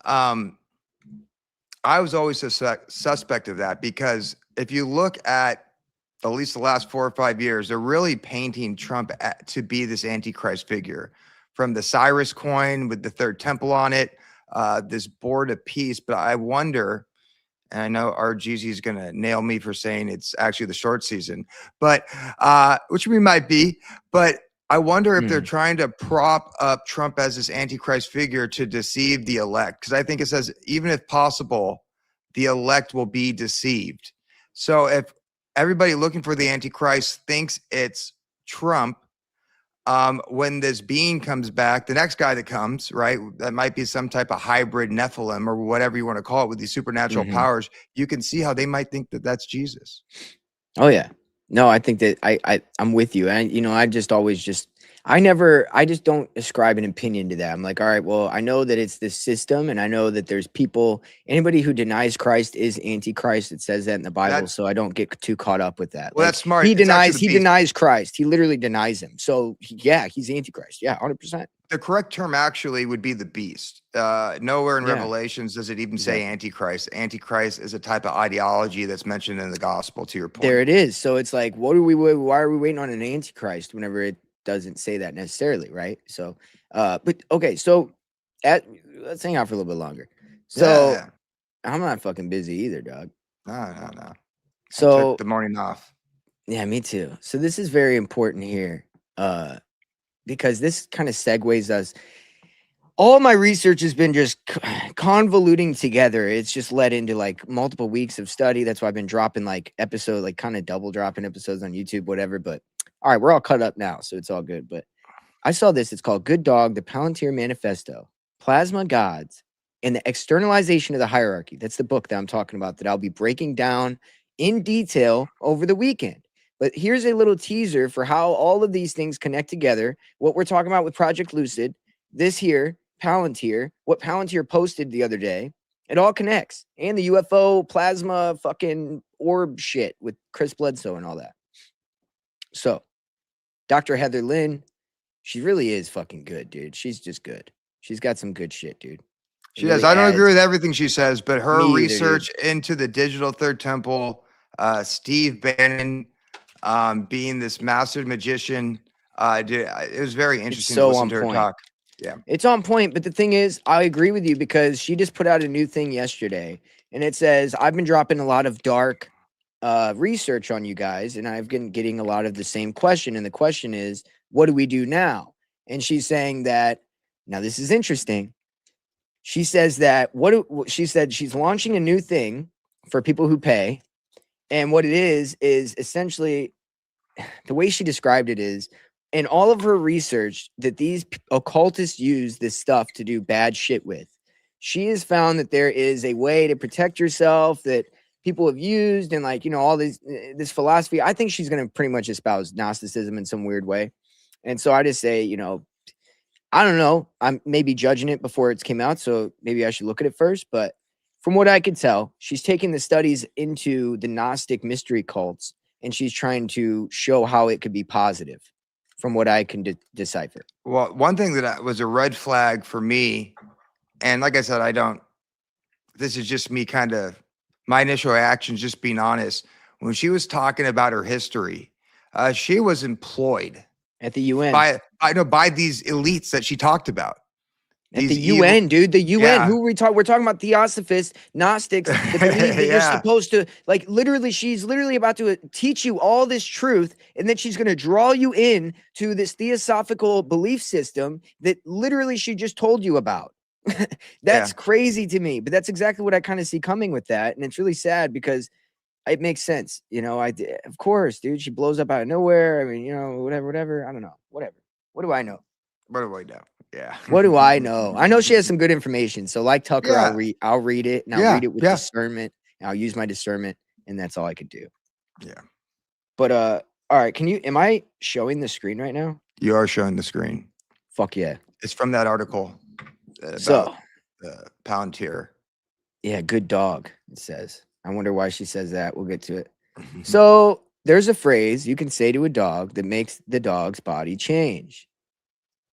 I was always a suspect of that because if you look at at least the last 4 or 5 years, they're really painting Trump to be this Antichrist figure. From the Cyrus coin with the third temple on it, this board of peace. But I wonder, and I know RGZ is going to nail me for saying it's actually the short season, but which we might be. But I wonder if they're trying to prop up Trump as this Antichrist figure to deceive the elect. Because I think it says, even if possible, the elect will be deceived. So if everybody looking for the Antichrist thinks it's Trump, when this being comes back, the next guy that comes, right, that might be some type of hybrid Nephilim or whatever you want to call it with these supernatural powers, you can see how they might think that that's Jesus. Oh yeah. No, I think that I'm with you. And, you know, I just don't ascribe an opinion to that. I'm like, all right, well, I know that it's this system, and I know that there's people, anybody who denies Christ is Antichrist. It says that in the Bible. So I don't get too caught up with that. Well, like, that's smart. He denies Christ. He literally denies him. So he's Antichrist. Yeah, 100%. The correct term actually would be the beast. Nowhere in Revelations does it even say Antichrist. Antichrist is a type of ideology that's mentioned in the gospel, to your point. There it is. So it's like, why are we waiting on an Antichrist whenever it doesn't say that necessarily, right? So, but okay, so let's hang out for a little bit longer. So I'm not fucking busy either, dog. No. So I took the morning off. Yeah, me too. So this is very important here, because this kind of segues us. All my research has been just convoluting together. It's just led into like multiple weeks of study. That's why I've been dropping like episodes, like kind of double dropping episodes on YouTube, whatever. But all right, we're all cut up now, so it's all good. But I saw this. It's called Good Dog, the Palantir Manifesto, Plasma Gods, and the Externalization of the Hierarchy. That's the book that I'm talking about that I'll be breaking down in detail over the weekend. But here's a little teaser for how all of these things connect together. What we're talking about with Project Lucid, this here, Palantir, what Palantir posted the other day, it all connects. And the UFO plasma fucking orb shit with Chris Bledsoe and all that. So, Dr. Heather Lynn, she really is fucking good, dude. She's just good. She's got some good shit, dude. She does. I don't agree with everything she sasays, but her research into the digital third temple, Steve Bannon being this massive magician, it was very interesting to listen to her talk. Yeah, it's on point. But the thing is, I agree with you because she just put out a new thing yesterday, and it says, I've been dropping a lot of dark research on you guys, and I've been getting a lot of the same question. And the question is, what do we do now? And she's saying that, now this is interesting. She says that she said she's launching a new thing for people who pay. And what it is essentially, the way she described it is, in all of her research that these occultists use this stuff to do bad shit with, she has found that there is a way to protect yourself that people have used, and like, you know, all this philosophy. I think she's going to pretty much espouse Gnosticism in some weird way. And so I just say, you know, I don't know. I'm maybe judging it before it's came out, so maybe I should look at it first. But from what I could tell, she's taking the studies into the Gnostic mystery cults, and she's trying to show how it could be positive from what I can decipher. Well, one thing that was a red flag for me, and like I said, this is just me kind of, my initial reaction, just being honest. When she was talking about her history, she was employed at the UN by these elites that she talked about. At the UN, dude, the UN. Who we talk? We're talking about Theosophists, Gnostics that believe that you're supposed to, like, literally. She's literally about to teach you all this truth, and then she's going to draw you in to this theosophical belief system that literally she just told you about. That's crazy to me, but that's exactly what I kind of see coming with that, and it's really sad because it makes sense. You know, of course, dude. She blows up out of nowhere. I mean, you know, whatever. I don't know. Whatever. What do I know? What do I know? Yeah. What do I know? I know she has some good information. So like Tucker, I'll read it, and I'll read it with discernment, and I'll use my discernment, and that's all I could do. Yeah. But all right, am I showing the screen right now? You are showing the screen. Fuck yeah. It's from that article about Palantir. Yeah, good dog, it says. I wonder why she says that. We'll get to it. So there's a phrase you can say to a dog that makes the dog's body change.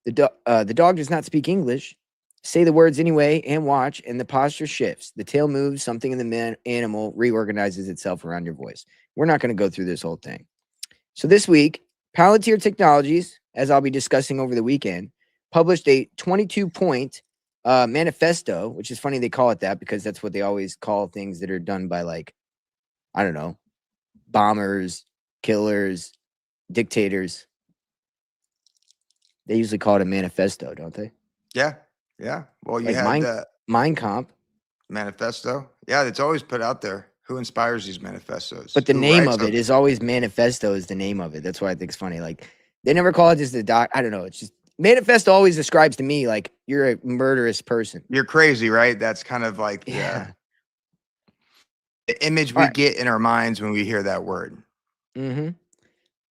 The dog does not speak English. Say the words anyway and watch, and the posture shifts. The tail moves, something in the animal reorganizes itself around your voice. We're not going to go through this whole thing. So this week, Palantir Technologies, as I'll be discussing over the weekend, published a 22-point manifesto, which is funny they call it that because that's what they always call things that are done by, like, I don't know, bombers, killers, dictators. They usually call it a manifesto, don't they? Yeah. Yeah. Well, you Like had the Mein Kampf. manifesto. Yeah, it's always put out there. Who inspires these manifestos? But the Who name writes of it them? is always manifesto is the name of it. That's why I think it's funny. Like, they never call it just the doc. I don't know. It's just manifesto always describes to me like you're a murderous person. You're crazy, right? That's kind of like Yeah. the image All we right. get in our minds when we hear that word. Mm-hmm.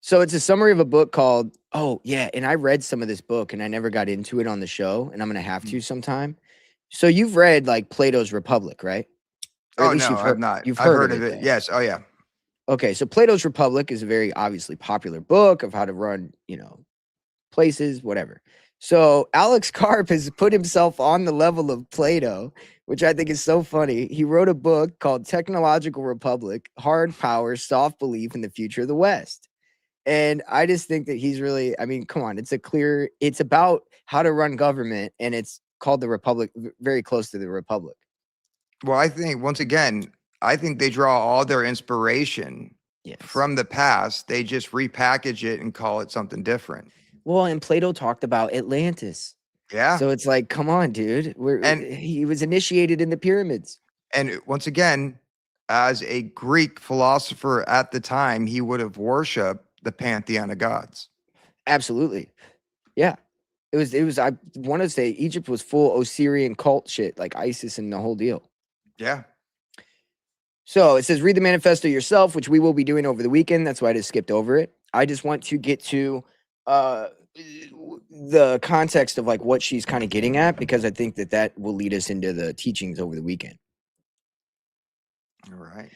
So it's a summary of a book called, oh, yeah. And I read some of this book and I never got into it on the show. And I'm going to have to sometime. So you've read like Plato's Republic, right? Or at Oh least no, I've not. you've I've heard heard of of it it. though. Yes. Oh yeah. Okay. So Plato's Republic is a very obviously popular book of how to run, places, whatever. So Alex Karp has put himself on the level of Plato, which I think is so funny. He wrote a book called Technological Republic, Hard Power, Soft Belief in the Future of the West. And I just think that he's really, I mean, come on, it's about how to run government, and it's called the Republic, very close to the Republic. Well, I think once again, I think they draw all their inspiration from the past. They just repackage it and call it something different. Well, and Plato talked about Atlantis. Yeah. So it's like, come on, dude. He was initiated in the pyramids. And once again, as a Greek philosopher at the time, he would have worshipped the pantheon of gods. Absolutely. Yeah. It was I want to say Egypt was full Osirian cult shit, like ISIS and the whole deal. Yeah. So it says read the manifesto yourself, which we will be doing over the weekend. That's why I just skipped over it. I just want to get to the context of like what she's kind of getting at, because I think that will lead us into the teachings over the weekend. All right.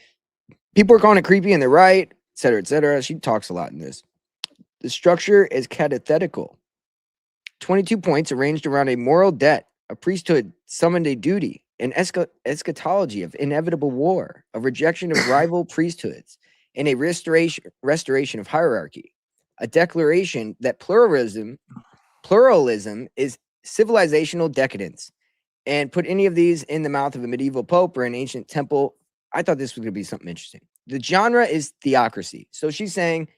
People are calling it creepy and they're right, et cetera, et cetera. She talks a lot in this. The structure is catechetical. 22 points arranged around a moral debt, a priesthood summoned a duty, an eschatology of inevitable war, a rejection of rival priesthoods, and a restoration of hierarchy, a declaration that pluralism is civilizational decadence. And put any of these in the mouth of a medieval pope or an ancient temple, I thought this was going to be something interesting. The genre is theocracy. So she's saying,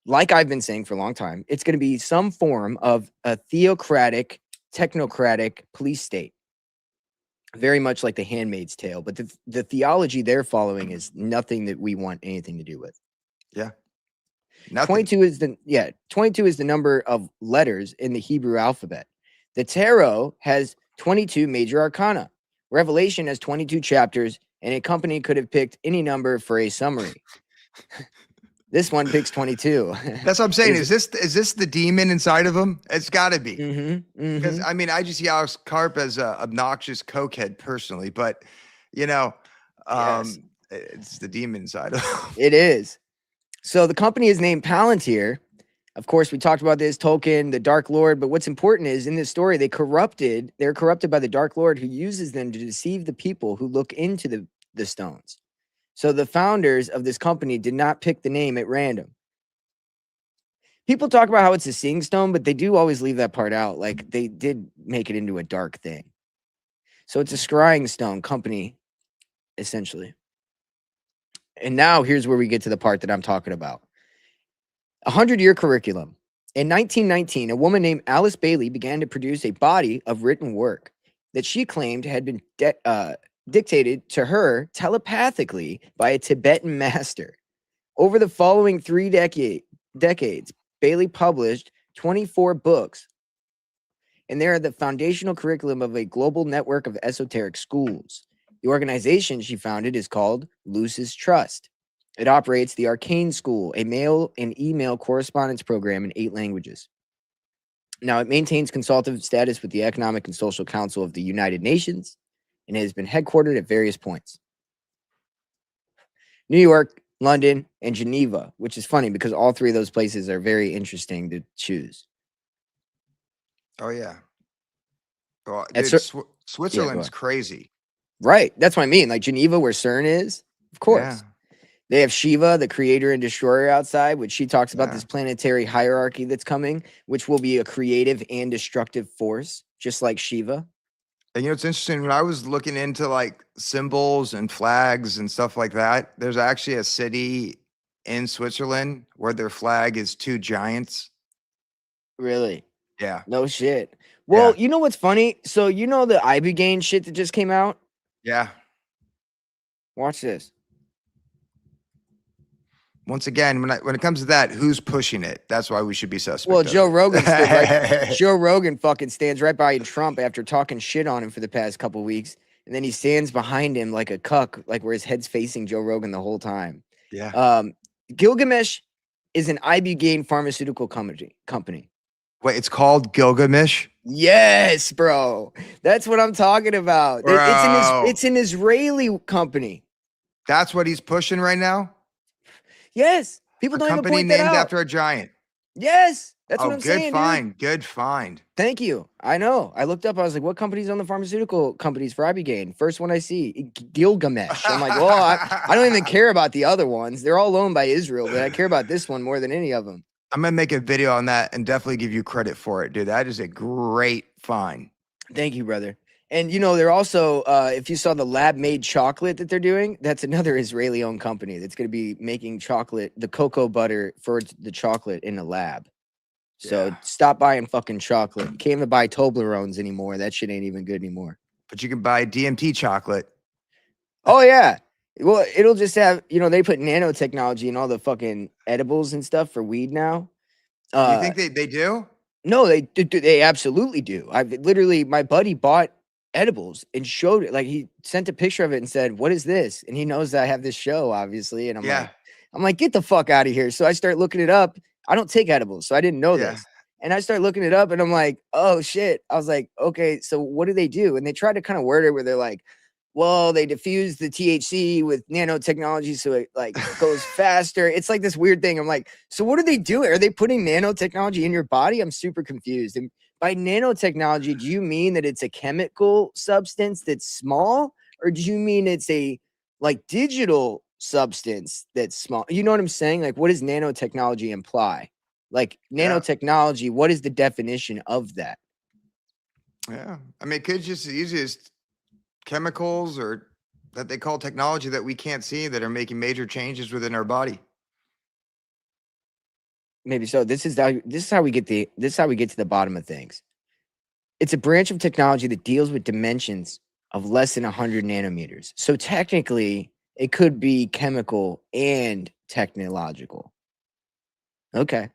like I've been saying for a long time, it's going to be some form of a theocratic, technocratic police state. Very much like The Handmaid's Tale. But the theology they're following is nothing that we want anything to do with. Yeah. Nothing. 22 is the number of letters in the Hebrew alphabet. The tarot has 22 major arcana. Revelation has 22 chapters, and a company could have picked any number for a summary. This one picks 22. That's what I'm saying. Is this the demon inside of him? It's got to be. Because I mean, I just see Alex Karp as a obnoxious cokehead personally, but yes. It's the demon inside of him. It is. So the company is named Palantir. Of course, we talked about this, Tolkien, the Dark Lord. But what's important is in this story, they're corrupted by the Dark Lord, who uses them to deceive the people who look into the stones. So the founders of this company did not pick the name at random. People talk about how it's a seeing stone, but they do always leave that part out. Like they did make it into a dark thing. So it's a scrying stone company, essentially. And now here's where we get to the part that I'm talking about. 100-year curriculum. In 1919, a woman named Alice Bailey began to produce a body of written work that she claimed had been dictated to her telepathically by a Tibetan master. Over the following 3 decades, Bailey published 24 books, and they are the foundational curriculum of a global network of esoteric schools. The organization she founded is called Lucis Trust. It operates the Arcane School, a mail and email correspondence program in 8 languages. Now, it maintains consultative status with the Economic and Social Council of the United Nations, and it has been headquartered at various points. New York, London, and Geneva, which is funny because all 3 of those places are very interesting to choose. Oh, yeah. Well, dude, Switzerland's crazy. Right. That's what I mean. Like Geneva, where CERN is, of course. They have Shiva, the creator and destroyer outside, which she talks about this planetary hierarchy that's coming, which will be a creative and destructive force, just like Shiva. And it's interesting, when I was looking into like symbols and flags and stuff like that, there's actually a city in Switzerland where their flag is 2 giants. Really? Yeah. No shit. Well, you know what's funny? So you know the ibogaine shit that just came out? Yeah. Watch this. Once again, when it comes to that, who's pushing it? That's why we should be suspect. Well, Joe Rogan stood right. Joe Rogan fucking stands right by Trump after talking shit on him for the past couple weeks, and then he stands behind him like a cuck, like where his head's facing Joe Rogan the whole time. Yeah. Gilgamesh is an ibogaine pharmaceutical company. Wait, it's called Gilgamesh? Yes, bro. That's what I'm talking about. It's an Israeli company. That's what he's pushing right now? Yes. People don't even point that out. Company named after a giant. Yes. That's what I'm saying. Good find. Good find. Thank you. I know. I looked up. I was like, what companies on the pharmaceutical companies for ibogaine? First one I see, Gilgamesh. I'm like, well, I don't even care about the other ones. They're all owned by Israel, but I care about this one more than any of them. I'm going to make a video on that and definitely give you credit for it, dude. That is a great find. Thank you, brother. And, they're also, if you saw the lab-made chocolate that they're doing, that's another Israeli-owned company that's going to be making chocolate, the cocoa butter for the chocolate in a lab. So stop buying fucking chocolate. You can't even buy Toblerones anymore. That shit ain't even good anymore. But you can buy DMT chocolate. Oh, yeah. Well, it'll just have, they put nanotechnology in all the fucking edibles and stuff for weed now. You think they do? No, they absolutely do. My buddy bought edibles and showed it. Like, he sent a picture of it and said, "What is this?" And he knows that I have this show, obviously. And I'm like, get the fuck out of here. So I start looking it up. I don't take edibles, so I didn't know this. And I start looking it up and I'm like, oh shit. I was like, okay, so what do they do? And they tried to kind of word it where they're like, well, they diffuse the THC with nanotechnology so it like goes faster. It's like this weird thing. I'm like, so what are they doing? Are they putting nanotechnology in your body? I'm super confused. And by nanotechnology, do you mean that it's a chemical substance that's small? Or do you mean it's a like digital substance that's small? You know what I'm saying? Like, what does nanotechnology imply? Like nanotechnology, what is the definition of that? Yeah. I mean, it could just as easy as chemicals or that they call technology that we can't see that are making major changes within our body. Maybe so. This is how we get to the bottom of things. It's a branch of technology that deals with dimensions of less than 100 nanometers. So technically, it could be chemical and technological. Okay.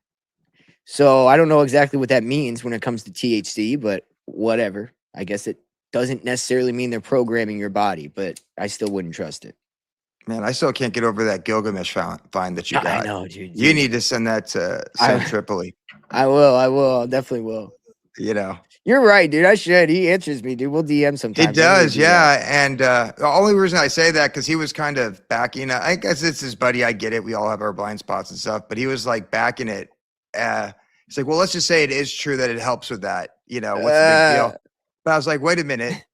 So I don't know exactly what that means when it comes to THC, but whatever. I guess it doesn't necessarily mean they're programming your body, but I still wouldn't trust it. Man, I still can't get over that Gilgamesh find that you got. I know, dude. You need to send that to Tripoli. I will. I definitely will. You're right, dude. I should. He answers me, dude. We'll DM sometimes. He does, yeah. And the only reason I say that, because he was kind of backing it. I guess it's his buddy. I get it. We all have our blind spots and stuff. But he was like backing it. He's like, well, let's just say it is true that it helps with that. What's the big deal? But I was like, wait a minute.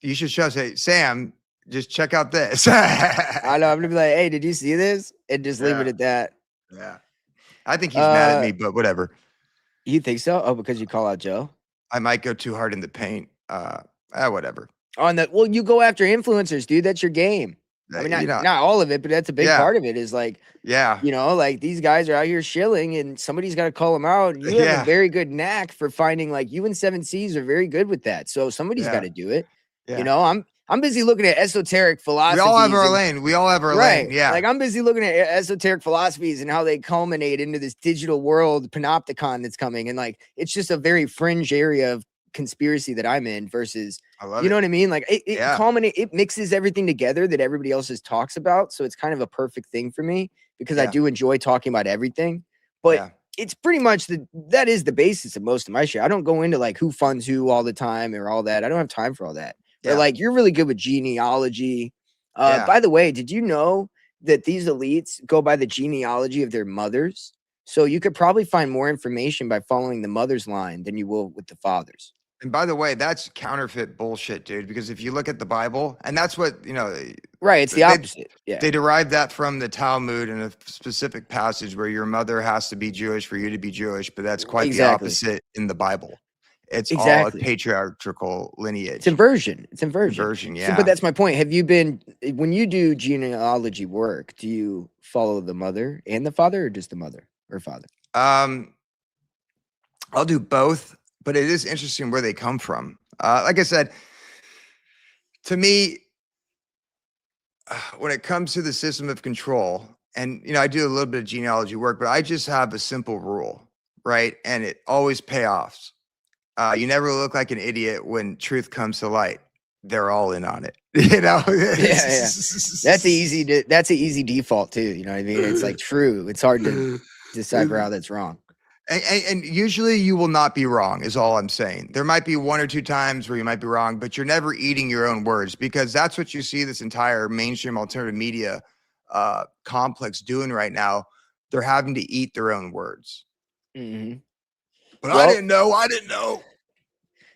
You should say, Sam, just check out this. I know. I'm going to be like, hey, did you see this? And just leave it at that. Yeah. I think he's mad at me, but whatever. You think so? Oh, because you call out Joe? I might go too hard in the paint. Whatever. Well, you go after influencers, dude. That's your game. I mean, not all of it, but that's a big part of it is like, like these guys are out here shilling and somebody's got to call them out. You have a very good knack for finding, like, you and 7Cs are very good with that. So somebody's got to do it. Yeah. I'm busy looking at esoteric philosophies. We all have our lane. We all have our lane. Yeah. Like, I'm busy looking at esoteric philosophies and how they culminate into this digital world panopticon that's coming. And like, it's just a very fringe area of conspiracy that I'm in versus, you know what I mean? Like it mixes everything together that everybody else talks about. So it's kind of a perfect thing for me because I do enjoy talking about everything, but it's pretty much that is the basis of most of my shit. I don't go into like who funds who all the time or all that. I don't have time for all that. But like, you're really good with genealogy. By the way, did you know that these elites go by the genealogy of their mothers? So you could probably find more information by following the mother's line than you will with the father's. And by the way, that's counterfeit bullshit, dude. Because if you look at the Bible, and that's what, Right. It's the opposite. Yeah. They derived that from the Talmud in a specific passage where your mother has to be Jewish for you to be Jewish, but that's quite the opposite in the Bible. It's all a patriarchal lineage. It's inversion. It's inversion. Inversion, yeah. So, but that's my point. When you do genealogy work, do you follow the mother and the father, or just the mother or father? I'll do both, but it is interesting where they come from. Like I said, to me, when it comes to the system of control, and I do a little bit of genealogy work, but I just have a simple rule, right? And it always payoffs. You never look like an idiot when truth comes to light. They're all in on it. Yeah. That's an easy default too. You know what I mean? It's like true. It's hard to decipher how that's wrong. And usually you will not be wrong, is all I'm saying. There might be one or two times where you might be wrong, but you're never eating your own words, because that's what you see this entire mainstream alternative media complex doing right now. They're having to eat their own words. Mm-hmm. But I didn't know.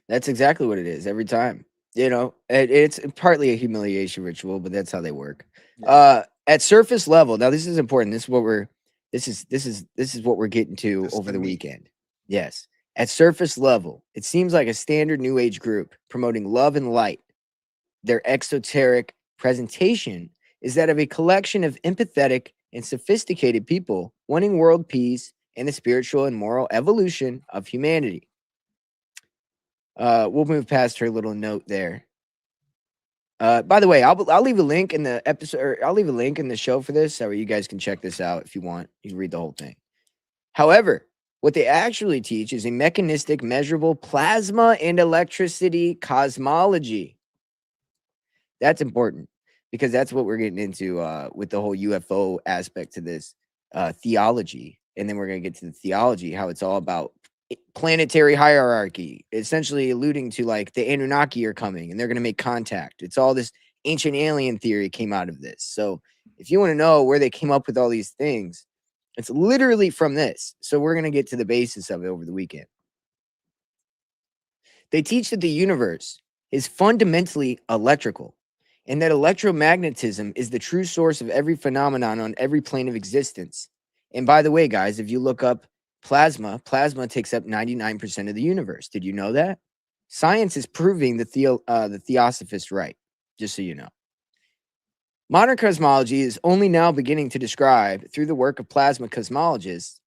That's exactly what it is every time. It's partly a humiliation ritual, but that's how they work. Yeah. At surface level, now this is important. This is what we're getting to over the weekend. Yes. At surface level, it seems like a standard New Age group promoting love and light. Their exoteric presentation is that of a collection of empathetic and sophisticated people wanting world peace and the spiritual and moral evolution of humanity. We'll move past her little note there. By the way, I'll leave a link in the episode, or I'll leave a link in the show for this, so you guys can check this out if you want. You can read the whole thing. However, what they actually teach is a mechanistic, measurable plasma and electricity cosmology. That's important, because that's what we're getting into with the whole UFO aspect to this theology. And then we're going to get to the theology, how it's all about planetary hierarchy, essentially alluding to like the Anunnaki are coming and they're going to make contact. It's all this ancient alien theory came out of this. So if you want to know where they came up with all these things, it's literally from this. So we're going to get to the basis of it over the weekend. They teach that the universe is fundamentally electrical, and that electromagnetism is the true source of every phenomenon on every plane of existence. And by the way, guys, if you look up plasma takes up 99% of the universe. Did you know that? Science is proving the theosophist right, just so you know. Modern cosmology is only now beginning to describe, through the work of plasma cosmologists,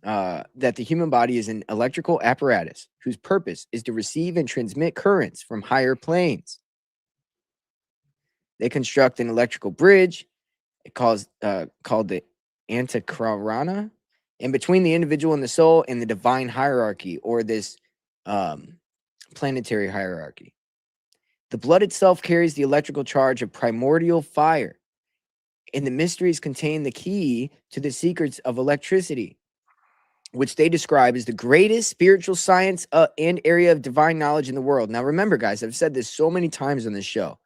that the human body is an electrical apparatus whose purpose is to receive and transmit currents from higher planes. They construct an electrical bridge called the antakarana, and between the individual and the soul and the divine hierarchy, or this planetary hierarchy. The blood itself carries the electrical charge of primordial fire, and the mysteries contain the key to the secrets of electricity, which they describe as the greatest spiritual science and area of divine knowledge in the world. Now, remember, guys, I've said this so many times on this show.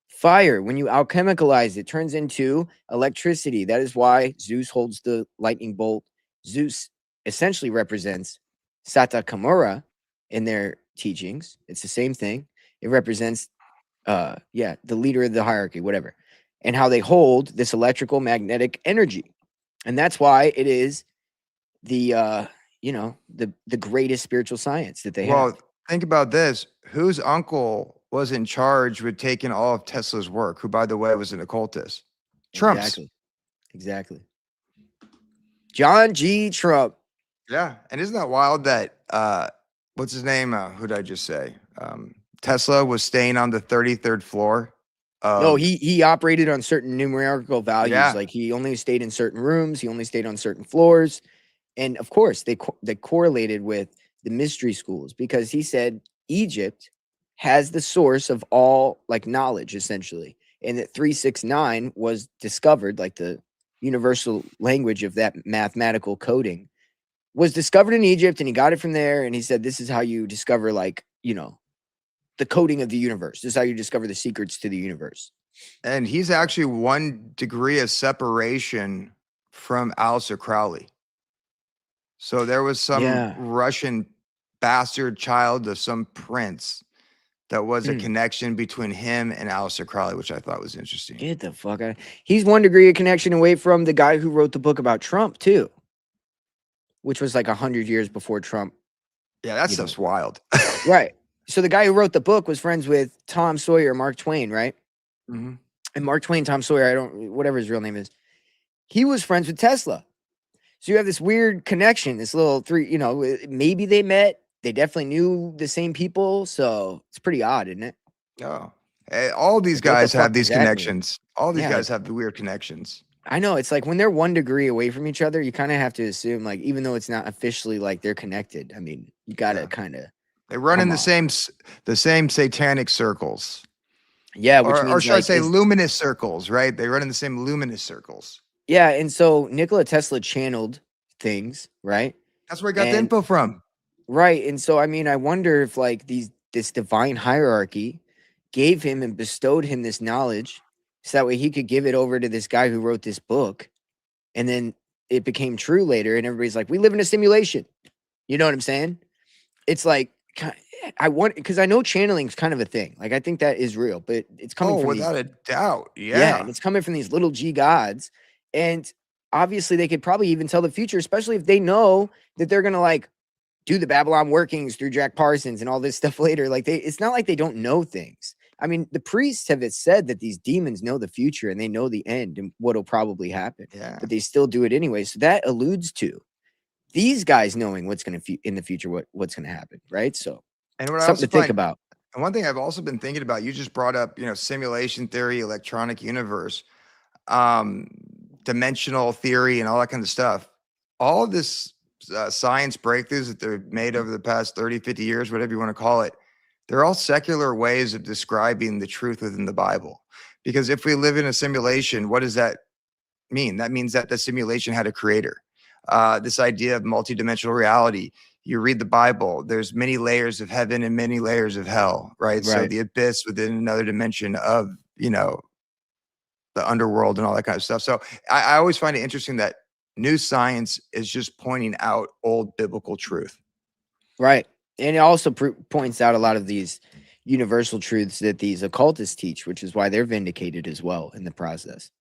Fire, when you alchemicalize it, turns into electricity. That is why Zeus holds the lightning bolt. Zeus essentially represents Sata Kamura in their teachings. It's the same thing. It represents, the leader of the hierarchy, whatever, and how they hold this electrical magnetic energy. And that's why it is the greatest spiritual science that they have. Well, think about this. Whose uncle was in charge with taking all of Tesla's work, who, by the way, was an occultist? Trump's. Exactly. John G. Trump. Yeah. And isn't that wild that, what's his name? Who did I just say? Tesla was staying on the 33rd floor. No, he operated on certain numerical values. Yeah. Like he only stayed in certain rooms. He only stayed on certain floors. And of course, they correlated with the mystery schools, because he said Egypt has the source of all like knowledge, essentially. And that 369 was discovered, like the universal language of that mathematical coding was discovered in Egypt, and he got it from there. And he said, this is how you discover, like, the coding of the universe. This is how you discover the secrets to the universe. And he's actually 1 degree of separation from Aleister Crowley. So there was some Russian bastard child of some prince that was a Hmm. connection between him and Aleister Crowley, which I thought was interesting. Get the fuck out. He's 1 degree of connection away from the guy who wrote the book about Trump too, which was like 100 years before Trump. Yeah, that stuff's wild. Right. So the guy who wrote the book was friends with Tom Sawyer, Mark Twain, right? Mhm. And Mark Twain, Tom Sawyer, whatever his real name is, he was friends with Tesla. So you have this weird connection, this little maybe they met. They definitely knew the same people. So it's pretty odd, isn't it? Oh, all these Like, what the guys have fuck these does that mean? connections. All these Yeah, guys have the weird connections. I know. It's like when they're 1 degree away from each other, you kind of have to assume, like, even though it's not officially like they're connected, I mean, you got to kind of. They run in Come the same satanic circles. Yeah, which Or means should I like say luminous circles, right? They run in the same luminous circles. yeah, and so Nikola Tesla channeled things, right? That's where he got the info from. Right. And so I mean, I wonder if like this divine hierarchy gave him and bestowed him this knowledge so that way he could give it over to this guy who wrote this book. And then it became true later, and everybody's like, we live in a simulation. You know what I'm saying? It's like I want, because I know channeling is kind of a thing. Like I think that is real, but it's coming from without a doubt. yeah, and it's coming from these little G gods. And obviously they could probably even tell the future, especially if they know that they're gonna like do the Babylon workings through Jack Parsons and all this stuff later. Like it's not like they don't know things. I mean, the priests have said that these demons know the future and they know the end and what'll probably happen. Yeah. But they still do it anyway. So that alludes to these guys knowing what's going to in the future, what's going to happen, right? So and what something to think about. And one thing I've also been thinking about, you just brought up, simulation theory, electronic universe, dimensional theory, and all that kind of stuff. All of this science breakthroughs that they've made over the past 30, 50 years, whatever you want to call it, they're all secular ways of describing the truth within the Bible. Because if we live in a simulation, what does that mean? That means that the simulation had a creator. This idea of multidimensional reality, you read the Bible, there's many layers of heaven and many layers of hell, right? So the abyss within another dimension of, the underworld and all that kind of stuff. So I always find it interesting that new science is just pointing out old biblical truth. Right. And it also points out a lot of these universal truths that these occultists teach, which is why they're vindicated as well in the process.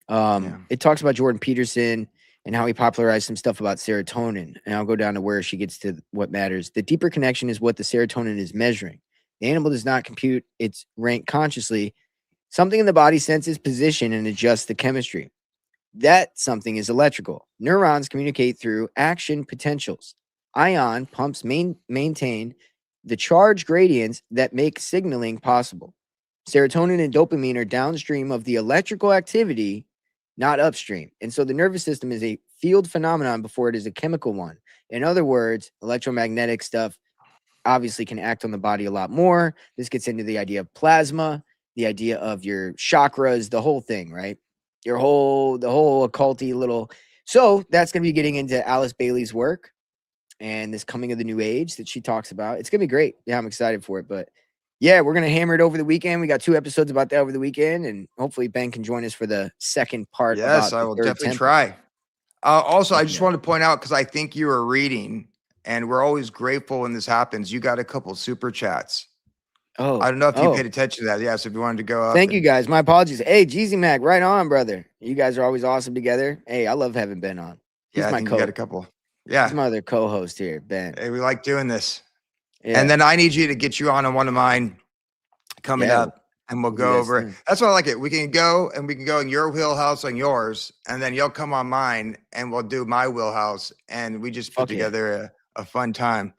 It talks about Jordan Peterson and how he popularized some stuff about serotonin. And I'll go down to where she gets to what matters. The deeper connection is what the serotonin is measuring. The animal does not compute its rank consciously. Something in the body senses position and adjusts the chemistry. That something is electrical. Neurons communicate through action potentials. Ion pumps maintain the charge gradients that make signaling possible. Serotonin and dopamine are downstream of the electrical activity, not upstream. And so the nervous system is a field phenomenon before it is a chemical one. In other words, electromagnetic stuff obviously can act on the body a lot more. This gets into the idea of plasma, the idea of your chakras, the whole thing, right? The whole occulty little. So that's going to be getting into Alice Bailey's work and this coming of the new age that she talks about. It's going to be great. Yeah, I'm excited for it. But yeah, we're going to hammer it over the weekend. We got 2 episodes about that over the weekend. And hopefully Ben can join us for the second part. Yes, I will definitely try. Also, I just wanted to point out, because I think you were reading, and we're always grateful when this happens. You got a couple super chats. Oh, I don't know if you paid attention to that. Yes, if you wanted to go up. Thank you guys. My apologies. Hey, Jeezy Mac, right on, brother. You guys are always awesome together. Hey, I love having Ben on. He's my you got a couple. Yeah. He's my other co-host here, Ben. Hey, we like doing this. Yeah. And then I need you to get you on one of mine coming up, and we'll go over it. That's why I like it. We can go in your wheelhouse on yours, and then you'll come on mine, and we'll do my wheelhouse, and we just put together a fun time.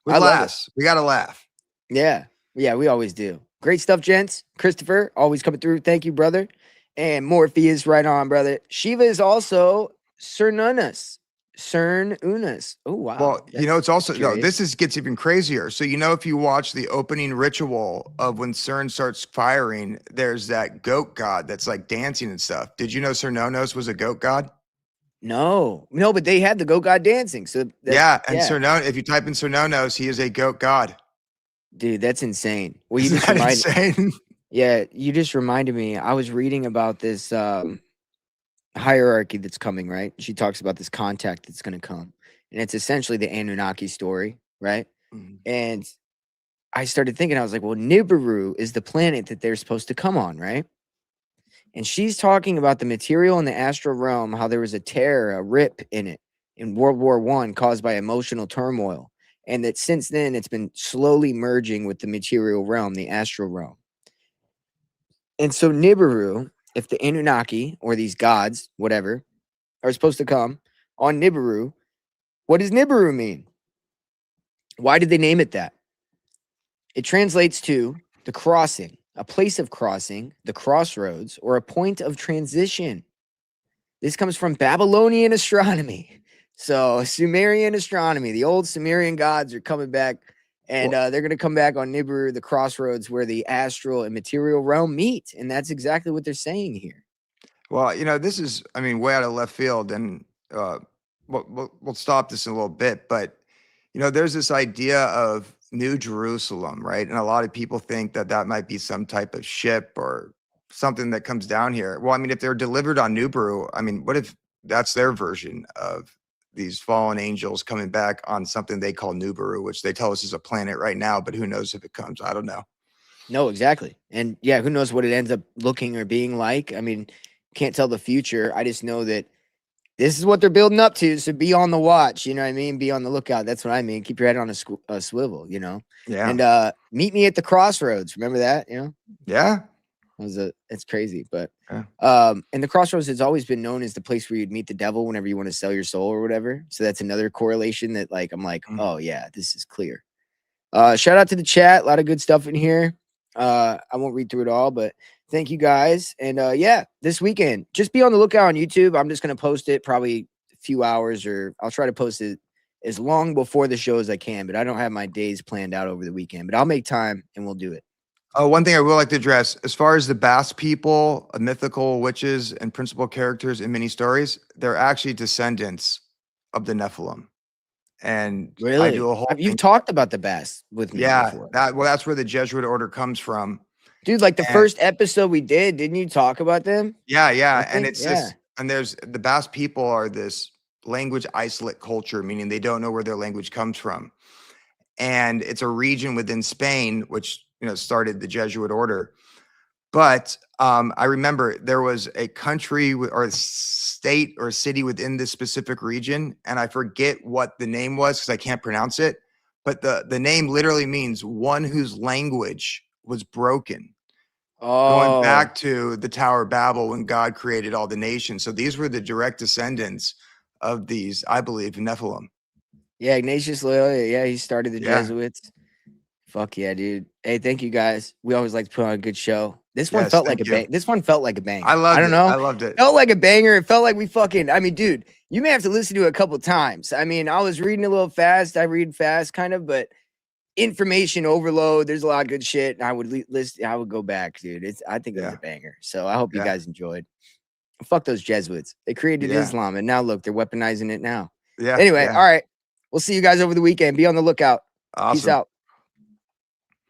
We laugh. We got to laugh. Yeah. Yeah, we always do. Great stuff, gents. Christopher, always coming through. Thank you, brother. And Morpheus, right on, brother. Shiva is also Cernunnos. Cernunnos. Oh, wow. Well, it's also, gets even crazier. So, if you watch the opening ritual of when CERN starts firing, there's that goat god that's like dancing and stuff. Did you know Cernunnos was a goat god? No, but they had the goat god dancing. So Cernunnos, if you type in Cernunnos, he is a goat god. Dude, that's insane. Well, you insane? Yeah, you just reminded me. I was reading about this hierarchy that's coming, right? She talks about this contact that's going to come. And it's essentially the Anunnaki story, right? And I started thinking, I was like, well, Nibiru is the planet that they're supposed to come on, right? And she's talking about the material in the astral realm, how there was a tear, a rip in it in World War I caused by emotional turmoil. And that since then, it's been slowly merging with the material realm, the astral realm. And so Nibiru, if the Anunnaki or these gods, whatever, are supposed to come on Nibiru, what does Nibiru mean? Why did they name it that? It translates to the crossing, a place of crossing, the crossroads, or a point of transition. This comes from Babylonian astronomy. So Sumerian astronomy, the old Sumerian gods are coming back, and they're going to come back on Nibiru, the crossroads where the astral and material realm meet. And that's exactly what they're saying here. Well, this is, I mean, way out of left field, and we'll stop this in a little bit, but there's this idea of New Jerusalem, right? And a lot of people think that that might be some type of ship or something that comes down here. Well, I mean, if they're delivered on Nibiru, I mean, what if that's their version of these fallen angels coming back on something they call Nibiru, which they tell us is a planet right now, but who knows if it comes? I don't know. No, exactly. And yeah, who knows what it ends up looking or being like? I mean, can't tell the future. I just know that this is what they're building up to. So be on the watch, you know what I mean? Be on the lookout. That's what I mean. Keep your head on a swivel, Yeah. And meet me at the crossroads. Remember that? Yeah. It's crazy. But yeah. And the crossroads has always been known as the place where you'd meet the devil whenever you want to sell your soul or whatever. So that's another correlation that I'm like, oh yeah, this is clear. Shout out to the chat. A lot of good stuff in here. I won't read through it all, but thank you guys. And yeah, this weekend, just be on the lookout on YouTube. I'm just going to post it probably a few hours, or I'll try to post it as long before the show as I can, but I don't have my days planned out over the weekend, but I'll make time and we'll do it. One thing I would like to address, as far as the Basque people, mythical witches and principal characters in many stories, they're actually descendants of the Nephilim. And really, I do a whole you've talked about the Basque with me. Yeah, before. That's where the Jesuit order comes from. Dude, like the first episode we did, didn't you talk about them? Yeah. And it's this, and there's the Basque people are this language isolate culture, meaning they don't know where their language comes from. And it's a region within Spain, which, started the Jesuit order. But I remember there was a country or a state or a city within this specific region, and I forget what the name was because I can't pronounce it. But the name literally means one whose language was broken. Going back to the Tower of Babel when God created all the nations. So these were the direct descendants of these, I believe, Nephilim. Yeah, Ignatius Loyola. Yeah, he started the Jesuits. Fuck yeah, dude. Hey, thank you guys. We always like to put on a good show. This one felt like a bang. This one felt like a banger. I loved it. I don't know. I loved it. Felt like a banger. It felt like we fucking, I mean, dude, you may have to listen to it a couple times. I mean, I was reading a little fast. I read fast kind of, but information overload. There's a lot of good shit. And I would listen. I would go back, dude. I think it was a banger. So I hope you guys enjoyed. Fuck those Jesuits. They created Islam, and now look, they're weaponizing it now. Yeah. Anyway, all right. We'll see you guys over the weekend. Be on the lookout. Awesome. Peace out.